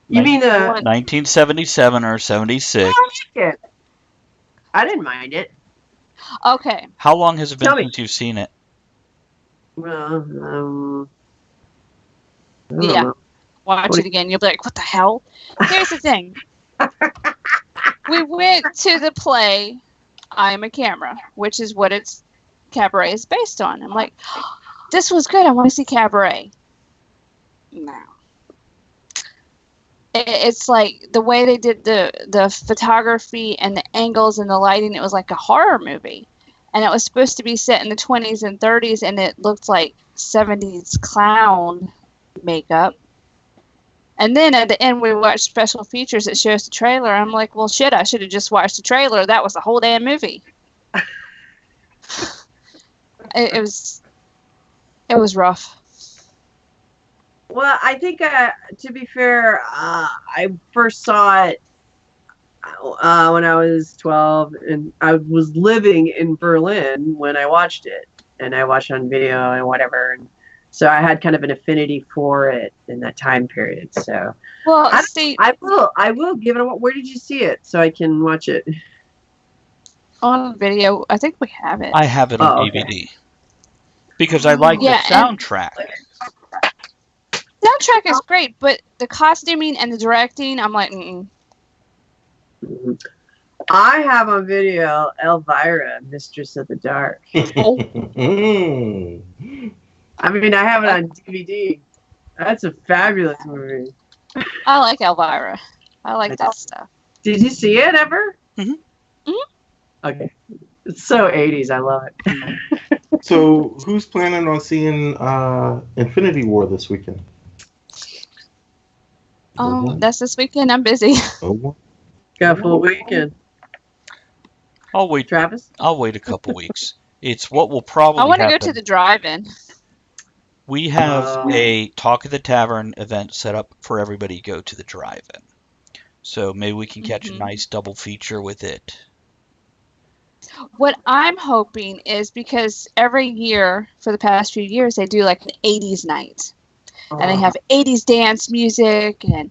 You mean the 1977 or 76. I didn't mind it. Okay. How long has it been since you've seen it? Well, yeah. Watch it again. You'll be like, what the hell? Here's the thing. We went to the play I Am a Camera, which is what Cabaret is based on. I'm like, this was good. I want to see Cabaret. No. It's like the way they did the photography and the angles and the lighting, it was like a horror movie. And it was supposed to be set in the 20s and 30s, and it looked like 70s clown makeup. And then at the end, we watched special features that shows the trailer. I'm like, well, shit, I should have just watched the trailer. That was the whole damn movie. It was rough. Well, I think, to be fair, I first saw it when I was 12, and I was living in Berlin when I watched it. And I watched on video and whatever. And so I had kind of an affinity for it in that time period. So, well, I will give it a. Where did you see it so I can watch it? On video. I think we have it. I have it on DVD because I like the soundtrack. Soundtrack is great, but the costuming and the directing, I'm like, I have on video Elvira, Mistress of the Dark. I mean, I have it on DVD. That's a fabulous movie. I like Elvira. I like that stuff. Did you see it ever? Mm-hmm. Okay. It's so 80s. I love it. So, who's planning on seeing Infinity War this weekend? That's this weekend. I'm busy. Got a full weekend. I'll wait, Travis. I'll wait a couple weeks. It's what will probably I want to happen. go to the drive-in. We have a Talk of the Tavern event set up for everybody to go to the drive-in. So maybe we can catch a nice double feature with it. What I'm hoping is because every year for the past few years they do like an 80s night. And they have 80s dance music and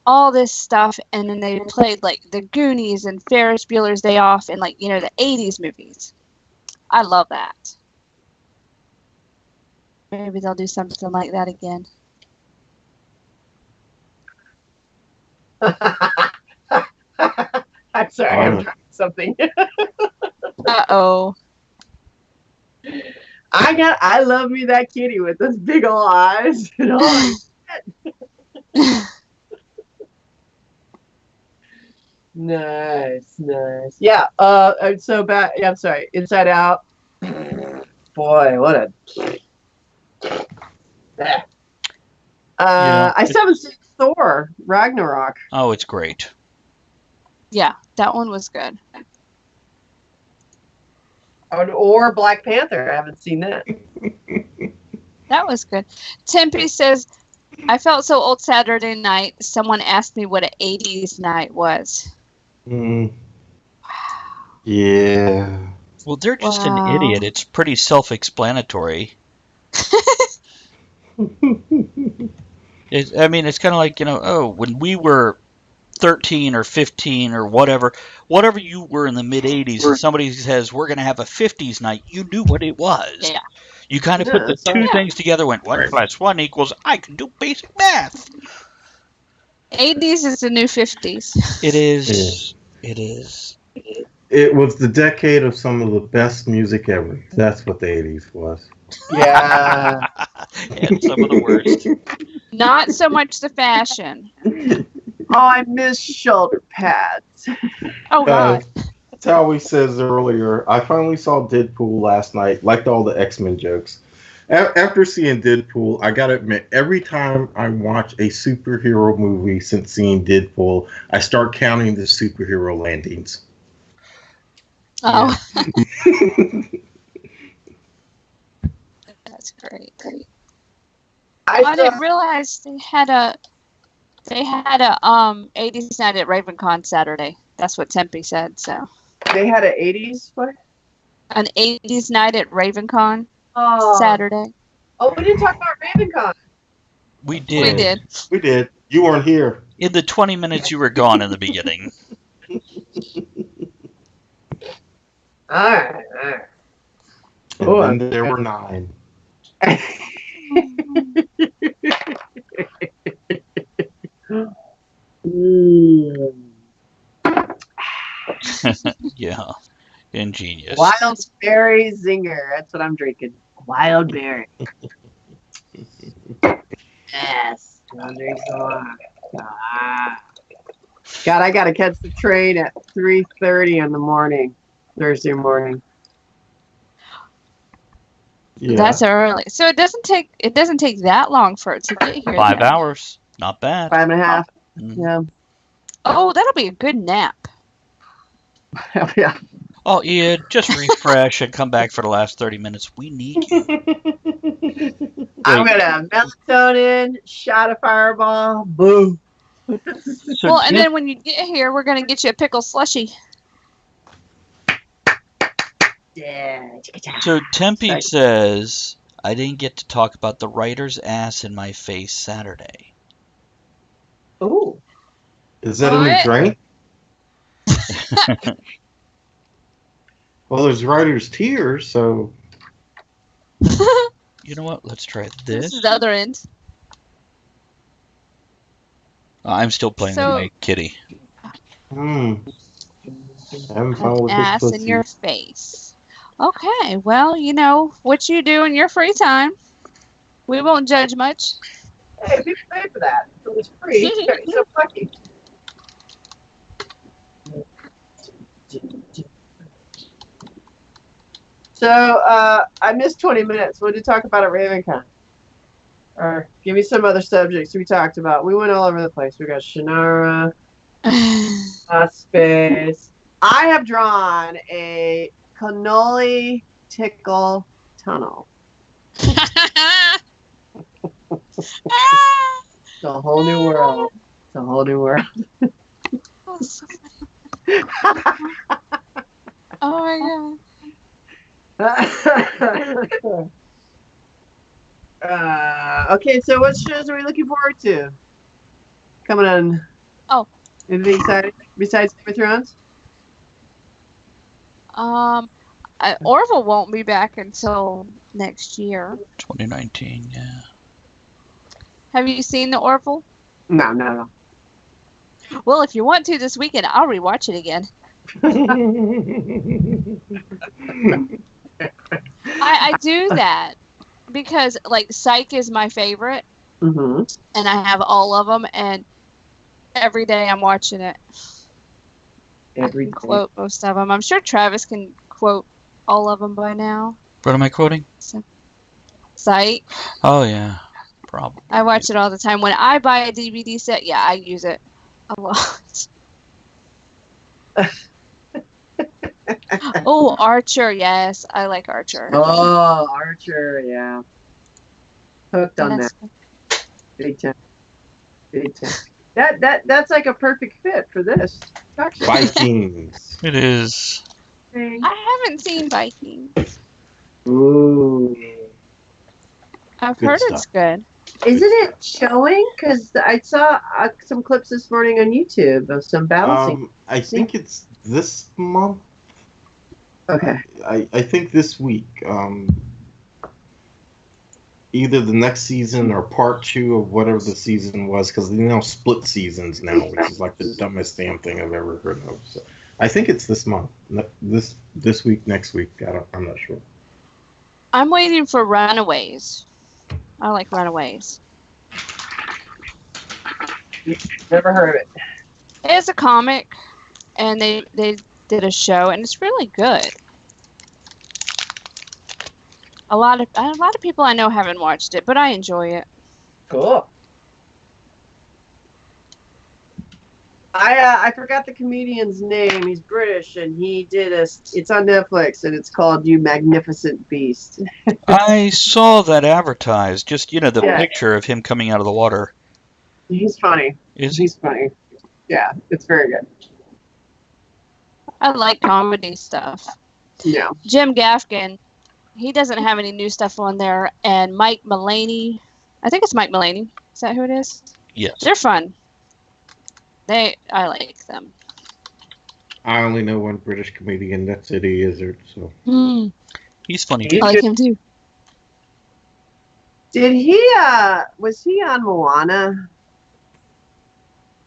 all this stuff, and then they played like the Goonies and Ferris Bueller's Day Off and like, you know, the 80s movies. I love that. Maybe they'll do something like that again. I'm sorry, I'm trying something. Uh-oh. I love me that kitty with those big old eyes and all. Nice. Yeah. So bad. Yeah. I'm sorry. Inside Out. Boy, what a. I still haven't seen Thor Ragnarok. Oh, it's great. Yeah, that one was good. Or Black Panther. I haven't seen that. That was good. Tempe says, I felt so old Saturday night. Someone asked me what an 80s night was. Yeah. Well, they're just an idiot. It's pretty self-explanatory. It's kind of like, when we were 13 or 15 or whatever you were in the mid-'80s, and somebody says, we're going to have a 50s night, you knew what it was. Yeah. You kind of put the two things together, went 1 + 1 =, I can do basic math. 80s is the new 50s. It is. It is. It was the decade of some of the best music ever. That's what the 80s was. Yeah. And some of the worst. Not so much the fashion. Oh, I miss shoulder pads. Oh, God. Towie says earlier, I finally saw Deadpool last night, liked all the X-Men jokes. After seeing Deadpool, I gotta admit, every time I watch a superhero movie since seeing Deadpool, I start counting the superhero landings. Oh. That's great. I didn't realize they had a 80s night at RavenCon Saturday. That's what Tempe said. So they had an 80s what? An 80s night at RavenCon Saturday. Oh, we didn't talk about RavenCon. We did. We did. You weren't here. In the 20 minutes you were gone in the beginning. All right. And then there were 9. Yeah. Ingenious. Wild berry zinger. That's what I'm drinking. Wild berry. Yes. God, I gotta catch the train at 3:30 in the morning, Thursday morning. Yeah. That's early. So it doesn't take that long for it to get here. 5 hours. Not bad. 5.5. Mm-hmm. Yeah. Oh, that'll be a good nap. Yeah. Oh, yeah, just refresh and come back for the last 30 minutes. We need you. I'm going to have melatonin, shot of Fireball, boom. Well, and then when you get here, we're going to get you a pickle slushy. Yeah. So Tempe says, I didn't get to talk about the writer's ass in my face Saturday. Ooh. Is that a new drink? Well, there's writer's tears, so... You know what? Let's try this. This is the other end. I'm still playing with my kitty. I'm fine with ass this in your face. Okay, well, you know what you do in your free time. We won't judge much. Hey, people pay for that. If it was free, it's so lucky. So, I missed 20 minutes. What did you talk about at RavenCon? Or give me some other subjects we talked about. We went all over the place. We got Shannara, Space. I have drawn a cannoli tickle tunnel. It's a whole new world. It's a whole new world. Oh, so funny. Oh my god. Okay, so what shows are we looking forward to? Coming on. Oh. Anything exciting besides Game of Thrones? Orville won't be back until next year. 2019, yeah. Have you seen the Orville? No. Well, if you want to this weekend, I'll rewatch it again. I do that because, like, Psych is my favorite, and I have all of them, and every day I'm watching it. Every day. Quote most of them. I'm sure Travis can quote all of them by now. What am I quoting? Psych. Oh, yeah. Probably. I watch it all the time. When I buy a DVD set, yeah, I use it a lot. Oh, Archer, yes. I like Archer. Oh, Archer, yeah. Hooked on that. Big time. That's like a perfect fit for this. Vikings. It is. I haven't seen Vikings. Ooh. I've Good heard stuff. it's good. Isn't it showing? Because I saw some clips this morning on YouTube of some battle scenes. I think it's this month. Okay. I think this week. Either the next season or part 2 of whatever the season was, because they now split seasons now, which is like the dumbest damn thing I've ever heard of. So I think it's this month, this week, next week. I'm not sure. I'm waiting for Runaways. I like Runaways. Never heard of it. It's a comic, and they did a show, and it's really good. A lot of people I know haven't watched it, but I enjoy it. Cool. I forgot the comedian's name. He's British, and he did it's on Netflix, and it's called You Magnificent Beast. I saw that advertised. Just, the picture of him coming out of the water. He's funny. He's funny. Yeah, it's very good. I like comedy stuff. Yeah. Jim Gaffigan, he doesn't have any new stuff on there, and Mike Mulaney, I think it's Mike Mulaney. Is that who it is? Yes. They're fun. I like them. I only know one British comedian. That's Eddie Izzard. So he's funny. I like him too. Did he? Was he on Moana?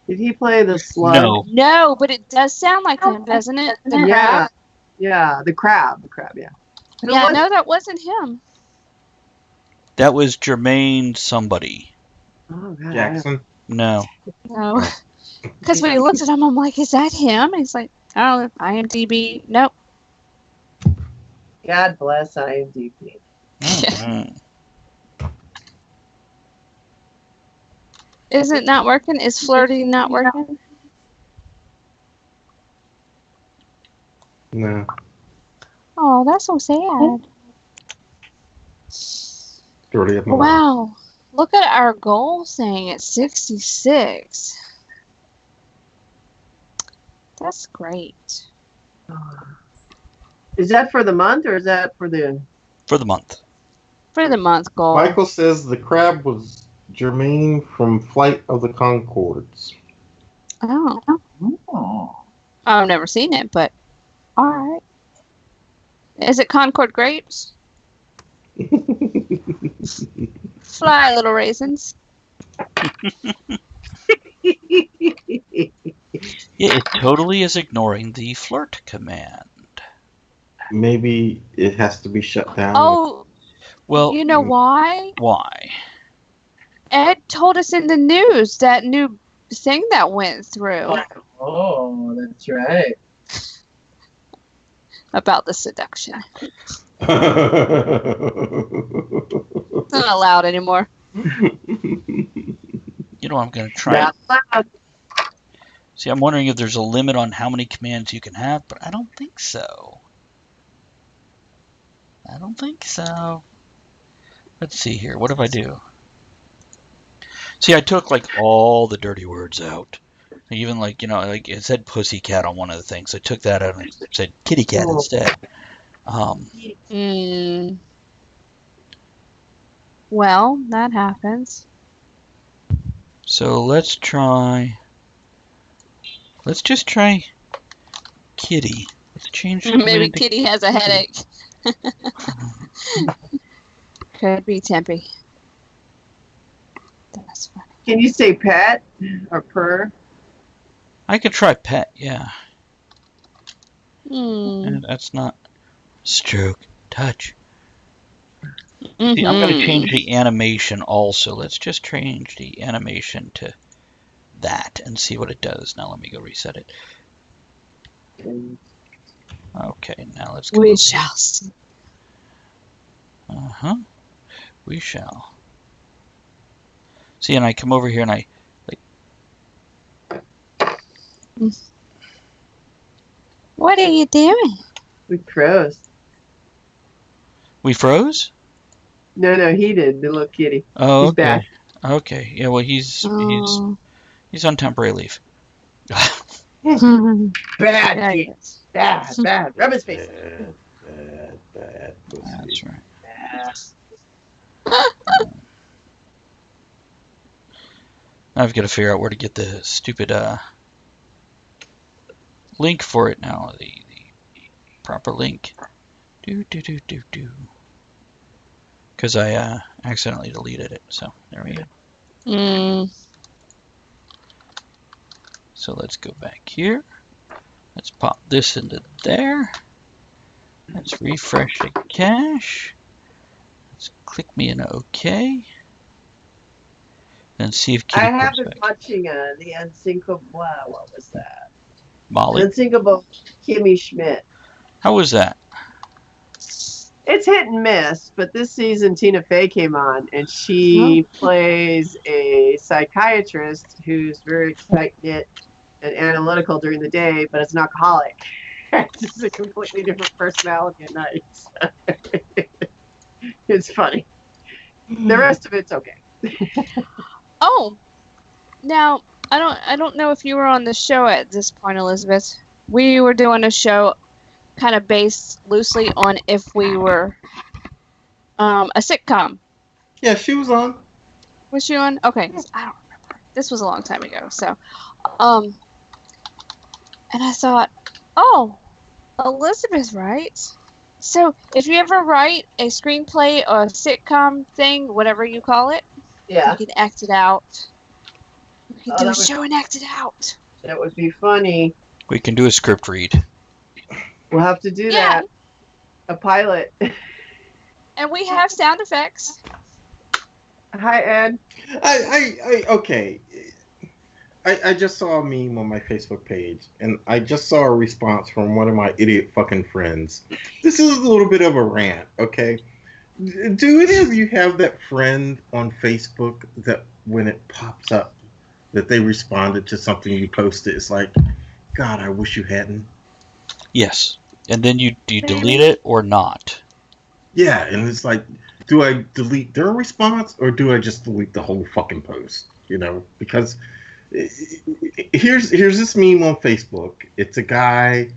Did he play the slug? No, but it does sound like him, doesn't it? The crab. Yeah, the crab. Yeah. Yeah, no, that wasn't him. That was Jermaine somebody. Oh, God. Jackson? No. No. Because when he looked at him, I'm like, is that him? And he's like, oh, IMDb. Nope. God bless IMDb. Is it not working? Is flirting not working? No. Oh, that's so sad. Wow. Look at our goal saying it's 66. That's great. Is that for the month or is that for the... For the month. For the month goal. Michael says the crab was Jermaine from Flight of the Conchords. Oh. I've never seen it, but all right. Is it Concord grapes? Fly, little raisins. Yeah, it totally is ignoring the flirt command. Maybe it has to be shut down. Oh, well, you know why? Why? Ed told us in the news that new thing that went through. Oh, that's right. About the seduction. It's not allowed anymore. You know, I'm going to try. See, I'm wondering if there's a limit on how many commands you can have, but I don't think so. Let's see here. What if I do? See, I took like all the dirty words out. Even like, it said pussycat on one of the things. I took that out and it said kitty cat instead. Well, that happens. So let's just try kitty. Let's change. Maybe Kitty has a headache. Could be Tempe. That's funny. Can you say pet or purr? I could try pet, yeah. Hmm. And that's not stroke, touch. See, I'm going to change the animation also. Let's just change the animation to that and see what it does. Now let me go reset it. Okay, now let's go. We shall see. We shall. See, and I come over here and I What are you doing? We froze. We froze? No, he did. The little kitty. Oh, He's okay. back. Okay. Yeah, well, he's on temporary leave. Bad kid. Bad. Rub his face. Bad. That's right. I've got to figure out where to get the stupid link for it now. The proper link. Because I accidentally deleted it. So there we go. So let's go back here. Let's pop this into there. Let's refresh the cache. Let's click me in OK. And see if Kitty I have comes been back. watching the Unsinkable. Wow, what was that? Molly. Unsinkable Kimmy Schmidt. How was that? It's hit and miss, but this season Tina Fey came on, and she plays a psychiatrist who's very tight-knit and analytical during the day, but is an alcoholic. This is a completely different personality at night. It's funny. The rest of it's okay. Oh, now I don't know if you were on the show at this point, Elizabeth. We were doing a show kind of based loosely on if we were a sitcom. Yeah, she was on. Was she on? Okay, I don't remember. This was a long time ago. So, and I thought, oh, Elizabeth writes. So if you ever write a screenplay or a sitcom thing, whatever you call it, yeah, you can act it out. We can do a that show and act it out. That would be funny. We can do a script read. We'll have to do that. A pilot. And we have sound effects. Hi, Ed. Okay. I just saw a meme on my Facebook page, and I just saw a response from one of my idiot fucking friends. This is a little bit of a rant, okay? Do any of you have that friend on Facebook that when it pops up that they responded to something you posted, it's like, God, I wish you hadn't? Yes. And then do you delete it or not? Yeah, and it's like, do I delete their response or do I just delete the whole fucking post? You know, because here's this meme on Facebook. It's a guy.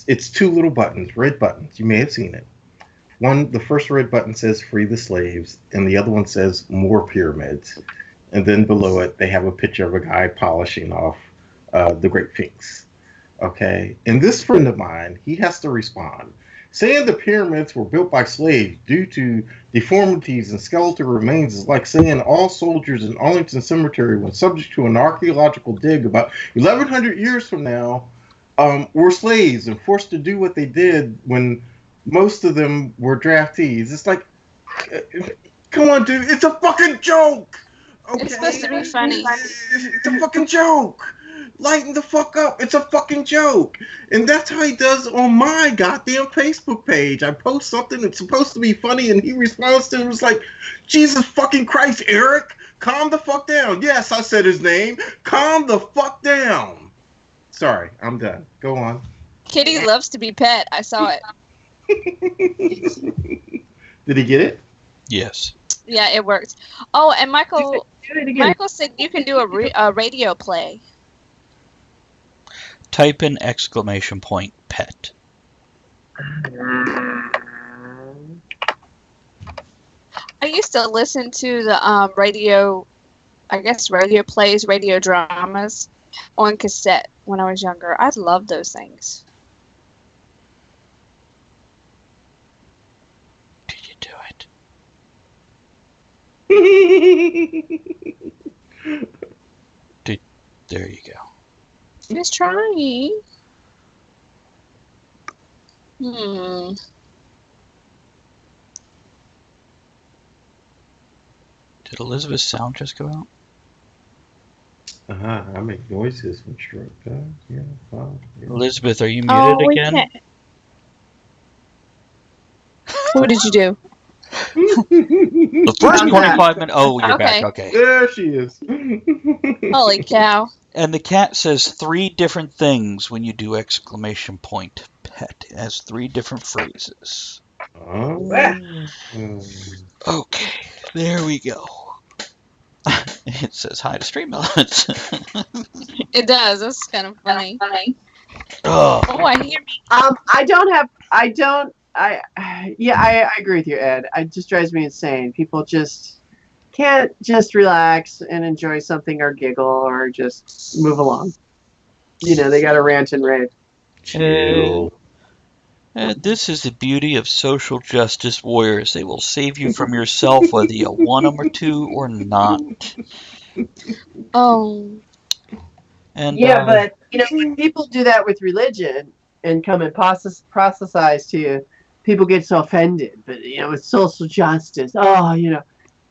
It's two little buttons, red buttons. You may have seen it. The first red button says "Free the slaves," and the other one says "More pyramids." And then below it, they have a picture of a guy polishing off the Great Sphinx. Okay, and this friend of mine, he has to respond. Saying the pyramids were built by slaves due to deformities and skeletal remains is like saying all soldiers in Arlington Cemetery, when subject to an archaeological dig about 1,100 years from now, were slaves and forced to do what they did when most of them were draftees. It's like, come on, dude, it's a fucking joke! Okay? It's supposed to be funny. It's a fucking joke! Lighten the fuck up. It's a fucking joke. And that's how he does on my goddamn Facebook page. I post something that's supposed to be funny and he responds to it. It was like, Jesus fucking Christ, Eric, calm the fuck down. Yes, I said his name. Calm the fuck down. Sorry, I'm done. Go on. Kitty loves to be pet. I saw it. Did he get it? Yes. Yeah, it works. Oh, and Michael Do it again. Michael said you can do a radio play. Type in exclamation point pet. I used to listen to the radio, I guess radio plays, radio dramas on cassette when I was younger. I loved those things. Did you do it? There you go. Just trying. Did Elizabeth's sound just go out? I make noises when stroke does. Yeah, fine. Yeah. Elizabeth, are you muted we again? can't. What did you do? The first I'm 25 back. minutes. Oh, you're Okay. back. Okay. There she is. Holy cow. And the cat says 3 different things when you do exclamation point pet. It has 3 different phrases. Okay, there we go. It says hi to Stream Elements. It does. That's kind of funny. Oh, I hear me. I agree with you, Ed. It just drives me insane. People just can't just relax and enjoy something or giggle or just move along. You know, they got to rant and rave. Chill. This is the beauty of social justice warriors. They will save you from yourself whether you want them to or not. Oh. And yeah, but you know, when people do that with religion and come and proselytize to you, people get so offended. But you know, with social justice,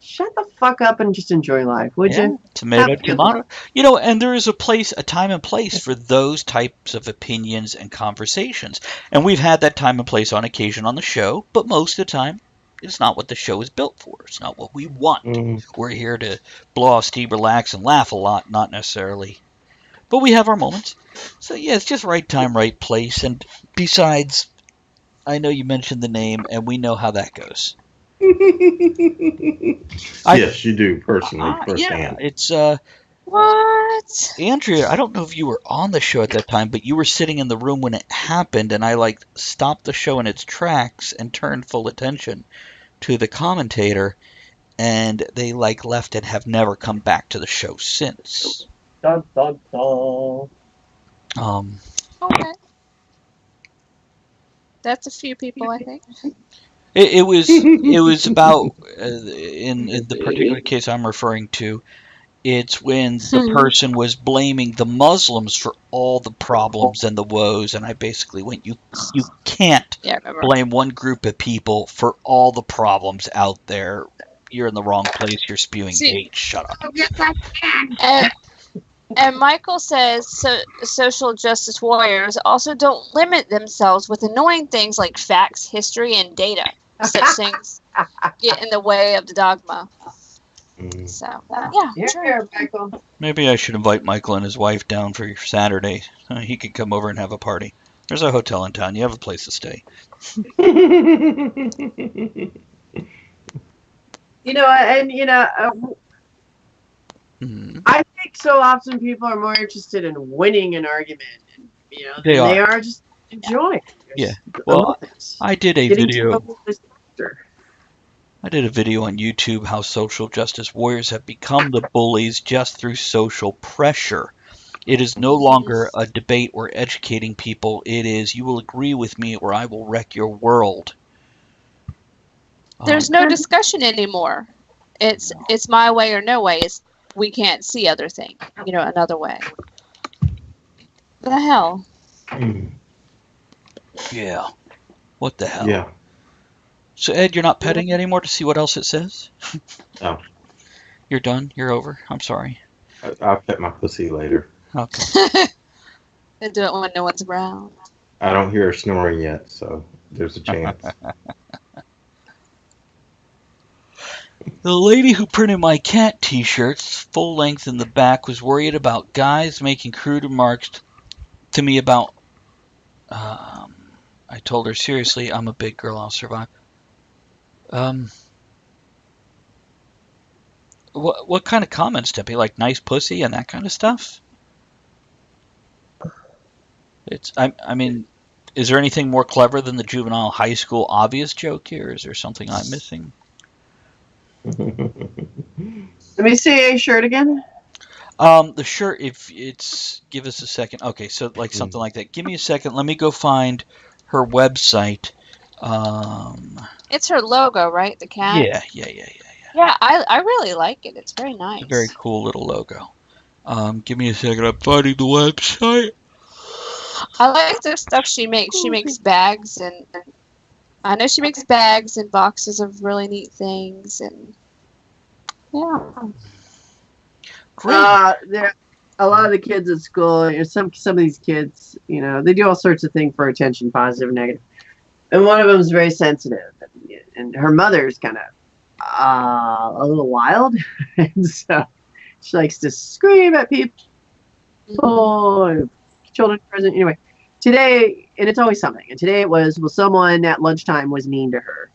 shut the fuck up and just enjoy life, would you? Tomato, tomato. You know, and there is a time and place for those types of opinions and conversations. And we've had that time and place on occasion on the show, but most of the time, it's not what the show is built for. It's not what we want. We're here to blow off steam, relax, and laugh a lot, not necessarily. But we have our moments. So, yeah, it's just right time, right place. And besides, I know you mentioned the name, and we know how that goes. Yes, you do, personally, firsthand. Yeah, it's what? Andrea, I don't know if you were on the show at that time, but you were sitting in the room when it happened, and I stopped the show in its tracks and turned full attention to the commentator, and they left and have never come back to the show since. Dun, dun, dun. Okay. That's a few people, I think. It was about in the particular case I'm referring to. It's when the person was blaming the Muslims for all the problems and the woes, and I basically went, you can't blame one group of people for all the problems out there. You're in the wrong place. You're spewing hate. Shut up. And Michael says social justice warriors also don't limit themselves with annoying things like facts, history, and data. Such things get in the way of the dogma. So, Here, Michael. Maybe I should invite Michael and his wife down for your Saturday. He could come over and have a party. There's a hotel in town. You have a place to stay. I think so often people are more interested in winning an argument, They are just enjoying. Yeah. Well, I did a video. I did a video on YouTube how social justice warriors have become the bullies just through social pressure. It is no longer a debate or educating people. It is, you will agree with me or I will wreck your world. There's no discussion anymore. It's my way or no way. We can't see other thing, another way. What the hell? Yeah. What the hell? Yeah. So, Ed, you're not petting anymore to see what else it says? No. You're done? You're over? I'm sorry. I'll pet my pussy later. Okay. They do it when no one's around. I don't hear her snoring yet, so there's a chance. The lady who printed my cat t-shirts, full length in the back, was worried about guys making crude remarks to me about... I told her, seriously, I'm a big girl, I'll survive. What kind of comments, Tempe? Like nice pussy and that kind of stuff? I mean, is there anything more clever than the juvenile high school obvious joke here? Is there something I'm missing? Let me see a shirt again. The shirt, if it's, give us a second. Okay, so like something like that. Give me a second. Let me go find her website. It's her logo, right? The cat. Yeah. Yeah, I really like it. It's very nice. It's a very cool little logo. Give me a second. I'm finding the website. I like the stuff she makes. She makes bags, and I know she makes bags and boxes of really neat things, and yeah. There, a lot of the kids at school, some of these kids, they do all sorts of things for attention, positive, negative. And one of them is very sensitive, and her mother's kind of a little wild, and so she likes to scream at people, children present. Anyway, today, and it's always something. And today it was, someone at lunchtime was mean to her,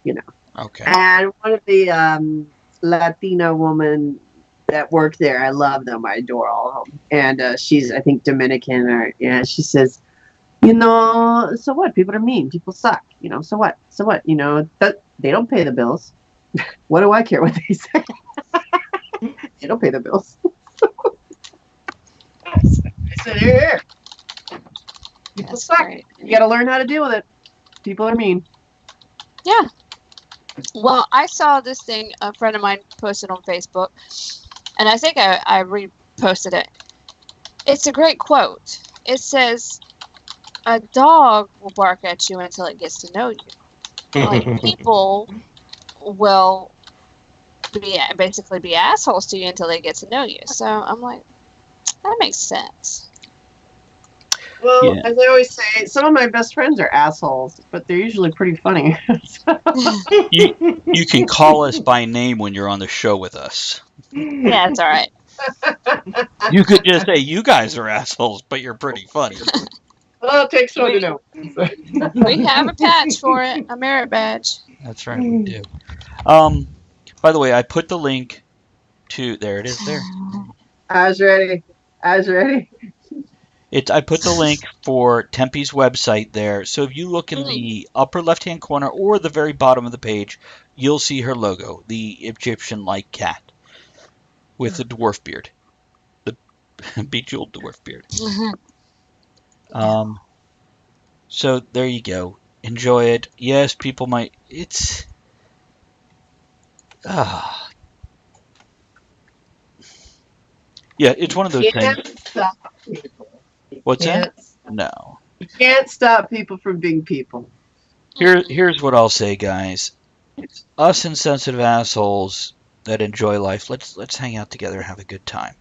Okay. And one of the Latina woman that work there, I love them. I adore all of them. And she's, I think, Dominican, or she says, so what? People are mean. People suck. So what? So what? They don't pay the bills. What do I care what they say? They don't pay the bills. I said, here. People suck. Great. You got to learn how to deal with it. People are mean. Yeah. Well, I saw this thing a friend of mine posted on Facebook, and I think I reposted it. It's a great quote. It says, "A dog will bark at you until it gets to know you." Like, people will basically be assholes to you until they get to know you. So I'm like, that makes sense. Well, as I always say, some of my best friends are assholes, but they're usually pretty funny. You can call us by name when you're on the show with us. Yeah, it's all right. You could just say, you guys are assholes, but you're pretty funny. Well, it takes one to know. We have a patch for it, a merit badge. That's right, we do. By the way, I put the link to, there it is there. I was ready. I put the link for Tempe's website there. So if you look in the upper left-hand corner or the very bottom of the page, you'll see her logo, the Egyptian-like cat with the dwarf beard, the bejeweled dwarf beard. So there you go. Enjoy it. Yes, people might. It's. Yeah, it's one of those things. Stop people. What's that? No. You can't stop people from being people. Here's what I'll say, guys. Us insensitive assholes that enjoy life, let's hang out together and have a good time.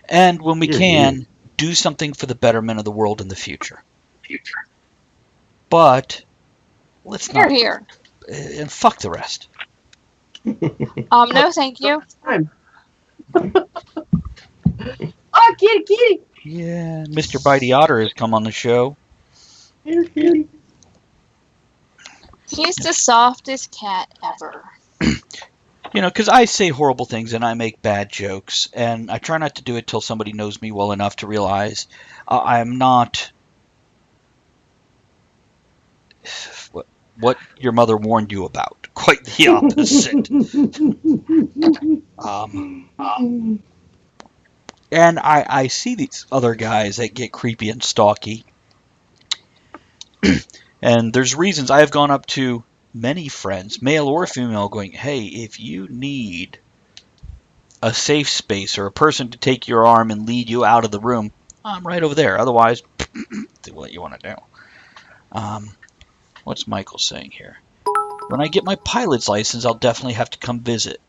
And when we can, do something for the betterment of the world in the future. But let's not. Here. And fuck the rest. No, thank you. Oh, kitty. Yeah, Mr. Bitey Otter has come on the show. He's the softest cat ever. Because I say horrible things and I make bad jokes, and I try not to do it till somebody knows me well enough to realize I'm not what your mother warned you about. Quite the opposite. And I see these other guys that get creepy and stalky. And there's reasons. I have gone up to many friends, male or female, going, hey, if you need a safe space or a person to take your arm and lead you out of the room, I'm right over there. Otherwise, do what you want to do. What's Michael saying here? When I get my pilot's license, I'll definitely have to come visit.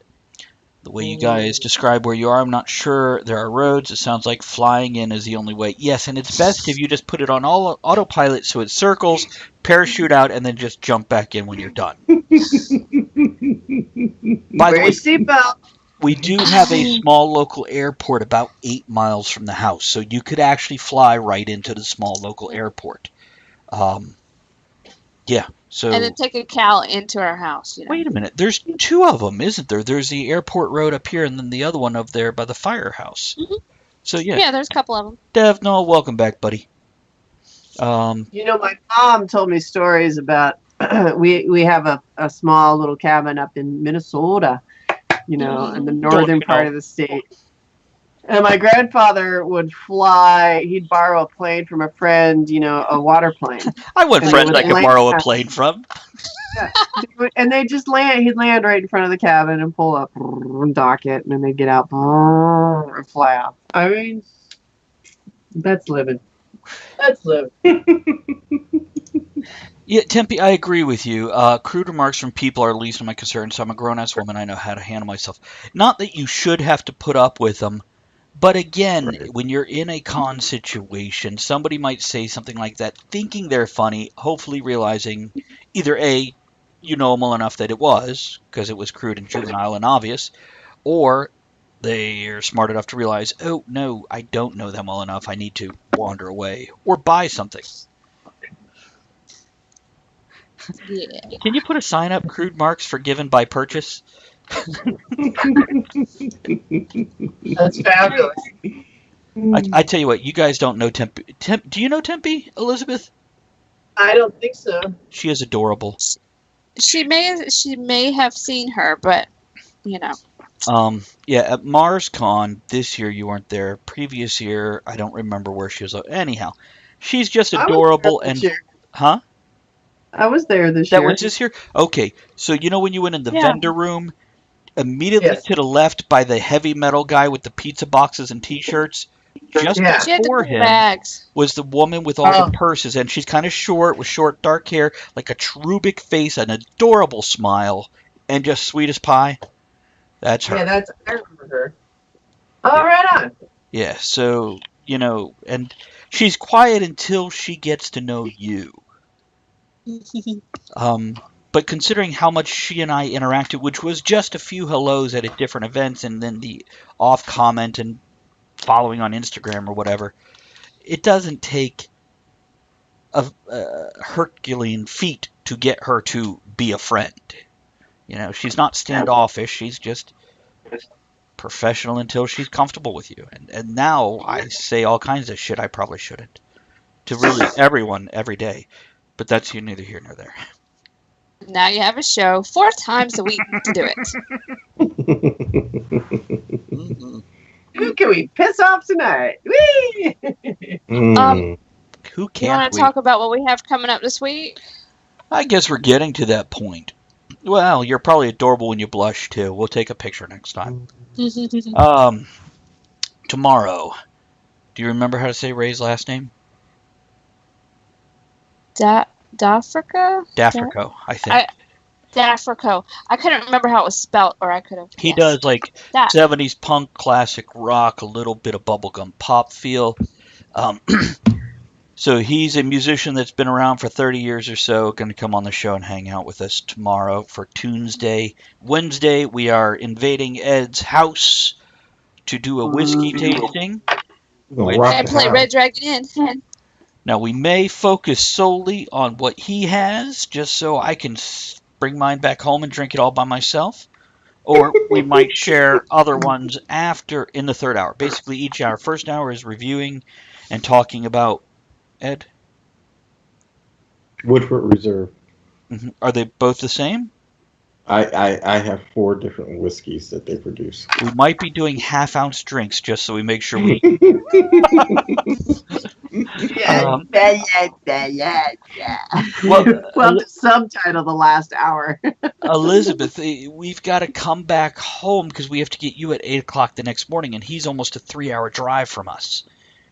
The way you guys describe where you are, I'm not sure there are roads. It sounds like flying in is the only way. Yes, and it's best if you just put it on autopilot so it circles, parachute out, and then just jump back in when you're done. By the way, seatbelt. We do have a small local airport about 8 miles from the house, so you could actually fly right into the small local airport. Yeah, So And then take a cow into our house. You know? wait a minute. There's two of them, isn't there? There's the airport road up here, and then the other one up there by the firehouse. Mm-hmm. So Yeah, there's a couple of them. Dev, no, welcome back, buddy. My mom told me stories about we have a small little cabin up in Minnesota, in the northern part of the state. And my grandfather would fly. He'd borrow a plane from a friend, a water plane. I want friends I could borrow a plane from. Yeah. And they just land. He'd land right in front of the cabin and pull up and dock it, and then they'd get out and fly out. I mean, that's living. That's living. Yeah, Tempe, I agree with you. Crude remarks from people are the least of my concerns, so I'm a grown-ass woman. I know how to handle myself. Not that you should have to put up with them, but again, when you're in a con situation, somebody might say something like that, thinking they're funny, hopefully realizing either A, you know them well enough that it was, because it was crude and juvenile and obvious, or they're smart enough to realize, oh, no, I don't know them well enough. I need to wander away or buy something. Yeah. Can you put a sign up, crude marks forgiven by purchase? That's fabulous. I tell you what, you guys don't know Tempe. Do you know Tempe, Elizabeth? I don't think so. She is adorable. She may have seen her, but Yeah, at MarsCon this year you weren't there. Previous year, I don't remember where she was. Anyhow, she's just adorable and huh? I was there this year. That was this year? Okay. So when you went in the vendor room, immediately to the left by the heavy metal guy with the pizza boxes and t-shirts, just before him was the woman with all the purses, and she's kind of short with short dark hair, like a cherubic face, an adorable smile, and just sweet as pie. That's her. Yeah, I remember her. Oh, right on. Yeah, so, and she's quiet until she gets to know you. But considering how much she and I interacted, which was just a few hellos at different events and then the off comment and following on Instagram or whatever, it doesn't take a Herculean feat to get her to be a friend. She's not standoffish. She's just professional until she's comfortable with you. And now I say all kinds of shit I probably shouldn't to really everyone every day. But that's neither here nor there. now you have a show 4 times a week to do it. Who can we piss off tonight? Whee! Who can't? You want to talk about what we have coming up this week? I guess we're getting to that point. Well, you're probably adorable when you blush too. We'll take a picture next time. Tomorrow. Do you remember how to say Ray's last name? Dafrico? Dafrico, I think. Dafrico. I couldn't remember how it was spelled, or I could have. He does 70s punk, classic rock, a little bit of bubblegum pop feel. So he's a musician that's been around for 30 years or so, going to come on the show and hang out with us tomorrow for Tuesday. Wednesday, we are invading Ed's house to do a whiskey tasting. And play Red Dragon Inn. Now, we may focus solely on what he has, just so I can bring mine back home and drink it all by myself. Or we might share other ones after in the third hour. Basically, each hour. First hour is reviewing and talking about Ed. Woodford Reserve. Mm-hmm. Are they both the same? I have 4 different whiskeys that they produce. We might be doing half-ounce drinks just so we make sure we... Well, to subtitle the last hour. Elizabeth, we've got to come back home because we have to get you at 8 o'clock the next morning, and he's almost a 3-hour drive from us.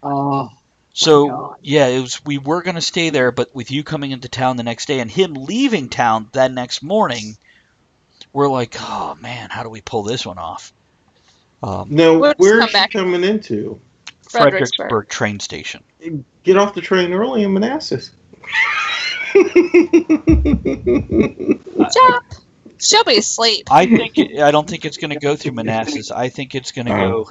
Oh. So, we were going to stay there, but with you coming into town the next day and him leaving town that next morning, we're like, oh, man, how do we pull this one off? Where's she coming into? Fredericksburg train station. Get off the train early in Manassas. She'll be asleep. I don't think it's going to go through Manassas. I think it's going to go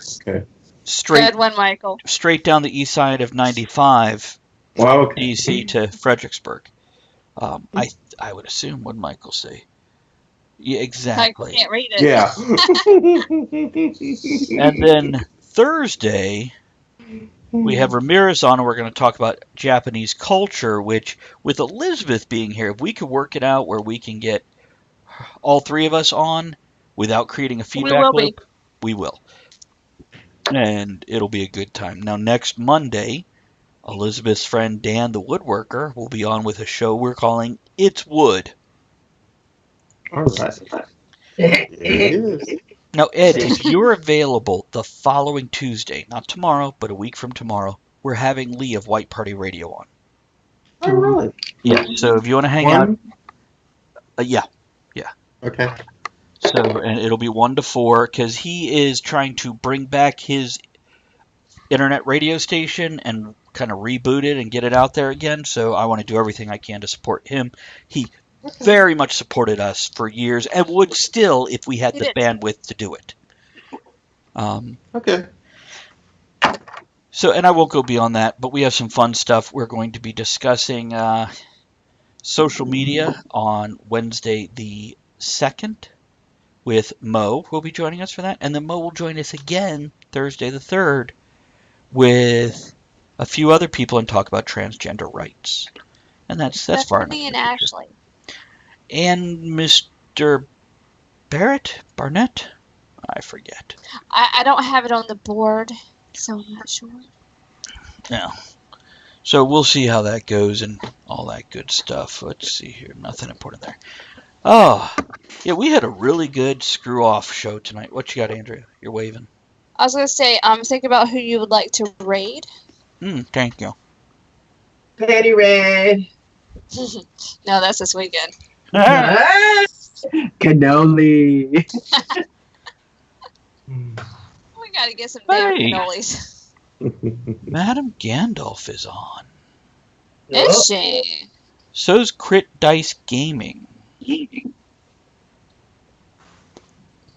straight down the east side of 95 from DC to Fredericksburg. I would assume what Michael say. Yeah, exactly. I can't read it. Yeah. And then Thursday, we have Ramirez on, and we're going to talk about Japanese culture, which, with Elizabeth being here, if we could work it out where we can get all three of us on without creating a feedback loop, we will. And it'll be a good time. Now, next Monday, Elizabeth's friend Dan the Woodworker will be on with a show we're calling It's Wood. All right. It is. Now, Ed, if you're available the following Tuesday, not tomorrow, but a week from tomorrow, we're having Lee of White Party Radio on. Oh, really? Yeah, so if you want to hang out... yeah. Okay. So, and it'll be 1 to 4, because he is trying to bring back his internet radio station and kind of reboot it and get it out there again, so I want to do everything I can to support him. He very much supported us for years, and would still if we had the bandwidth to do it. Okay. So, and I won't go beyond that, but we have some fun stuff. We're going to be discussing social media on Wednesday the 2nd with Mo, who will be joining us for that, and then Mo will join us again Thursday the 3rd with a few other people and talk about transgender rights. And that's far enough. Me and Ashley. And Mr. Barnett? I forget. I don't have it on the board, so I'm not sure. Yeah. So we'll see how that goes and all that good stuff. Let's see here. Nothing important there. Oh, yeah, we had a really good screw-off show tonight. What you got, Andrea? You're waving. I was going to say, think about who you would like to raid. Thank you. Penny Red. No, that's this weekend. Cannoli. We got to get some damn cannolis. Madam Gandalf is on. Is she? So's Crit Dice Gaming.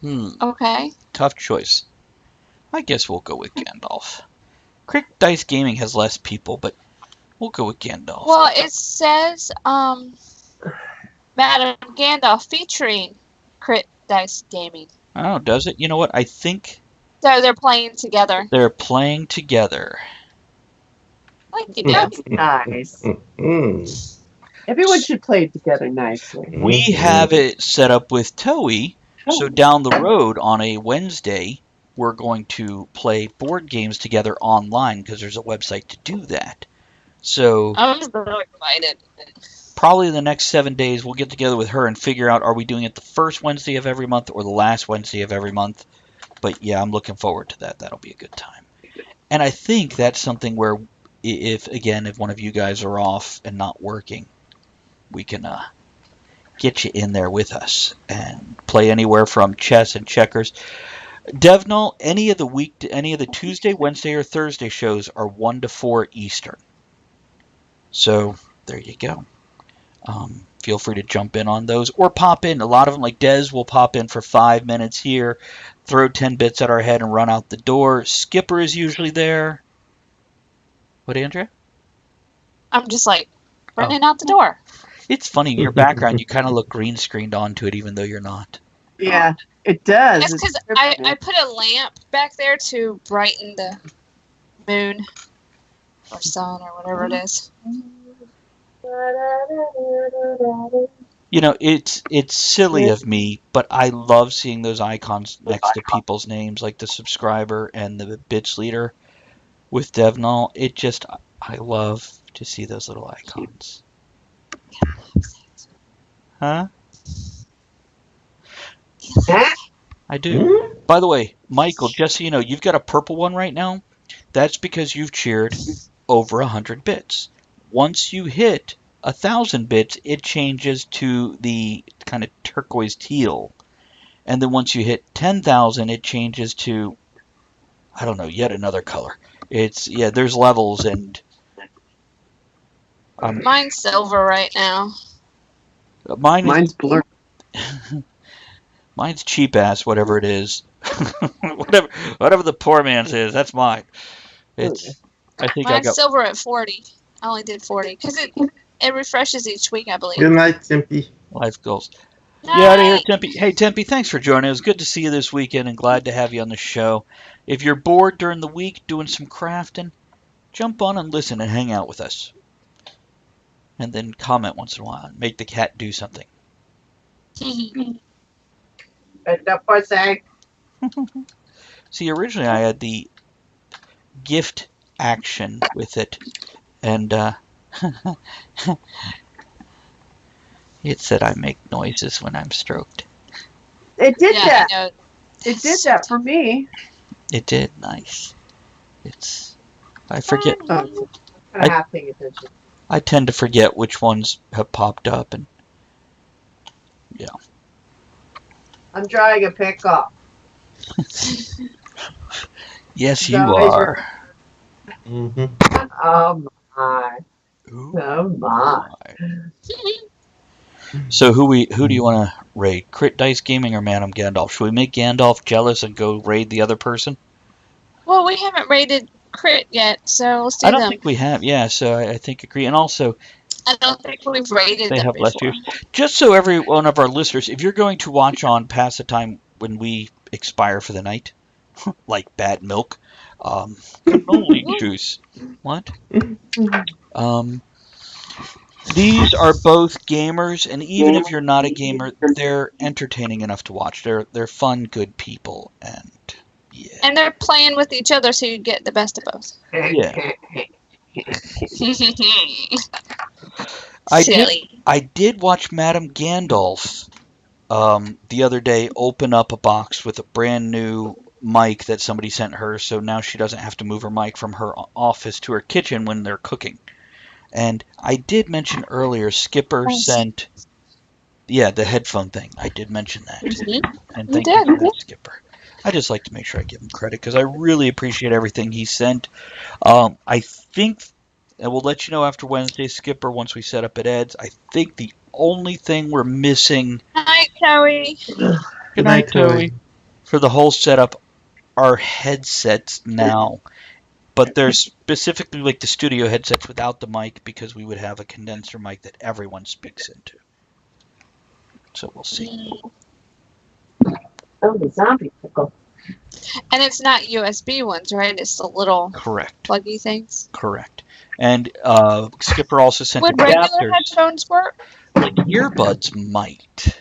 Okay. Tough choice. I guess we'll go with Gandalf. Crit Dice Gaming has less people, but we'll go with Gandalf. Well, it says Madam Gandalf featuring Crit Dice Gaming. Oh, does it? You know what? I think So they're playing together. they're playing together. That's nice. Everyone should play together nicely. We have it set up with Toei, so down the road on a Wednesday, we're going to play board games together online because there's a website to do that. So I'm so excited. probably the next 7 days, we'll get together with her and figure out, are we doing it the first Wednesday of every month or the last Wednesday of every month? But yeah, I'm looking forward to that. That'll be a good time. And I think that's something where, if one of you guys are off and not working, we can get you in there with us and play anywhere from chess and checkers. Devnall, any of the Tuesday, Wednesday, or Thursday shows are 1 to 4 Eastern. So there you go. Feel free to jump in on those or pop in. A lot of them, like Des, will pop in for 5 minutes here, throw 10 bits at our head and run out the door. Skipper is usually there. What, Andrea? I'm just like running out the door. It's funny, in your background, you kind of look green screened onto it, even though you're not. Yeah, it does. That's because I put a lamp back there to brighten the moon or sun or whatever it is. You know, it's silly of me, but I love seeing those icons next to people's names, like the subscriber and the bits leader with Devnall. I love to see those little icons. Huh? I do. By the way, Michael, just so you know, you've got a purple one right now. That's because you've cheered over 100 bits. Once you hit 1,000 bits, it changes to the kind of turquoise teal. And then once you hit 10,000, it changes to, I don't know, yet another color. There's levels and... Mine's silver right now. Mine's blue. Mine's cheap ass, whatever it is. whatever the poor man's is, that's mine. I think Mine's silver at 40. I only did 40 because It refreshes each week, I believe. Good night, Timpy. Life goals. Yeah, out of here, Tempe. Hey, Tempe, thanks for joining. It was good to see you this weekend and glad to have you on the show. If you're bored during the week doing some crafting, jump on and listen and hang out with us. And then comment once in a while and make the cat do something. See, originally I had the gift action with it, and it said I make noises when I'm stroked. It did that. It did that for me. It did. Nice. I forget. I'm half paying attention. I tend to forget which ones have popped up, and yeah. I'm drawing a pickup. Yes, you are. Oh my. Oh my. So who do you want to raid? Crit Dice Gaming or Madam Gandalf? Should we make Gandalf jealous and go raid the other person? Well, we haven't raided Crit yet, so let's do them. I don't think we have. Yeah, so I think agree. And also, I don't think we've raided they them have before. less views. Just so every one of our listeners, if you're going to watch on past the time when we expire for the night, like bad milk, cannoli juice. What? These are both gamers, and even if you're not a gamer, they're entertaining enough to watch. They're fun, good people, and yeah. And they're playing with each other, so you get the best of both. Yeah. Silly. I did watch Madam Gandalf the other day open up a box with a brand new mic that somebody sent her, so now she doesn't have to move her mic from her office to her kitchen when they're cooking. And I did mention earlier, Skipper sent, the headphone thing. I did mention that. Mm-hmm. And thank you for that, Skipper. I just like to make sure I give him credit because I really appreciate everything he sent. I think, and we'll let you know after Wednesday, Skipper, once we set up at Ed's, I think the only thing we're missing... Night, Toey. Good night, Toey. For the whole setup are headsets now. But there's specifically like the studio headsets without the mic because we would have a condenser mic that everyone speaks into. So we'll see. Oh, the zombie pickle. And it's not USB ones, right? It's the little pluggy things. Correct. And Skipper also sent Would adapters. regular headphones work? Like earbuds might.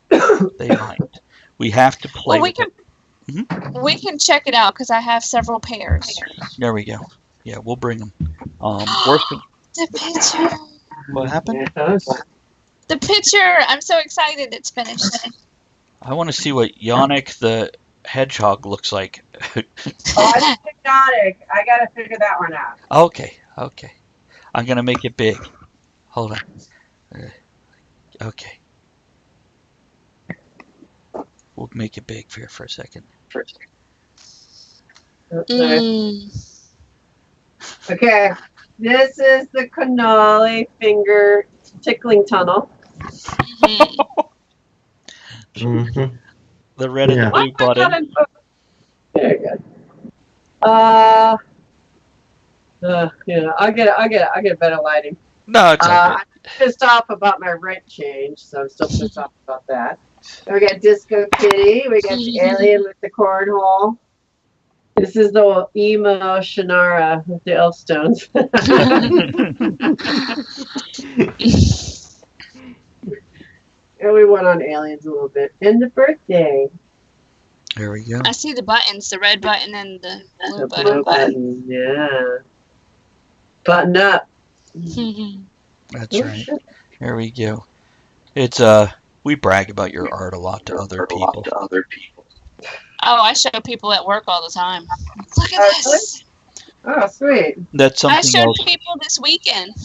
They might. We have to play with it. We can check it out because I have several pairs. There we go. Yeah, we'll bring them. The picture. What happened? The picture. I'm so excited it's finished. I want to see what Yannick the Hedgehog looks like. Oh, I didn't Yannick. I got to figure that one out. Okay. I'm going to make it big. Hold on. Okay. We'll make it big here for a second. Okay, this is the cannoli finger tickling tunnel. Mm-hmm. The red and the blue button. Very good. I'll get better lighting. No, it's okay. I'm pissed off about my rent change, so I'm still pissed off about that. We got Disco Kitty. We got the alien with the cornhole. This is the emo Shannara with the Elfstones. And we went on aliens a little bit. And the birthday. There we go. I see the buttons, the red button and the blue button. Yeah. Button up. That's right. There we go. It's we brag about your art a lot to other people. Oh, I show people at work all the time. Look at this. Oh, sweet. That's something I showed else. people this weekend.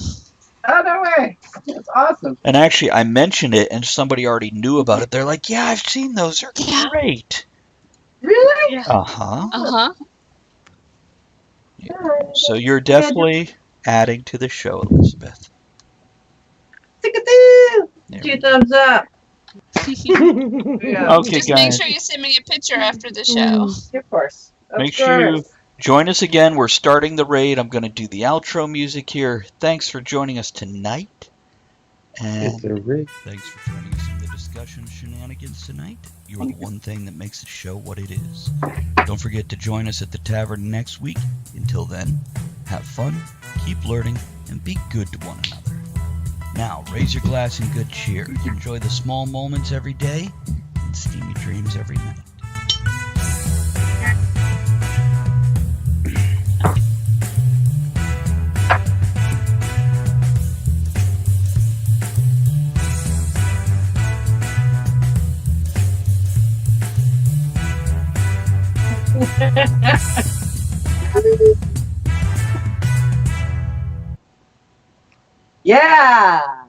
Oh, no way. That's awesome. And actually, I mentioned it, and somebody already knew about it. They're like, "Yeah, I've seen those. They're great." Really? Yeah. Yeah. So you're definitely adding to the show, Elizabeth. Two thumbs up. Yeah. Okay, Just guys. make sure you send me a picture after the show. Of course. Make sure you Join us again. We're starting the raid. I'm going to do the outro music here. Thanks for joining us tonight. And It's a raid. Thanks for joining us in the discussion shenanigans tonight. You're the one thing that makes the show what it is. Don't forget to join us at the Tavern next week. Until then, have fun, keep learning, and be good to one another. Now, raise your glass in good cheer. Enjoy the small moments every day and steamy dreams every night. Yeah.